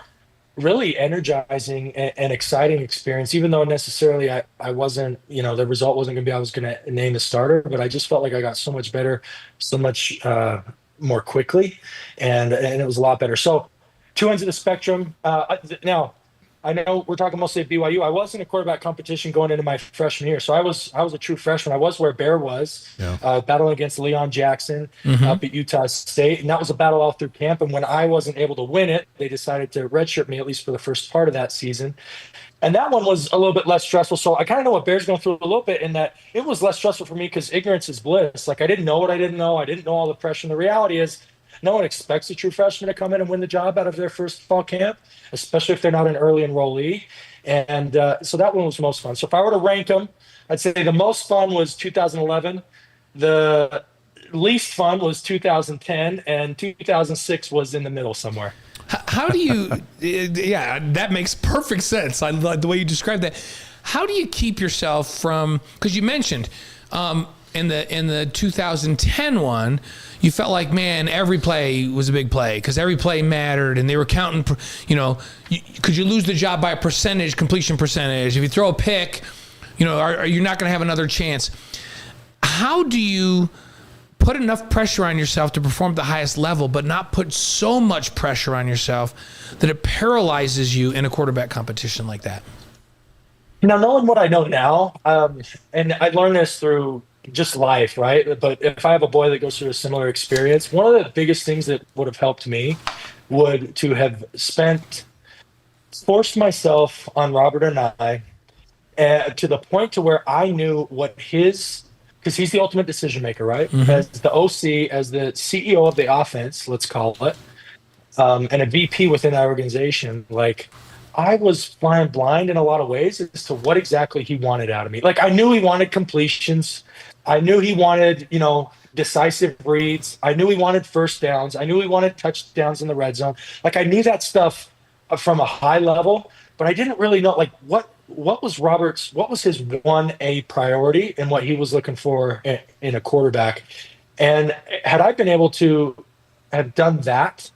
really energizing and exciting experience, even though necessarily I wasn't, the result wasn't going to be I was going to name the starter, but I just felt like I got so much better, so much more quickly, and it was a lot better. So two ends of the spectrum. Now, I know we're talking mostly at BYU. I was in a quarterback competition going into my freshman year. So I was a true freshman. I was where Bear was, battling against Leon Jackson up at Utah State. And that was a battle all through camp. And when I wasn't able to win it, they decided to redshirt me, at least for the first part of that season. And that one was a little bit less stressful. So I kind of know what Bear's going through a little bit in that it was less stressful for me because ignorance is bliss. Like I didn't know what I didn't know. I didn't know all the pressure. And the reality is, no one expects a true freshman to come in and win the job out of their first fall camp, especially if they're not an early enrollee. And so that one was most fun. So if I were to rank them, I'd say the most fun was 2011. The least fun was 2010. And 2006 was in the middle somewhere. How do you, yeah, that makes perfect sense. I like the way you described that. How do you keep yourself from, because you mentioned in the 2010 one, you felt like, man, every play was a big play because every play mattered and they were counting, could you lose the job by a percentage, completion percentage? If you throw a pick, are you not going to have another chance? How do you put enough pressure on yourself to perform at the highest level, but not put so much pressure on yourself that it paralyzes you in a quarterback competition like that? Now, knowing what I know now, and I learned this through just life, right? But if I have a boy that goes through a similar experience, one of the biggest things that would have helped me would to have forced myself on Robert and I to the point to where I knew what because he's the ultimate decision maker, right? As the OC, as the CEO of the offense, let's call it, and a VP within that organization, like I was flying blind in a lot of ways as to what exactly he wanted out of me. Like I knew he wanted completions. I knew he wanted, decisive reads. I knew he wanted first downs. I knew he wanted touchdowns in the red zone. Like I knew that stuff from a high level, but I didn't really know like what was his 1A priority and what he was looking for in a quarterback. And had I been able to have done that,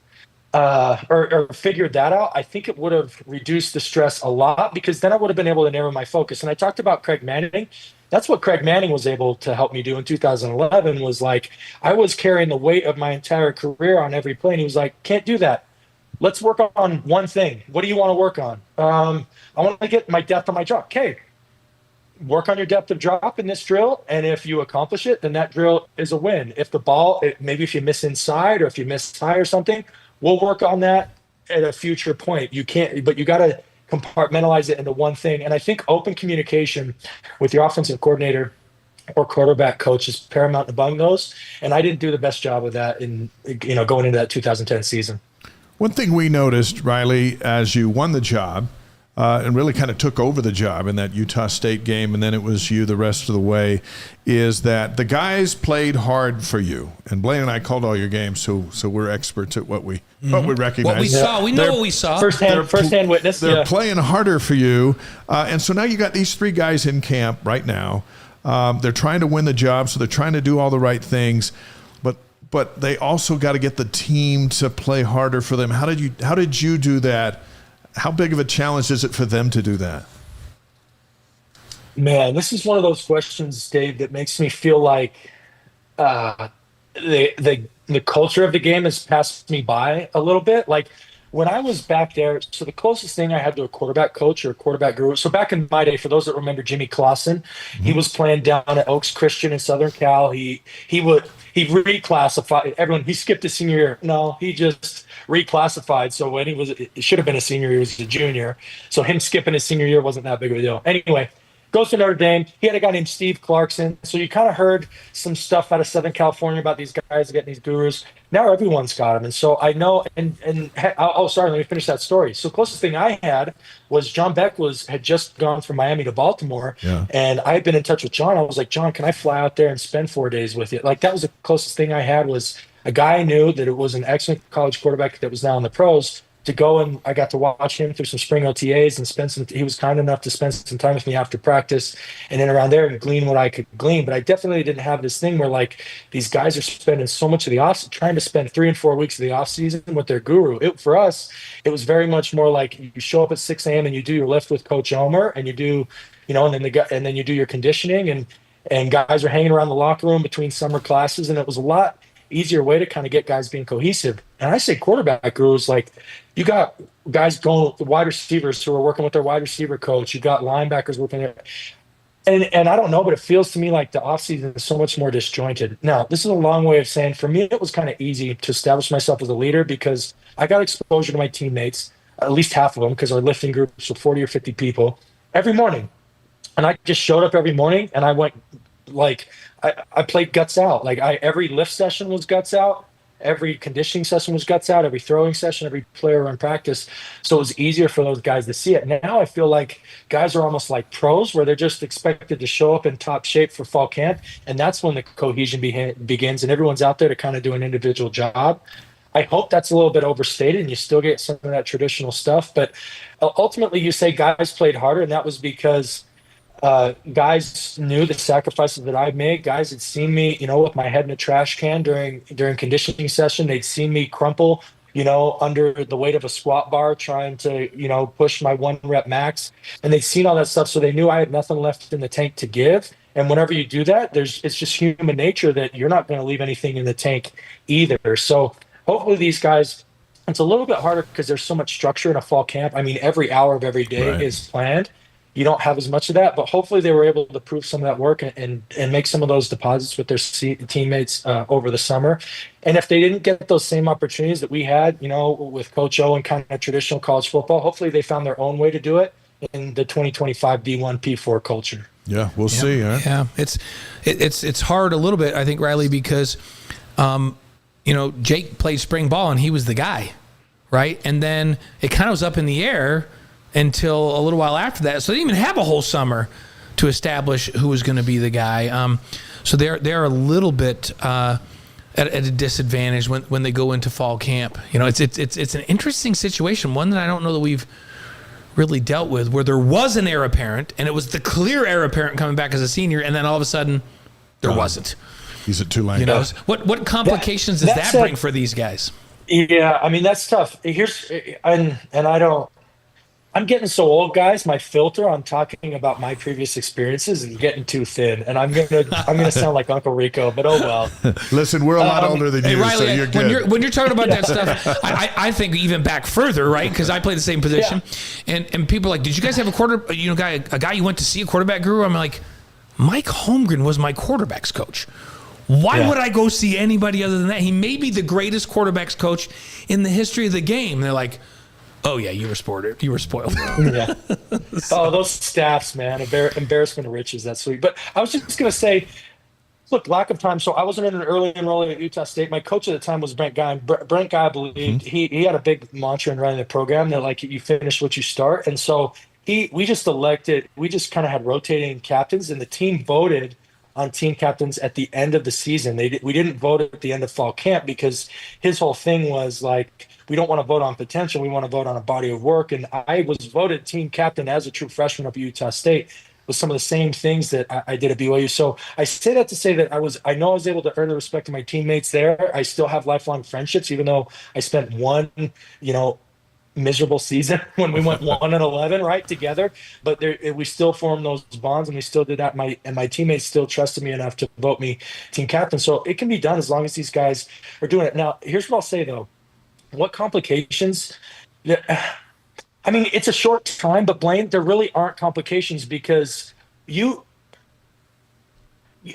or figured that out, I think it would have reduced the stress a lot because then I would have been able to narrow my focus. And I talked about Craig Manning. That's what Craig Manning was able to help me do in 2011 was like, I was carrying the weight of my entire career on every play. And he was like, can't do that. Let's work on one thing. What do you want to work on? I want to get my depth on my drop. Okay. Work on your depth of drop in this drill. And if you accomplish it, then that drill is a win. If the ball, maybe if you miss inside or if you miss high or something, we'll work on that at a future point. You can't, but you got to compartmentalize it into one thing. And I think open communication with your offensive coordinator or quarterback coach is paramount among those. And I didn't do the best job of that in, going into that 2010 season. One thing we noticed, Riley, as you won the job and really kind of took over the job in that Utah State game, and then it was you the rest of the way, is that the guys played hard for you. And Blaine and I called all your games, so we're experts at what we recognize. What we saw, we know what we saw. First-hand witness. They're playing harder for you. And so now you got these three guys in camp right now. They're trying to win the job, so they're trying to do all the right things. But they also got to get the team to play harder for them. How did you do that? How big of a challenge is it for them to do that? Man, this is one of those questions, Dave, that makes me feel like the culture of the game has passed me by a little bit. Like when I was back there, so the closest thing I had to a quarterback coach or a quarterback guru. So back in my day, for those that remember Jimmy Clausen, he was playing down at Oaks Christian in Southern Cal. He reclassified everyone. He skipped his senior year. No, he just reclassified. So when it should have been a senior, he was a junior. So him skipping his senior year wasn't that big of a deal. Anyway, goes to Notre Dame. He had a guy named Steve Clarkson. So you kind of heard some stuff out of Southern California about these guys getting these gurus. Now everyone's got them. And so I know, sorry, let me finish that story. So closest thing I had was John Beck had just gone from Miami to Baltimore. Yeah. And I had been in touch with John. I was like, John, can I fly out there and spend 4 days with you? Like, that was the closest thing I had, was a guy I knew that it was an excellent college quarterback that was now in the pros, to go, and I got to watch him through some spring OTAs and he was kind enough to spend some time with me after practice and then around there and glean what I could glean. But I definitely didn't have this thing where, like, these guys are spending so much of the off, trying to spend 3 and 4 weeks of the off season with their guru. For us, it was very much more like you show up at 6 a.m. and you do your lift with Coach Omer, and you do, and then you do your conditioning, and guys are hanging around the locker room between summer classes, and it was a lot easier way to kind of get guys being cohesive. And I say quarterback gurus, like, you got guys going with the wide receivers who are working with their wide receiver coach. You got linebackers working there. And I don't know, but it feels to me like the offseason is so much more disjointed. Now, this is a long way of saying, for me, it was kind of easy to establish myself as a leader because I got exposure to my teammates, at least half of them, because our lifting groups with 40 or 50 people, every morning. And I just showed up every morning, and I went, like, I played guts out. Like, every lift session was guts out. Every conditioning session was guts out. Every throwing session, every player run practice. So it was easier for those guys to see it. Now I feel like guys are almost like pros, where they're just expected to show up in top shape for fall camp. And that's when the cohesion begins, and everyone's out there to kind of do an individual job. I hope that's a little bit overstated and you still get some of that traditional stuff. But ultimately, you say guys played harder, and that was because guys knew the sacrifices that I made. Guys had seen me, with my head in a trash can during conditioning session. They'd seen me crumple, under the weight of a squat bar, trying to, push my 1 rep max. And they'd seen all that stuff. So they knew I had nothing left in the tank to give. And whenever you do that, it's just human nature that you're not going to leave anything in the tank either. So hopefully these guys, it's a little bit harder because there's so much structure in a fall camp. I mean, every hour of every day is planned. You don't have as much of that, but hopefully they were able to prove some of that work and make some of those deposits with their teammates over the summer. And if they didn't get those same opportunities that we had, with Coach O and kind of traditional college football, hopefully they found their own way to do it in the 2025 D1 P4 culture. Yeah, we'll see. Huh? Yeah, it's hard a little bit, I think, Riley, because Jake played spring ball and he was the guy, right? And then it kind of was up in the air until a little while after that. So they didn't even have a whole summer to establish who was going to be the guy. So they're a little bit at a disadvantage when they go into fall camp. It's an interesting situation, one that I don't know that we've really dealt with, where there was an heir apparent, and it was the clear heir apparent coming back as a senior, and then all of a sudden there wasn't. He's at Tulane. What complications does that bring for these guys? Yeah, I mean, that's tough. I'm getting so old, guys. My filter on talking about my previous experiences is getting too thin, and I'm gonna sound like Uncle Rico, but oh well. Listen, we're a lot older than you, Riley, so you're good. When you're talking about that stuff, I think even back further, right? Because I play the same position, and people are like, did you guys have a guy you went to see, a quarterback guru? I'm like, Mike Holmgren was my quarterbacks coach. Why would I go see anybody other than that? He may be the greatest quarterbacks coach in the history of the game. And they're like, oh, yeah, you were spoiled. Yeah. Oh, those staffs, man. Embarrassment of riches. That's sweet. But I was just going to say, look, lack of time. So I wasn't in an early enrollee at Utah State. My coach at the time was Brent Guy. Brent Guy believed he had a big mantra in running the program that, like, you finish what you start. And so we just kind of had rotating captains, and the team voted on team captains at the end of the season. We didn't vote at the end of fall camp because his whole thing was like, we don't want to vote on potential. We want to vote on a body of work. And I was voted team captain as a true freshman up at Utah State with some of the same things that I did at BYU. So I say that to say that I know I was able to earn the respect of my teammates there. I still have lifelong friendships, even though I spent one, miserable season when we went 1-11 right together, but we still formed those bonds, and we still did that. My teammates still trusted me enough to vote me team captain. So it can be done as long as these guys are doing it. Now, here's what I'll say though. What complications? I mean, it's a short time, but Blaine, there really aren't complications because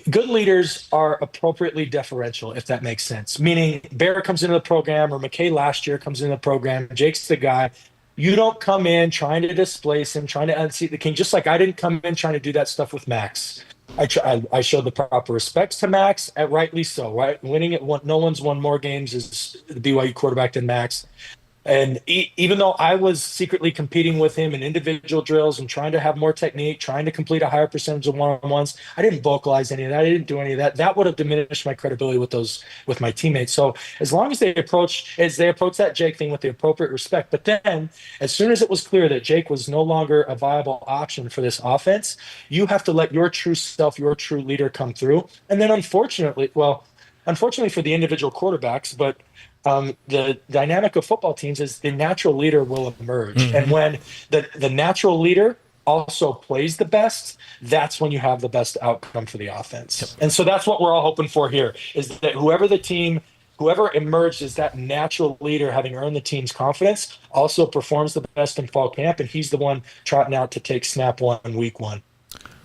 good leaders are appropriately deferential, if that makes sense. Meaning Bear comes into the program, or McCae last year comes into the program, Jake's the guy. You don't come in trying to displace him, trying to unseat the king, just like I didn't come in trying to do that stuff with Max. I showed the proper respects to Max, and rightly so, right? Winning it, no one's won more games as the BYU quarterback than Max. And even though I was secretly competing with him in individual drills and trying to have more technique, trying to complete a higher percentage of one-on-ones, I didn't vocalize any of that. I didn't do any of that. That would have diminished my credibility with my teammates. So as long as they approach that Jake thing with the appropriate respect, but then as soon as it was clear that Jake was no longer a viable option for this offense, you have to let your true self, your true leader come through. And then unfortunately for the individual quarterbacks, but the dynamic of football teams is the natural leader will emerge. Mm-hmm. And when the natural leader also plays the best, that's when you have the best outcome for the offense. Yep. And so that's what we're all hoping for here, is that whoever emerged as that natural leader, having earned the team's confidence, also performs the best in fall camp, and he's the one trotting out to take snap one week one.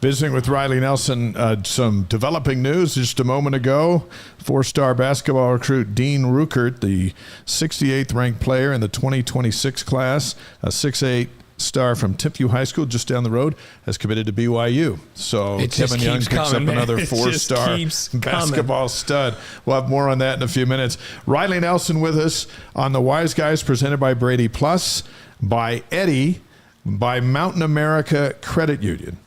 Visiting with Riley Nelson, some developing news just a moment ago. 4-star basketball recruit Dean Ruckert, the 68th ranked player in the 2026 class, a 6'8" star from Timpview High School just down the road, has committed to BYU. So Kevin Young picks up another 4-star basketball stud. We'll have more on that in a few minutes. Riley Nelson with us on the Wise Guys, presented by Brady Plus, by Eddie, by Mountain America Credit Union.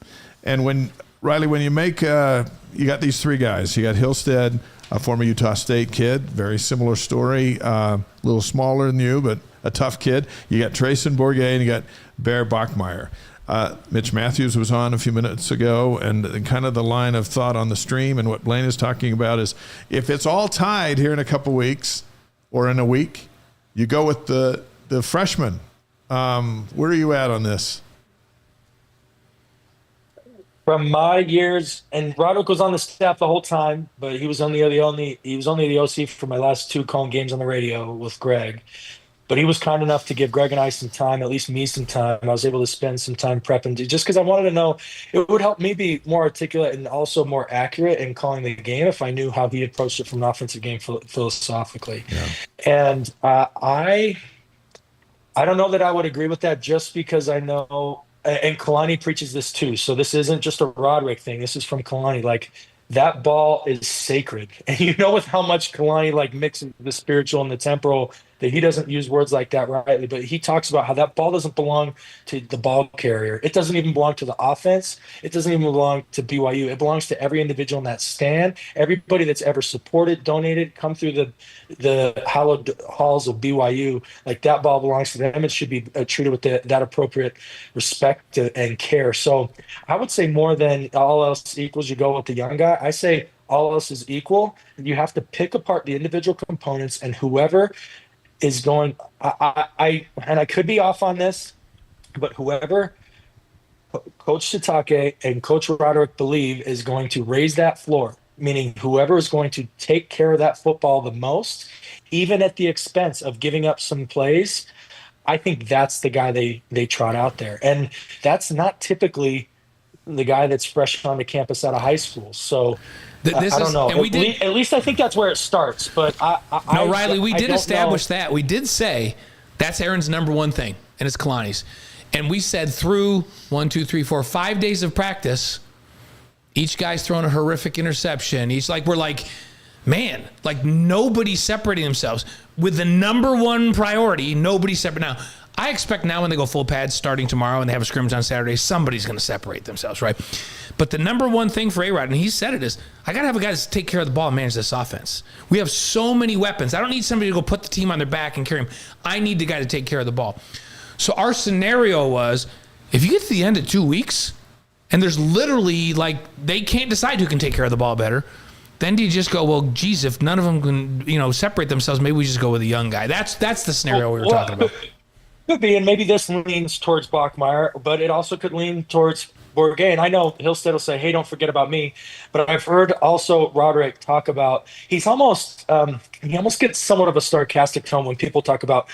And when you make, you got these three guys. You got Hillstead, a former Utah State kid, very similar story, a little smaller than you, but a tough kid. You got Treyson Bourguet, and you got Bear Bachmeier. Mitch Mathews was on a few minutes ago, and kind of the line of thought on the stream and what Blaine is talking about is, if it's all tied here in a couple weeks or in a week, you go with the freshman. Where are you at on this? From my years, and Roderick was on the staff the whole time, but he was only the OC for my last 2 Cone games on the radio with Greg. But he was kind enough to give Greg and I some time, at least me some time. I was able to spend some time prepping, just because I wanted to know. It would help me be more articulate and also more accurate in calling the game if I knew how he approached it from an offensive game philosophically. Yeah. And I don't know that I would agree with that, just because I know. And Kalani preaches this too. So this isn't just a Roderick thing. This is from Kalani. Like, that ball is sacred. And with how much Kalani mixes the spiritual and the temporal, that he doesn't use words like that rightly, but he talks about how that ball doesn't belong to the ball carrier. It doesn't even belong to the offense. It doesn't even belong to BYU. It belongs to every individual in that stand. Everybody that's ever supported, donated, come through the hallowed halls of BYU. That ball belongs to them. It should be treated with that appropriate respect and care. So I would say, more than all else equals, you go with the young guy. I say all else is equal. You have to pick apart the individual components, and whoever is going, I could be off on this, but whoever Coach Shiitake and Coach Roderick believe is going to raise that floor, meaning whoever is going to take care of that football the most, even at the expense of giving up some plays, I think that's the guy they trot out there. And that's not typically the guy that's fresh onto campus out of high school. So I don't know. At least I think that's where it starts. But Riley, we did establish that. We did say that's Aaron's number one thing, and it's Kalani's. And we said through 1, 2, 3, 4, 5 days of practice, each guy's thrown a horrific interception. Man, nobody's separating themselves. With the number one priority, nobody's separating. Now, I expect now when they go full pads starting tomorrow and they have a scrimmage on Saturday, somebody's going to separate themselves, right? But the number one thing for A-Rod, and he said it, is I got to have a guy to take care of the ball and manage this offense. We have so many weapons. I don't need somebody to go put the team on their back and carry them. I need the guy to take care of the ball. So our scenario was, if you get to the end of 2 weeks and there's literally they can't decide who can take care of the ball better, then do you just go, well, geez, if none of them can, separate themselves, maybe we just go with a young guy. That's the scenario we were talking about. Could be, and maybe this leans towards Bachmeier, but it also could lean towards Bourguet. And I know Hillstead will say, hey, don't forget about me. But I've heard also Roderick talk about, he almost gets somewhat of a sarcastic tone when people talk about,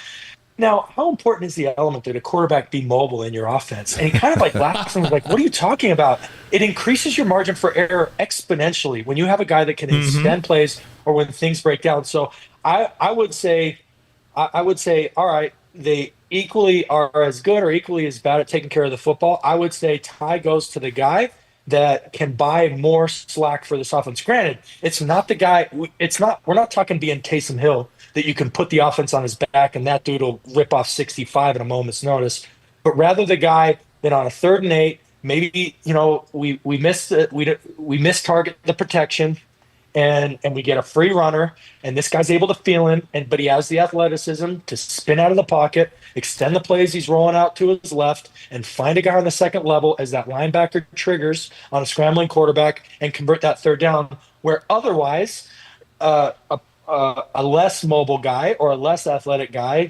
now, how important is the element that a quarterback be mobile in your offense? And he kind of laughs and was like, what are you talking about? It increases your margin for error exponentially when you have a guy that can extend plays or when things break down. So I would say, all right, they equally are as good or equally as bad at taking care of the football, I would say Ty goes to the guy that can buy more slack for this offense. Granted, it's not the guy. We're not talking being Taysom Hill that you can put the offense on his back and that dude will rip off 65 at a moment's notice, but rather the guy that on a 3rd and 8, maybe we miss target the protection. And we get a free runner, and this guy's able to feel him, but he has the athleticism to spin out of the pocket, extend the plays he's rolling out to his left, and find a guy on the second level as that linebacker triggers on a scrambling quarterback and convert that 3rd down, where otherwise a less mobile guy or a less athletic guy,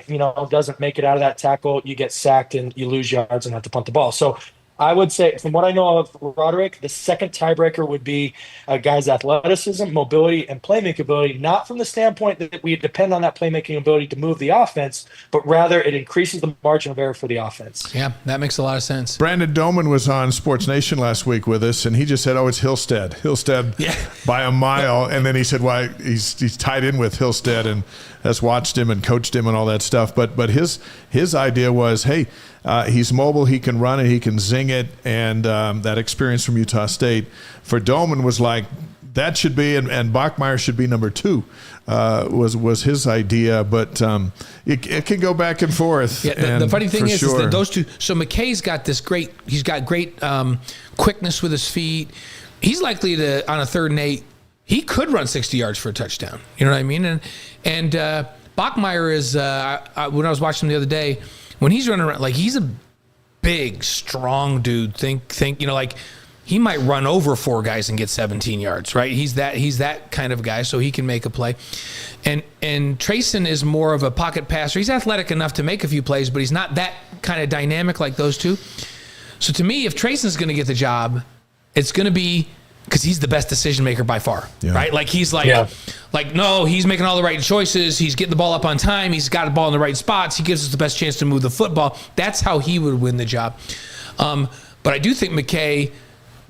doesn't make it out of that tackle, you get sacked and you lose yards and have to punt the ball. So I would say, from what I know of Roderick, the second tiebreaker would be a guy's athleticism, mobility, and playmaking ability, not from the standpoint that we depend on that playmaking ability to move the offense, but rather it increases the margin of error for the offense. Yeah, that makes a lot of sense. Brandon Doman was on Sports Nation last week with us, and he just said, it's Hillstead. Hillstead by a mile. And then he said, why he's tied in with Hillstead and has watched him and coached him and all that stuff. But his idea was, hey, he's mobile, he can run it, he can zing it, and that experience from Utah State for Doman was like, that should be, and Bachmeier should be number 2, was his idea. But it can go back and forth. Yeah, the funny thing is that those two, so McCae's got he's got great quickness with his feet. He's likely to, on a 3rd and 8, he could run 60 yards for a touchdown. You know what I mean? And Bachmeier is, when I was watching him the other day, when he's running around, like, he's a big, strong dude. Think, like, he might run over 4 guys and get 17 yards, right? He's that kind of guy, so he can make a play. And Treyson is more of a pocket passer. He's athletic enough to make a few plays, but he's not that kind of dynamic like those two. So to me, if Trayson's going to get the job, it's going to be because he's the best decision maker by far, right? Like, he's no, he's making all the right choices. He's getting the ball up on time. He's got the ball in the right spots. He gives us the best chance to move the football. That's how he would win the job. But I do think McCae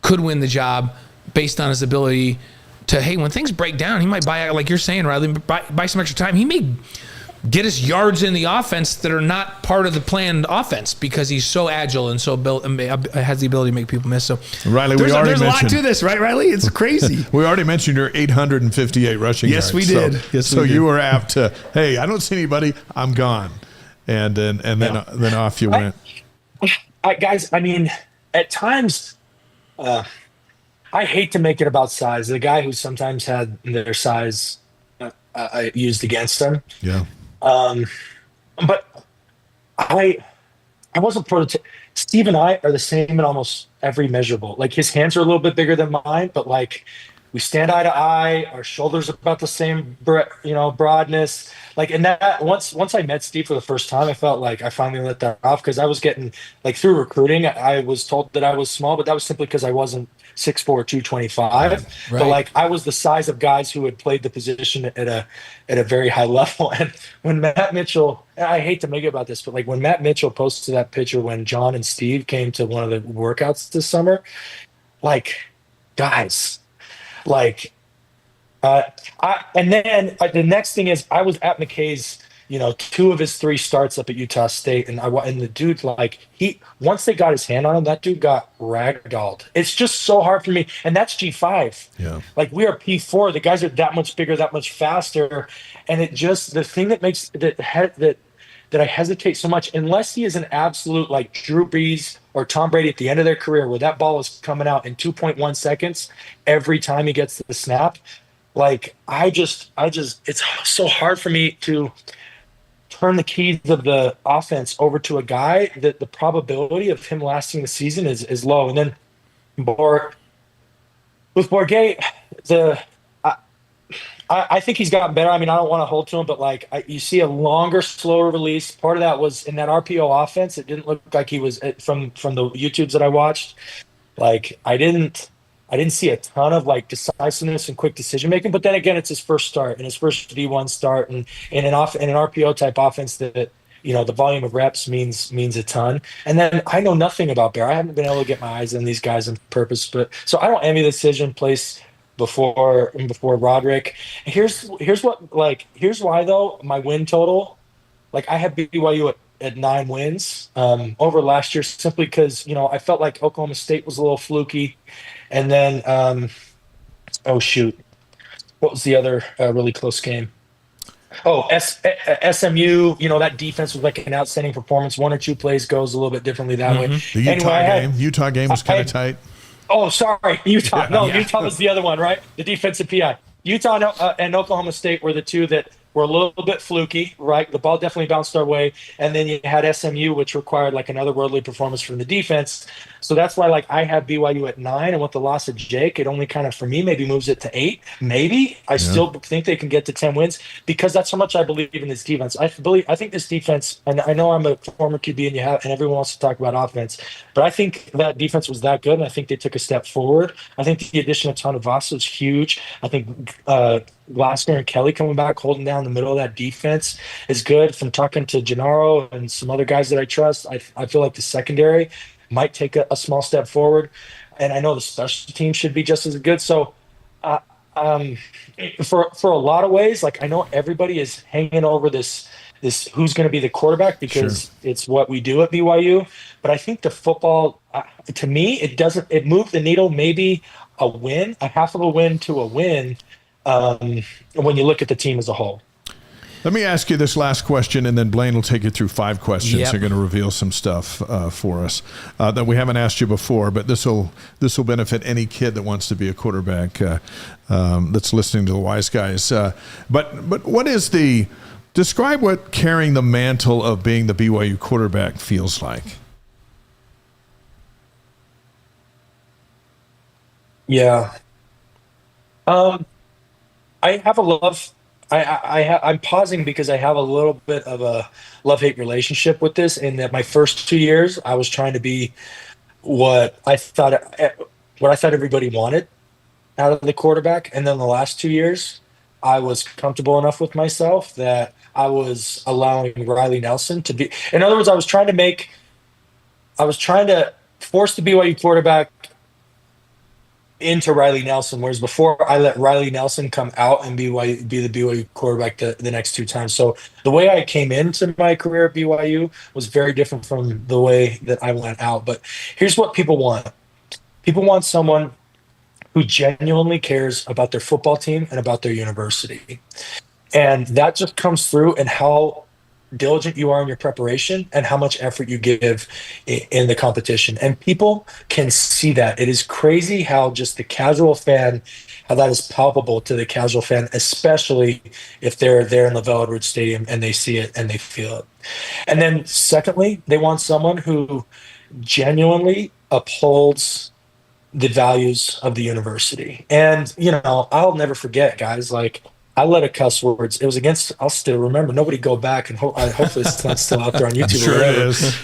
could win the job based on his ability to, hey, when things break down, he might buy, like you're saying, Riley, buy some extra time. He may get us yards in the offense that are not part of the planned offense because he's so agile and so built and has the ability to make people miss. So, Riley, there's a lot mentioned to this, right, Riley? It's crazy. We already mentioned your 858 rushing yards. Yes, we did. So you were apt to, hey, I don't see anybody, I'm gone, and then off you went. Guys, I mean, at times, I hate to make it about size. The guy who sometimes had their size used against them. Yeah. But I wasn't Steve and I are the same in almost every measurable. Like, his hands are a little bit bigger than mine, but like, we stand eye to eye. Our shoulders are about the same, broadness. Like, and that once I met Steve for the first time, I felt like I finally let that off because I was getting, like, through recruiting, I was told that I was small, but that was simply because I wasn't 6'4", 225. Right. But like, I was the size of guys who had played the position at a very high level. And when Matt Mitchell, and I hate to make it about this, but like, when Matt Mitchell posted that picture when John and Steve came to one of the workouts this summer, like, guys, like, and then the next thing is I was at McCae's, 2 of his 3 starts up at Utah State, and the dude, like, once they got his hand on him, that dude got ragdolled. It's just so hard for me, and that's G5. Yeah, like, we are P4. The guys are that much bigger, that much faster, and it just, the thing that makes that I hesitate so much, unless he is an absolute, like, Drew Brees or Tom Brady at the end of their career, where that ball is coming out in 2.1 seconds every time he gets the snap. Like, I just, it's so hard for me to turn the keys of the offense over to a guy that the probability of him lasting the season is low. And then with Bourguet, I think he's gotten better. I mean, I don't want to hold to him, but like, you see a longer, slower release. Part of that was in that RPO offense. It didn't look like he was from the YouTubes that I watched. Like, I didn't see a ton of like decisiveness and quick decision making. But then again, it's his first start and his first D1 start, and in an RPO type offense that the volume of reps means a ton. And then I know nothing about Bear. I haven't been able to get my eyes on these guys on purpose, but so I don't envy the decision place before Roderick. Here's why though my win total like I had BYU at 9 wins over last year, simply because, I felt like Oklahoma State was a little fluky. And then, oh shoot, what was the other really close game? Oh, SMU, that defense was like an outstanding performance. 1 or 2 plays goes a little bit differently that way. The Utah game was kind of tight. Oh, sorry, Utah. Utah was the other one, right? The defensive PI. Utah and Oklahoma State were the two that were a little bit fluky, right? The ball definitely bounced our way. And then you had SMU, which required like another worldly performance from the defense. So that's why, like, I have BYU at 9, and with the loss of Jake, it only kind of, for me, maybe moves it to 8. Maybe I still think they can get to 10 wins, because that's how much I believe in this defense. I think this defense, and I know I'm a former QB, and everyone wants to talk about offense, but I think that defense was that good, and I think they took a step forward. I think the addition of Tonavasa is huge. I think Glasner and Kelly coming back, holding down the middle of that defense is good. From talking to Gennaro and some other guys that I trust, I feel like the secondary might take a small step forward, and I know the special team should be just as good. So, for a lot of ways, like, I know everybody is hanging over this who's going to be the quarterback, because it's what we do at BYU. But I think the football, to me, it moved the needle maybe a win, a half of a win to a win, when you look at the team as a whole. Let me ask you this last question, and then Blaine will take you through 5 questions. Yep. They're going to reveal some stuff for us that we haven't asked you before, but this will benefit any kid that wants to be a quarterback that's listening to the Wise Guys. But what is describe what carrying the mantle of being the BYU quarterback feels like? Yeah. I have a love. I'm pausing because I have a little bit of a love-hate relationship with this. In that my first 2 years, I was trying to be what I thought everybody wanted out of the quarterback, and then the last 2 years, I was comfortable enough with myself that I was allowing Riley Nelson to be. In other words, I was trying to force the BYU quarterback into Riley Nelson, whereas before I let Riley Nelson come out and be the BYU quarterback the next 2 times. So the way I came into my career at BYU was very different from the way that I went out. But here's what people want. People want someone who genuinely cares about their football team and about their university. And that just comes through in how diligent you are in your preparation and how much effort you give in the competition. And people can see that. It is crazy how just the casual fan, how that is palpable to the casual fan, especially if they're there in the Velvet Ridge Stadium and they see it and they feel it. And then secondly, they want someone who genuinely upholds the values of the university. And, I'll never forget, guys, like, I let a cuss words. It was against. I'll still remember. Nobody go back and hopefully it's not still out there on YouTube. Sure it is.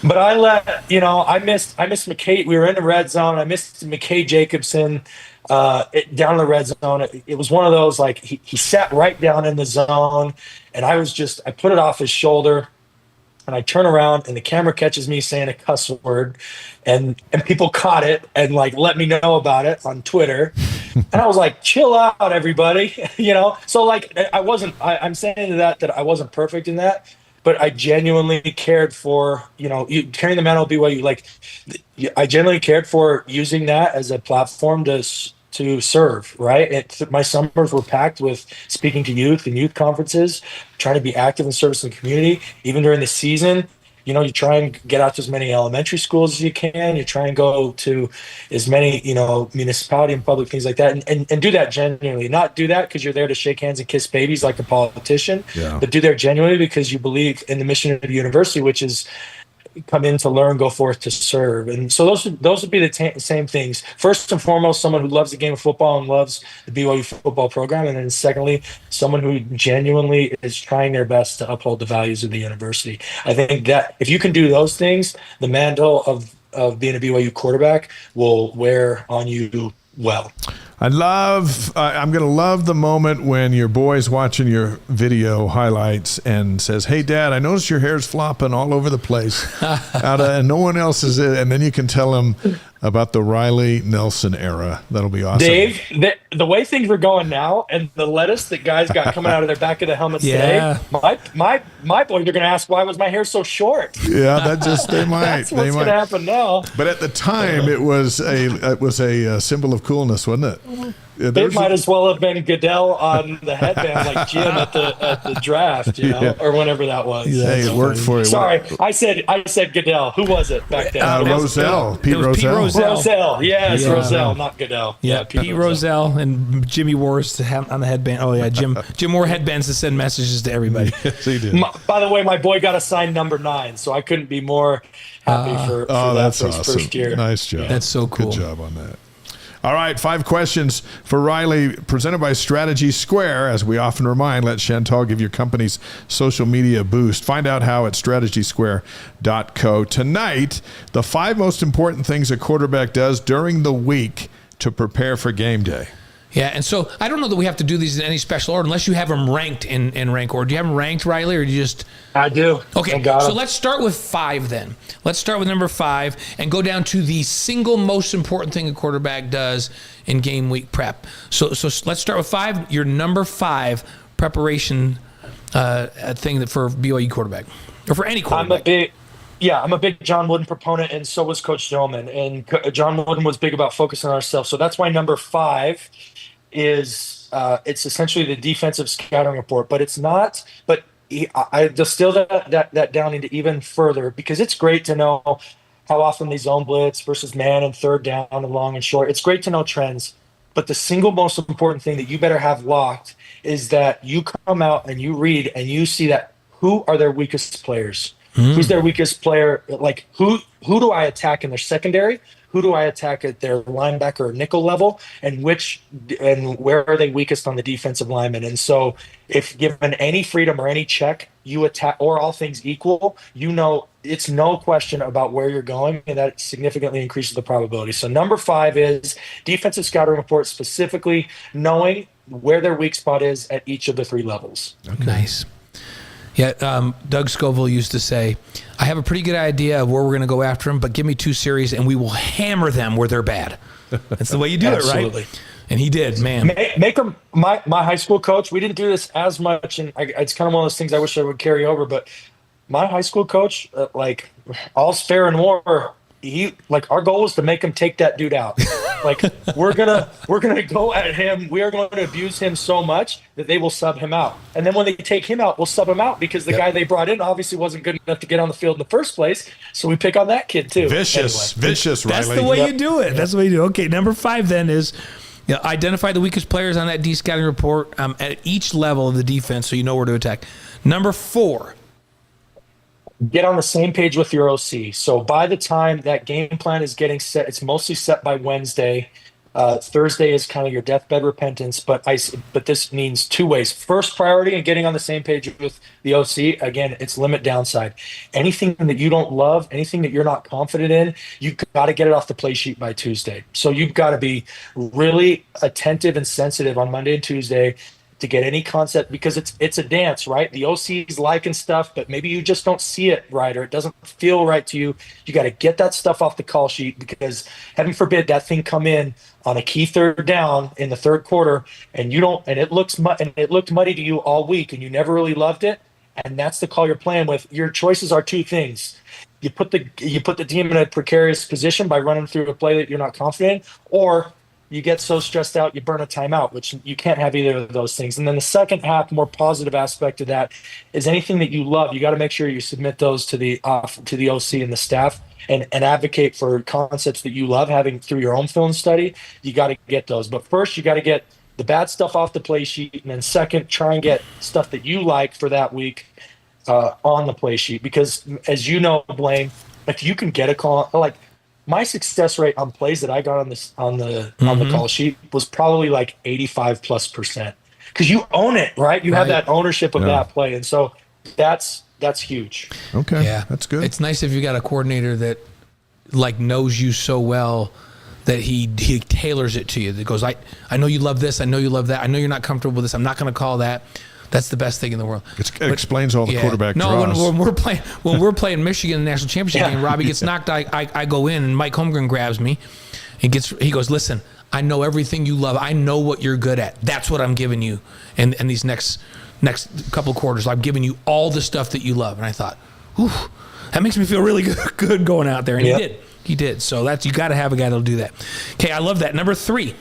But I let I missed McCae. We were in the red zone. I missed McCae Jacobson down in the red zone. It was one of those, like, he sat right down in the zone, and I put it off his shoulder. And I turn around and the camera catches me saying a cuss word, and people caught it and, like, let me know about it on Twitter. And I was like, chill out, everybody. So, like, I'm saying that I wasn't perfect in that, but I genuinely cared for, carrying the mantle of BYU. Like, I genuinely cared for using that as a platform to serve, right? My summers were packed with speaking to youth and youth conferences, trying to be active in service in the community. Even during the season, you try and get out to as many elementary schools as you can. You try and go to as many, municipality and public things like that, and do that genuinely. Not do that because you're there to shake hands and kiss babies like a politician, but do that genuinely because you believe in the mission of the university, which is come in to learn, go forth to serve. And so those would be the same things. First and foremost, someone who loves the game of football and loves the BYU football program. And then secondly, someone who genuinely is trying their best to uphold the values of the university. I think that if you can do those things, the mantle of being a BYU quarterback will wear on you well. I'm going to love the moment when your boy's watching your video highlights and says, "Hey, Dad, I noticed your hair's flopping all over the place, and no one else is it." And then you can tell him, about the Riley Nelson era. That'll be awesome. Dave, the way things are going now, and the lettuce that guys got coming out of their back of the helmets today, my boys are going to ask, why was my hair so short? Yeah, they might. That's what's going to happen now. But at the time, it was a symbol of coolness, wasn't it? It might as well have been Goodell on the headband, like Jim at the draft, or whenever that was. Hey, it worked for you. Sorry, I said Goodell. Who was it back then? Roselle. Pete Roselle. Roselle, yes, Roselle, not Goodell. Yeah, Pete Roselle and Jimmy Wars on the headband. Oh yeah, Jim wore headbands to send messages to everybody. Yes, he did. By the way, my boy got assigned number 9, so I couldn't be more happy for that for his first year. Nice job. That's so cool. Good job on that. All right, 5 questions for Riley, presented by Strategy Square. As we often remind, let Chantal give your company's social media a boost. Find out how at strategysquare.co. Tonight, the 5 most important things a quarterback does during the week to prepare for game day. Yeah, and so I don't know that we have to do these in any special order unless you have them ranked in rank order. Do you have them ranked, Riley, or do you just... I do. Okay, so let's start with 5 then. Let's start with number 5 and go down to the single most important thing a quarterback does in game week prep. So let's start with 5. Your number 5 preparation thing for BYU quarterback, or for any quarterback. I'm a big John Wooden proponent, and so was Coach Dillman. And John Wooden was big about focusing on ourselves. So that's why number 5 is it's essentially the defensive scouting report, but it's not. But I distill that down into even further, because it's great to know how often they zone blitz versus man and third down and long and short. It's great to know trends, but the single most important thing that you better have locked is that you come out and you read and you see that who are their weakest players. Who's their weakest player? Like who do I attack in their secondary? Who do I attack at their linebacker or nickel level? And where are they weakest on the defensive lineman? And so if given any freedom or any check, you attack, or all things equal, it's no question about where you're going, and that significantly increases the probability. So number 5 is defensive scouting report, specifically knowing where their weak spot is at each of the 3 levels. Okay. Nice. Yeah, Doug Scoville used to say, I have a pretty good idea of where we're going to go after them, but give me 2 series and we will hammer them where they're bad. That's the way you do it, right? And he did, man. Make them, my high school coach, we didn't do this as much, and it's kind of one of those things I wish I would carry over, but my high school coach, all's fair in war, our goal was to make him take that dude out. We're gonna go at him. We are going to abuse him so much that they will sub him out. And then when they take him out, we'll sub him out, because the guy they brought in obviously wasn't good enough to get on the field in the first place. So we pick on that kid too. Vicious, Riley. That's the way you do it. That's the way you do it. Okay, number 5 then is identify the weakest players on that D scouting report at each level of the defense, so you know where to attack. Number 4. Get on the same page with your OC. So by the time that game plan is getting set, it's mostly set by Wednesday. Thursday is kind of your deathbed repentance, but this means 2 ways. First priority in getting on the same page with the OC, again, it's limit downside. Anything that you don't love, anything that you're not confident in, you've got to get it off the play sheet by Tuesday. So you've got to be really attentive and sensitive on Monday and Tuesday to get any concept, because it's a dance, right? The OC's liking stuff, but maybe you just don't see it right, or it doesn't feel right to you. You got to get that stuff off the call sheet, because heaven forbid that thing come in on a key third down in the third quarter, and it looked muddy to you all week, and you never really loved it. And that's the call you're playing with. Your choices are 2 things. You put the team in a precarious position by running through a play that you're not confident in, or you get so stressed out, you burn a timeout, which you can't have either of those things. And then the second half, more positive aspect of that is anything that you love, you got to make sure you submit those to the OC and the staff, and advocate for concepts that you love having through your own film study. You got to get those. But first, you got to get the bad stuff off the play sheet. And then second, try and get stuff that you like for that week on the play sheet. Because as you know, Blaine, if you can get a call, my success rate on plays that I got on the call sheet was probably 85+%, because you own it, right? You have that ownership of that play, and so that's huge. Okay, yeah, that's good. It's nice if you got a coordinator that knows you so well that he tailors it to you. That goes, I know you love this, I know you love that, I know you're not comfortable with this, I'm not going to call that. That's the best thing in the world. It explains all the quarterback draws. When we're playing Michigan in the national championship game, Robbie gets knocked. I go in and Mike Holmgren grabs me. He goes, listen, I know everything you love. I know what you're good at. That's what I'm giving you. And these next couple quarters, I'm giving you all the stuff that you love. And I thought, whew, that makes me feel really good going out there. And he did. So you got to have a guy that'll do that. Okay, I love that. Number three,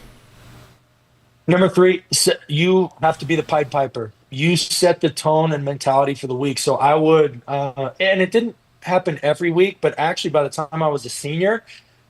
you have to be the Pied Piper. You set the tone and mentality for the week. So I would, and it didn't happen every week, but actually by the time I was a senior,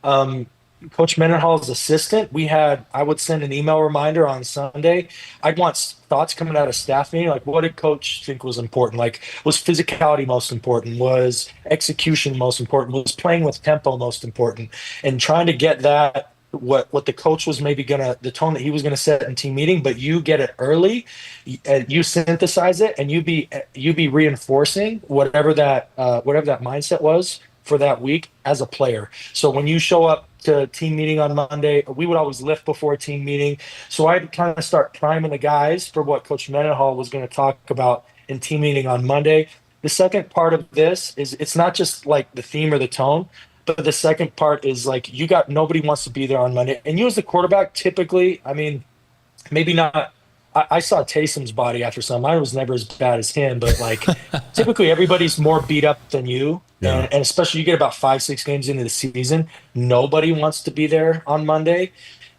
Coach Mendenhall's assistant, I would send an email reminder on Sunday. I'd want thoughts coming out of staff meeting, like what did coach think was important? Like, was physicality most important? Was execution most important? Was playing with tempo most important? And trying to get that, what the coach was maybe the tone that he was gonna set in team meeting, but you get it early, you synthesize it, and you be reinforcing whatever that mindset was for that week as a player. So when you show up to team meeting on Monday, we would always lift before team meeting. So I'd kind of start priming the guys for what Coach Mendenhall was going to talk about in team meeting on Monday. The second part of this is it's not just like the theme or the tone, but the second part is like nobody wants to be there on Monday. And you as the quarterback, typically, I mean, maybe not. I saw Taysom's body after some. Mine was never as bad as him, but like typically everybody's more beat up than you. Yeah. And especially you get about 5-6 games into the season, nobody wants to be there on Monday.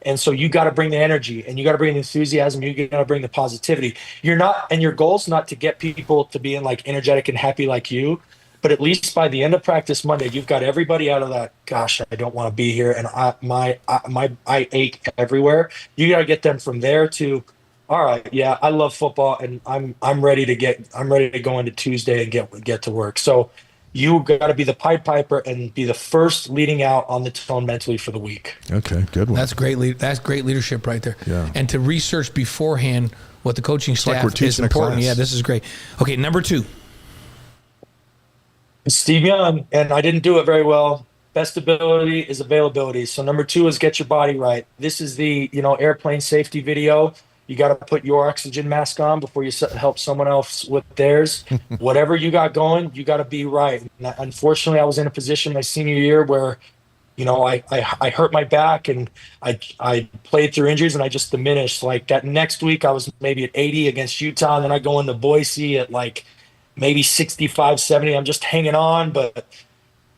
And so you got to bring the energy and you got to bring the enthusiasm. You got to bring the positivity. And your goal's not to get people to being like energetic and happy like you, but at least by the end of practice Monday, you've got everybody out of that, gosh, I don't want to be here. And I ache everywhere. You got to get them from there to, all right, yeah, I love football and I'm ready to go into Tuesday and get to work. So you got to be the Pied Piper and be the first leading out on the tone mentally for the week. Okay, good one. That's great. That's great leadership right there. Yeah. And to research beforehand what the coaching staff like is important. Yeah, this is great. Okay, number 2. Steve Young, and I didn't do it very well. Best ability is availability. So number 2 is get your body right. This is the airplane safety video. You got to put your oxygen mask on before you help someone else with theirs. Whatever you got going, you got to be right. And unfortunately, I was in a position my senior year where, I hurt my back and I played through injuries and I just diminished. Like that next week, I was maybe at 80 against Utah, and then I go into Boise at like maybe 65, 70. I'm just hanging on, but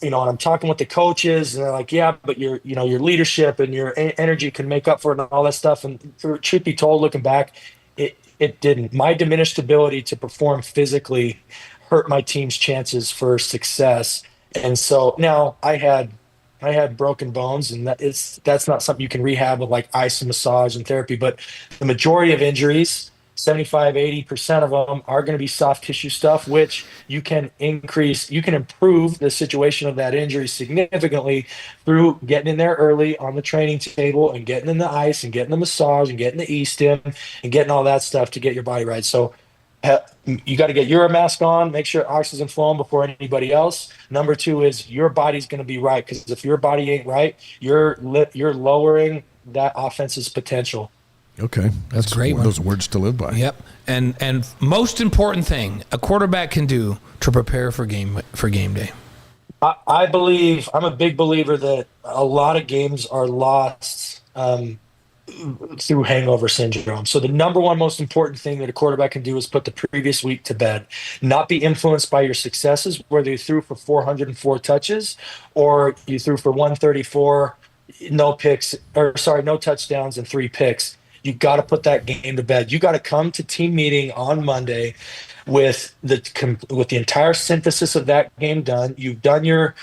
and I'm talking with the coaches, and they're like, yeah, but your leadership and your energy can make up for it and all that stuff. And truth be told, looking back, it didn't. My diminished ability to perform physically hurt my team's chances for success. And so now I had broken bones, and that's not something you can rehab with like ice and massage and therapy. But the majority of injuries, 75-80% of them are going to be soft tissue stuff, which you can improve the situation of that injury significantly through getting in there early on the training table and getting in the ice and getting the massage and getting the e-stim and getting all that stuff to get your body right. So you got to get your mask on, make sure oxygen's flowing before anybody else. Number 2 is your body's going to be right, because if your body ain't right, you're lowering that offense's potential. Okay, that's great. One of those words to live by. Yep, and most important thing a quarterback can do to prepare for game day. I'm a big believer that a lot of games are lost through hangover syndrome. So the number one most important thing that a quarterback can do is put the previous week to bed, not be influenced by your successes, whether you threw for 404 touches or you threw for 134, no touchdowns and 3 picks. You got to put that game to bed. You got to come to team meeting on Monday with the entire synthesis of that game done. You've done your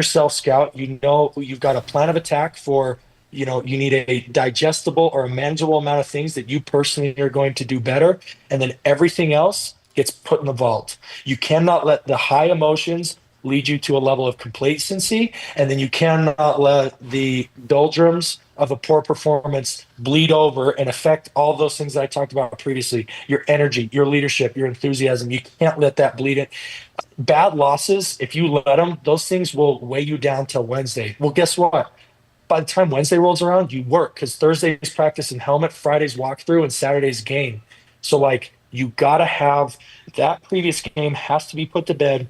self scout. You've got a plan of attack for. You need a digestible or a manageable amount of things that you personally are going to do better, and then everything else gets put in the vault. You cannot let the high emotions lead you to a level of complacency, and then you cannot let the doldrums of a poor performance bleed over and affect all those things that I talked about previously. Your energy, your leadership, your enthusiasm. You can't let that bleed it. Bad losses, if you let them, those things will weigh you down till Wednesday. Well, guess what? By the time Wednesday rolls around, you work, because Thursday's practice and helmet, Friday's walkthrough, and Saturday's game. So like You got to have that previous game has to be put to bed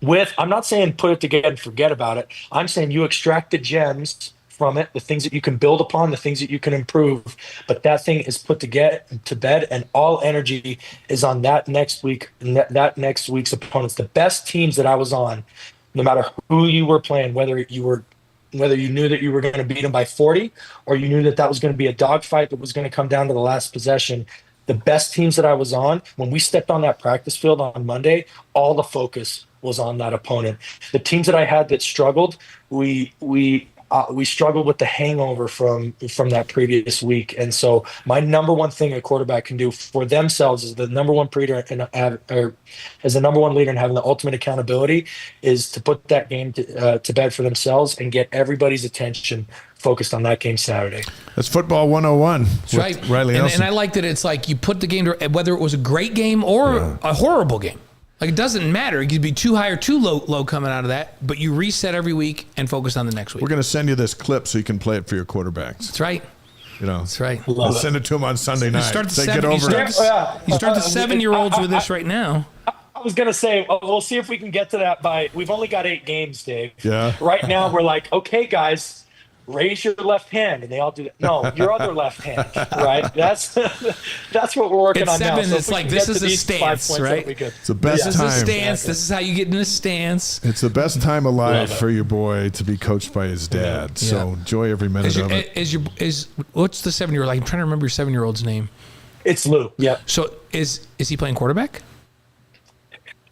with. I'm not saying put it together and forget about it. I'm saying you extract the gems from it, the things that you can build upon, the things that you can improve. But that thing is put to bed, and all energy is on that next week, that next week's opponents. The best teams that I was on, no matter who you were playing, whether you knew that you were going to beat them by 40, or you knew that that was going to be a dogfight that was going to come down to the last possession. The best teams that I was on, when we stepped on that practice field on Monday, all the focus was on that opponent. The teams that I had that struggled, we struggled with the hangover from that previous week. And so my number one thing a quarterback can do for themselves as the number one leader and as the number one leader and having the ultimate accountability is to put that game to bed for themselves and get everybody's attention focused on that game Saturday. That's football 101. That's right. Riley and I like that it's like you put the game to, whether it was a great game or a horrible game. Like, it doesn't matter. It could be too high or too low coming out of that, but you reset every week and focus on the next week. We're going to send you this clip so you can play it for your quarterbacks. That's right. That's right. We'll send it to them on Sunday night. You start the 7-year-olds with this right now. I was going to say, we'll see if we can get to that we've only got 8 games, Dave. Yeah. Right now, we're like, okay, guys, raise your left hand, and they all do that. No, your other left hand, right? That's what we're working on now. So it's like, this is a stance, right? It's the best time. This is a stance. This is how you get in a stance. It's the best time of life for your boy to be coached by his dad. Yeah. So enjoy every minute of it. What's the 7-year-old? I'm trying to remember your 7-year-old's name. It's Lou. Yeah. So is he playing quarterback?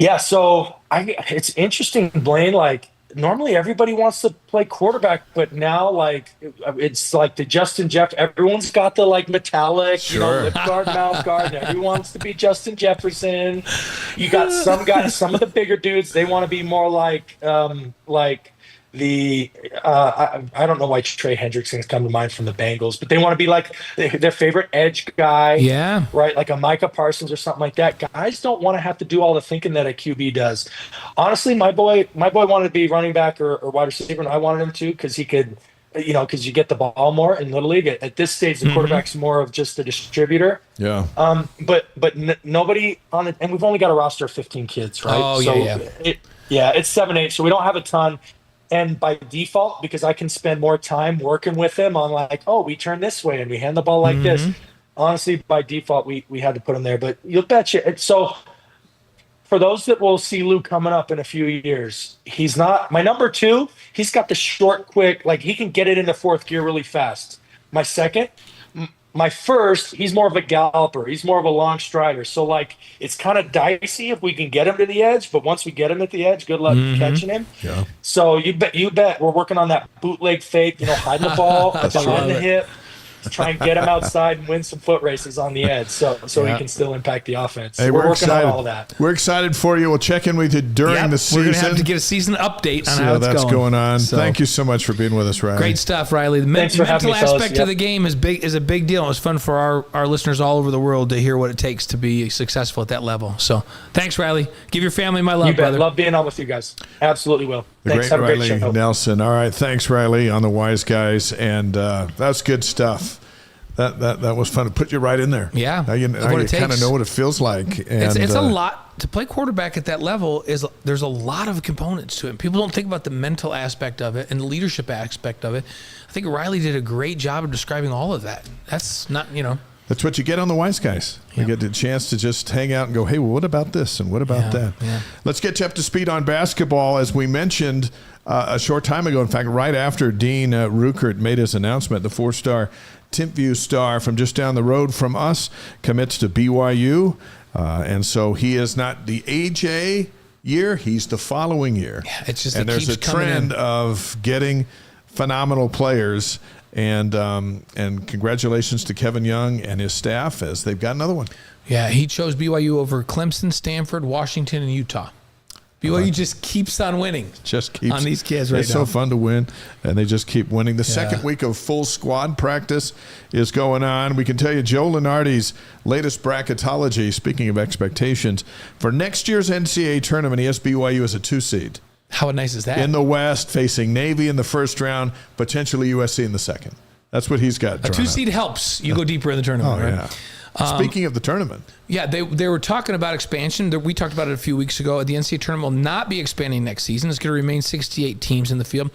Yeah. So it's interesting, Blaine. Like, normally everybody wants to play quarterback, but now it's like the Justin Jeff. Everyone's got the metallic, lip guard, mouth guard. And everyone wants to be Justin Jefferson. You got some guys, some of the bigger dudes. They want to be more like the I don't know why Trey Hendrickson's come to mind from the Bengals, but they want to be like their favorite edge guy. Yeah. Right. Like a Micah Parsons or something like that. Guys don't want to have to do all the thinking that a QB does. Honestly, my boy wanted to be running back or wide receiver, and I wanted him to because he could, because you get the ball more in Little League. At this stage, the quarterback's more of just a distributor. Yeah. But nobody on it, and we've only got a roster of 15 kids, right? Oh, so yeah. It's 7-8, so we don't have a ton. And by default, because I can spend more time working with him on we turn this way and we hand the ball like this. Honestly, by default, we had to put him there. But you'll betcha. So for those that will see Lou coming up in a few years, he's not my number 2. He's got the short, quick, he can get it into 4th gear really fast. My second, my first, he's more of a galloper. He's more of a long strider. So it's kind of dicey if we can get him to the edge, but once we get him at the edge, good luck catching him. Yeah. So you bet we're working on that bootleg fake, hiding the ball behind the hip, try and get him outside and win some foot races on the edge so he can still impact the offense. Hey, we're working excited. on all that. We're excited for you. We'll check in with you during the season. We're going to have to get a season update on how that's going on. So, thank you so much for being with us, Riley. Great stuff, Riley. The mental aspect of the game is a big deal. It was fun for our listeners all over the world to hear what it takes to be successful at that level. So thanks, Riley. Give your family my love, you bet. brother. Love being on with you guys. Absolutely will. The Thanks. great Have a Riley great show. Nelson. All right. Thanks, Riley, on the Wise Guys. And that's good stuff. That was fun to put you right in there. Yeah. Now you kind of know what it feels like. And it's a lot to play quarterback at that level. There's a lot of components to it. People don't think about the mental aspect of it and the leadership aspect of it. I think Riley did a great job of describing all of that. That's not, That's what you get on the Wise Guys. You get the chance to just hang out and go, hey, well, what about this and what about that? Yeah. Let's get you up to speed on basketball. As we mentioned a short time ago, in fact, right after Dean Ruckert made his announcement, the 4-star Timpview star from just down the road from us commits to BYU. And so he is not the AJ year, he's the following year. Yeah, it's just, and there's a trend of getting phenomenal players. And congratulations to Kevin Young and his staff as they've got another one. Yeah, he chose BYU over Clemson, Stanford, Washington, and Utah. BYU just keeps on winning. Just keeps on these kids right now. It's so fun to win, and they just keep winning. The second week of full squad practice is going on. We can tell you Joe Lunardi's latest bracketology, speaking of expectations, for next year's NCAA tournament, he has BYU as a 2 seed. How nice is that? In the West, facing Navy in the first round, potentially USC in the second. That's what he's got. A 2 seed helps you go deeper in the tournament, right? Speaking of the tournament. Yeah, they were talking about expansion. We talked about it a few weeks ago. The NCAA tournament will not be expanding next season. It's going to remain 68 teams in the field.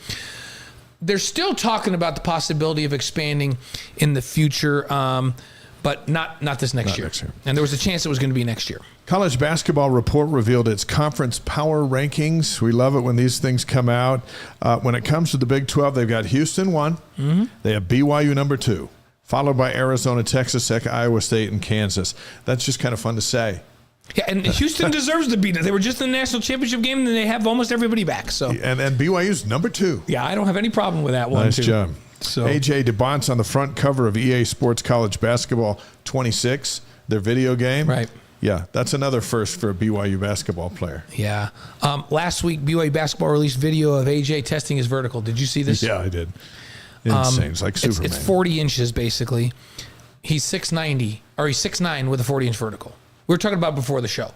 They're still talking about the possibility of expanding in the future, but not this next year. And there was a chance it was going to be next year. College Basketball Report revealed its conference power rankings. We love it when these things come out. When it comes to the Big 12, they've got Houston 1. Mm-hmm. They have BYU number 2. Followed by Arizona, Texas, Iowa State, and Kansas. That's just kind of fun to say. Yeah, and Houston deserves to beat it. They were just in the national championship game, and they have almost everybody back. So and BYU's number 2. Yeah, I don't have any problem with that one. Nice job. So AJ DeBont's on the front cover of EA Sports College Basketball 26, their video game. Right. Yeah, that's another first for a BYU basketball player. Yeah. Last week, BYU basketball released video of AJ testing his vertical. Did you see this? Yeah, I did. Insane. It's like Superman. It's 40 inches, basically. He's 6'9", or he's 6'9" with a 40-inch vertical. We were talking about before the show.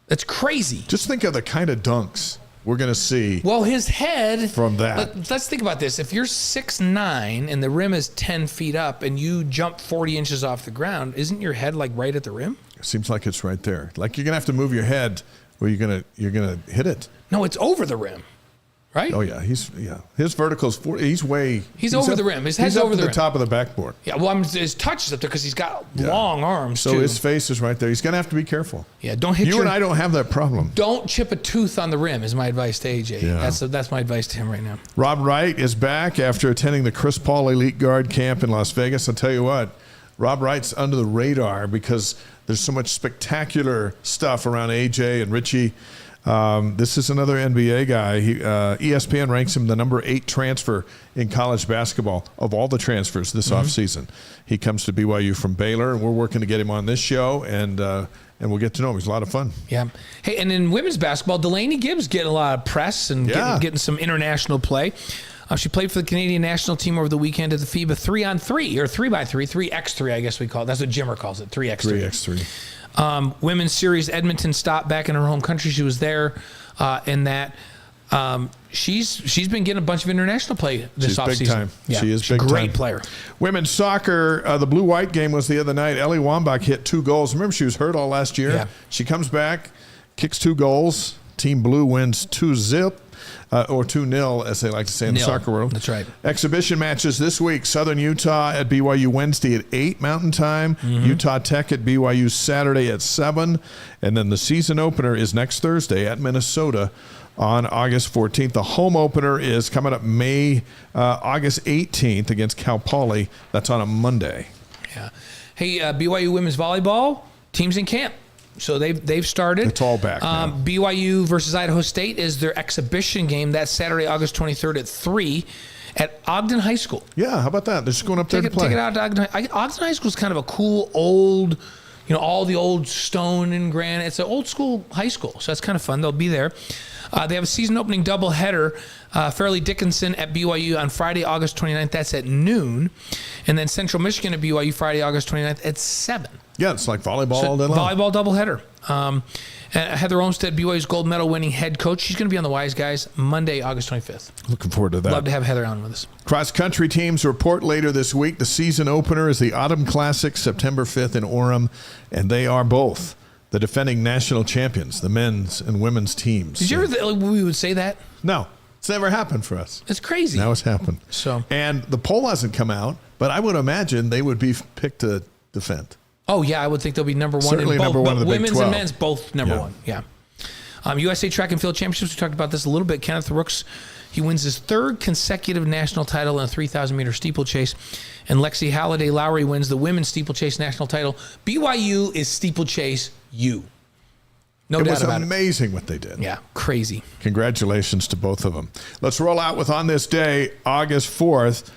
That's crazy. Just think of the kind of dunks we're going to see. Well, his head. From that. Let's think about this. If you're 6'9" and the rim is 10 feet up and you jump 40 inches off the ground, isn't your head like right at the rim? It seems like it's right there. Like you're going to have to move your head or you're going to hit it. No, it's over the rim. Right? Oh yeah, his vertical is 40. He's over up, the rim. His head's he's up over the at rim. the top of the backboard. Yeah, well, his touch is up there because he's got long arms. So too. His face is right there. He's gonna have to be careful. Yeah, don't hit. You and I don't have that problem. Don't chip a tooth on the rim. Is my advice to AJ. Yeah. That's my advice to him right now. Rob Wright is back after attending the Chris Paul Elite Guard Camp in Las Vegas. I'll tell you what, Rob Wright's under the radar because there's so much spectacular stuff around AJ and Richie. This is another NBA guy. ESPN ranks him the number 8 transfer in college basketball of all the transfers this offseason. He comes to BYU from Baylor, and we're working to get him on this show, and we'll get to know him. He's a lot of fun. Yeah. Hey, and in women's basketball, Delaney Gibbs getting a lot of press and getting some international play. She played for the Canadian national team over the weekend at the FIBA 3-on-3, or 3x3, 3x3, I guess we call it. That's what Jimmer calls it, 3x3. 3x3. Women's series, Edmonton stopped back in her home country. She was there in that. She's been getting a bunch of international play this offseason. She's big time. Yeah, she is she's big a great time. player. Women's soccer, the blue-white game was the other night. Ellie Wambach hit 2 goals. Remember, she was hurt all last year. Yeah. She comes back, kicks 2 goals. Team Blue wins 2-0. Or 2-0, as they like to say in the soccer world. That's right. Exhibition matches this week. Southern Utah at BYU Wednesday at 8 Mountain Time. Utah Tech at BYU Saturday at 7. And then the season opener is next Thursday at Minnesota on August 14th. The home opener is coming up August 18th against Cal Poly. That's on a Monday. Yeah. Hey, BYU women's volleyball, team's in camp. So they've started. It's all back now. BYU versus Idaho State is their exhibition game. That's Saturday, August 23rd at 3 at Ogden High School. Yeah, how about that? They're just going up there to play. Take it out to Ogden. Ogden High School is kind of a cool old, all the old stone and granite. It's an old school high school, so that's kind of fun. They'll be there. They have a season opening doubleheader, Fairleigh Dickinson at BYU on Friday, August 29th. That's at noon. And then Central Michigan at BYU Friday, August 29th at 7. Yeah, it's like volleyball all day long. Volleyball doubleheader. Heather Olmstead, BYU's gold medal winning head coach. She's going to be on the Wise Guys Monday, August 25th. Looking forward to that. Love to have Heather on with us. Cross-country teams report later this week. The season opener is the Autumn Classic, September 5th in Orem, and they are both the defending national champions, the men's and women's teams. Did you ever think we would say that? No. It's never happened for us. It's crazy. Now it's happened. And the poll hasn't come out, but I would imagine they would be picked to defend. Oh, yeah, I would think they'll be number one. Certainly in both, number one in the Big 12. Women's and men's, both number one. Yeah. USA Track and Field Championships, we talked about this a little bit. Kenneth Rooks, he wins his 3rd consecutive national title in a 3,000-meter steeplechase. And Lexi Halliday Lowry wins the women's steeplechase national title. BYU is steeplechase U. No doubt about it. It was amazing what they did. Yeah, crazy. Congratulations to both of them. Let's roll out with On This Day, August 4th.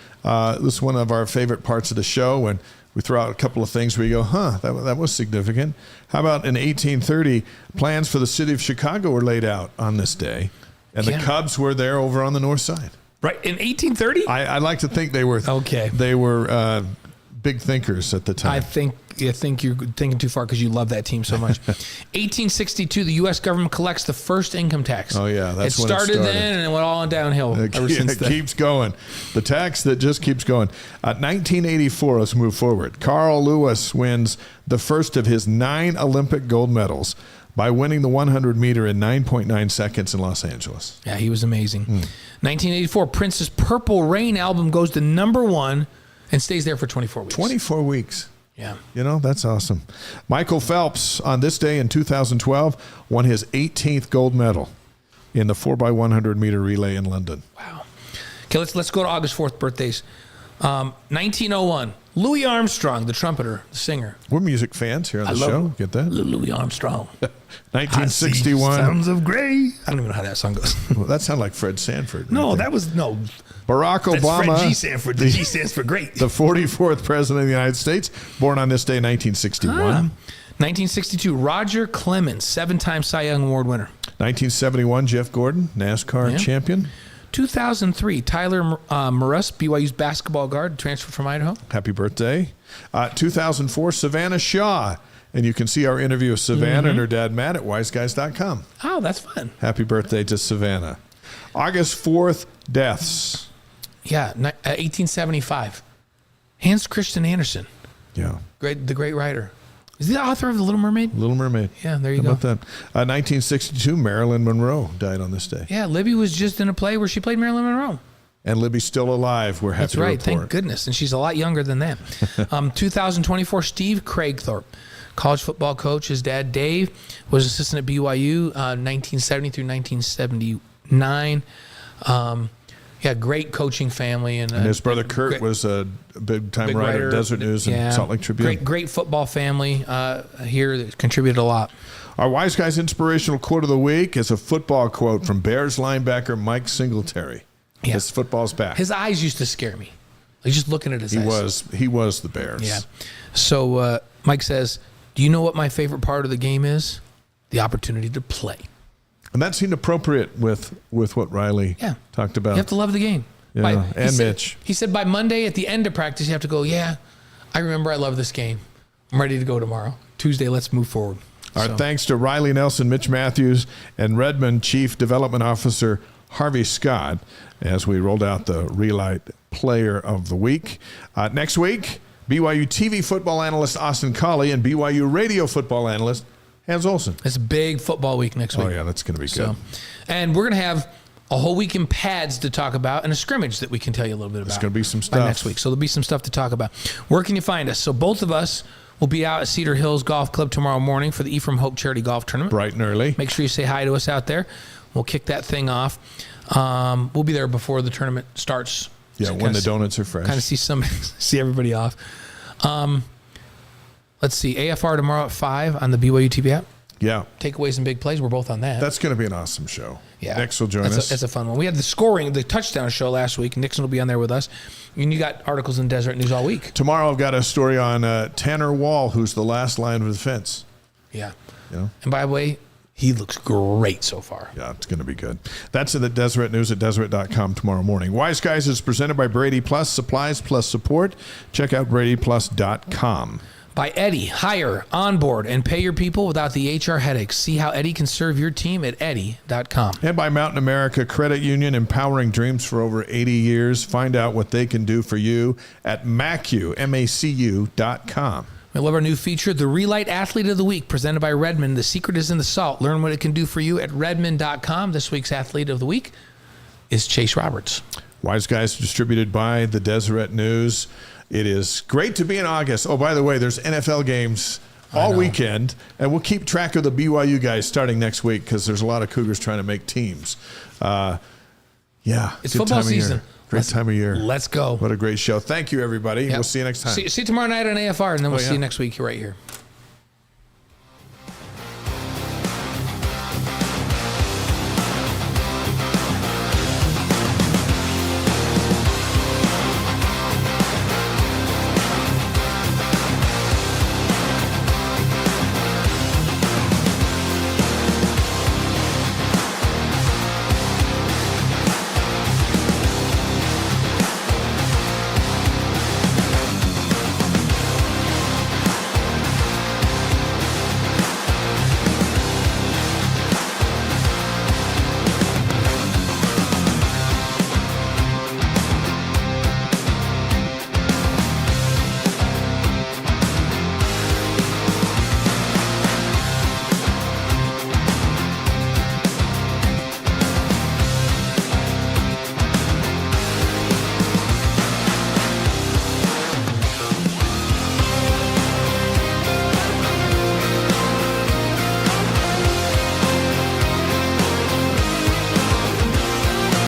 This is one of our favorite parts of the show when we throw out a couple of things where you go, that was significant. How about in 1830, plans for the city of Chicago were laid out on this day, and the Cubs were there over on the north side. Right, in 1830? I like to think they were okay. They were big thinkers at the time. I think think you're thinking too far because you love that team so much. 1862, the U.S. government collects the first income tax. Oh, yeah. That's it when started then, and it went all downhill ever since then. It keeps going. The tax that just keeps going. 1984, let's move forward. Carl Lewis wins the first of his 9 Olympic gold medals by winning the 100 meter in 9.9 seconds in Los Angeles. Yeah, he was amazing. 1984, Prince's Purple Rain album goes to #1 and stays there for 24 weeks. 24 weeks. Yeah. You know, that's awesome. Michael Phelps, on this day in 2012, won his 18th gold medal in the 4x100 meter relay in London. Wow. Okay, let's go to August 4th birthdays. 1901, Louis Armstrong, the trumpeter, the singer. We're music fans here on the show. Get that? Louis Armstrong. 1961. Sounds of Gray. I don't even know how that song goes. Well, that sounded like Fred Sanford. No, right that was no. Barack That's Obama. Fred G. Sanford. The G stands for great. The 44th president of the United States, born on this day, 1961. 1962, Roger Clemens, 7-time Cy Young Award winner. 1971, Jeff Gordon, NASCAR champion. 2003, Tyler Morris, BYU's basketball guard, transferred from Idaho. Happy birthday. 2004, Savannah Shaw. And you can see our interview with Savannah and her dad, Matt, at wiseguys.com. Oh, that's fun. Happy birthday to Savannah. August 4th, deaths. Yeah, 1875. Hans Christian Andersen, Yeah. the great writer. Is he the author of The Little Mermaid? Little Mermaid. Yeah, there you How go. about that? 1962, Marilyn Monroe died on this day. Yeah, Libby was just in a play where she played Marilyn Monroe. And Libby's still alive. We're happy That's to right. report. Thank goodness. And she's a lot younger than that. 2024, Steve Craigthorpe, college football coach. His dad, Dave, was assistant at BYU 1970 through 1979. Yeah, great coaching family. And his brother Kurt was a big-time writer at Desert News and Salt Lake Tribune. Great football family here that contributed a lot. Our Wise Guys inspirational quote of the week is a football quote from Bears linebacker Mike Singletary. Yeah. His football's back. His eyes used to scare me. Like just looking at his eyes. He was the Bears. Yeah. So Mike says, do you know what my favorite part of the game is? The opportunity to play. And that seemed appropriate with what Riley talked about. You have to love the game. Yeah, Mitch. He said by Monday at the end of practice, you have to go, I remember I love this game. I'm ready to go tomorrow. Tuesday, let's move forward. Our thanks to Riley Nelson, Mitch Mathews, and Redmond Chief Development Officer Harvey Scott as we rolled out the Re-Lyte Player of the Week. Next week, BYU TV football analyst Austin Colley and BYU radio football analyst Hans Olsen. It's a big football week next week. Oh, yeah, that's going to be good. And we're going to have a whole week in pads to talk about and a scrimmage that we can tell you a little bit about. There's going to be some stuff. By next week. So there'll be some stuff to talk about. Where can you find us? So both of us will be out at Cedar Hills Golf Club tomorrow morning for the Ephraim Hope Charity Golf Tournament. Bright and early. Make sure you say hi to us out there. We'll kick that thing off. We'll be there before the tournament starts. Yeah, when the donuts are fresh. Kind of see everybody off. Let's see. AFR tomorrow at 5 on the BYU TV app. Yeah. Takeaways and big plays. We're both on that. That's going to be an awesome show. Yeah. Nix will join us. That's a fun one. We had the touchdown show last week. Nixon will be on there with us. And you got articles in Deseret News all week. Tomorrow I've got a story on Tanner Wall, who's the last line of defense. Yeah. You know? And by the way, he looks great so far. Yeah, it's going to be good. That's in the Deseret News at Deseret.com tomorrow morning. Wise Guys is presented by Brady Plus, supplies plus support. Check out BradyPlus.com. By Eddie, hire, onboard, and pay your people without the HR headaches. See how Eddie can serve your team at Eddie.com. And by Mountain America Credit Union, empowering dreams for over 80 years. Find out what they can do for you at MACU.com. We love our new feature, the Re-Lyte Athlete of the Week, presented by Redmond. The secret is in the salt. Learn what it can do for you at Redmond.com. This week's Athlete of the Week is Chase Roberts. Wise Guys distributed by the Deseret News. It is great to be in August. Oh, by the way, there's NFL games all weekend, and we'll keep track of the BYU guys starting next week because there's a lot of Cougars trying to make teams. It's football season. Great time of year. Let's go. What a great show. Thank you, everybody. Yep. We'll see you next time. See you tomorrow night on AFR, and then we'll see you next week right here.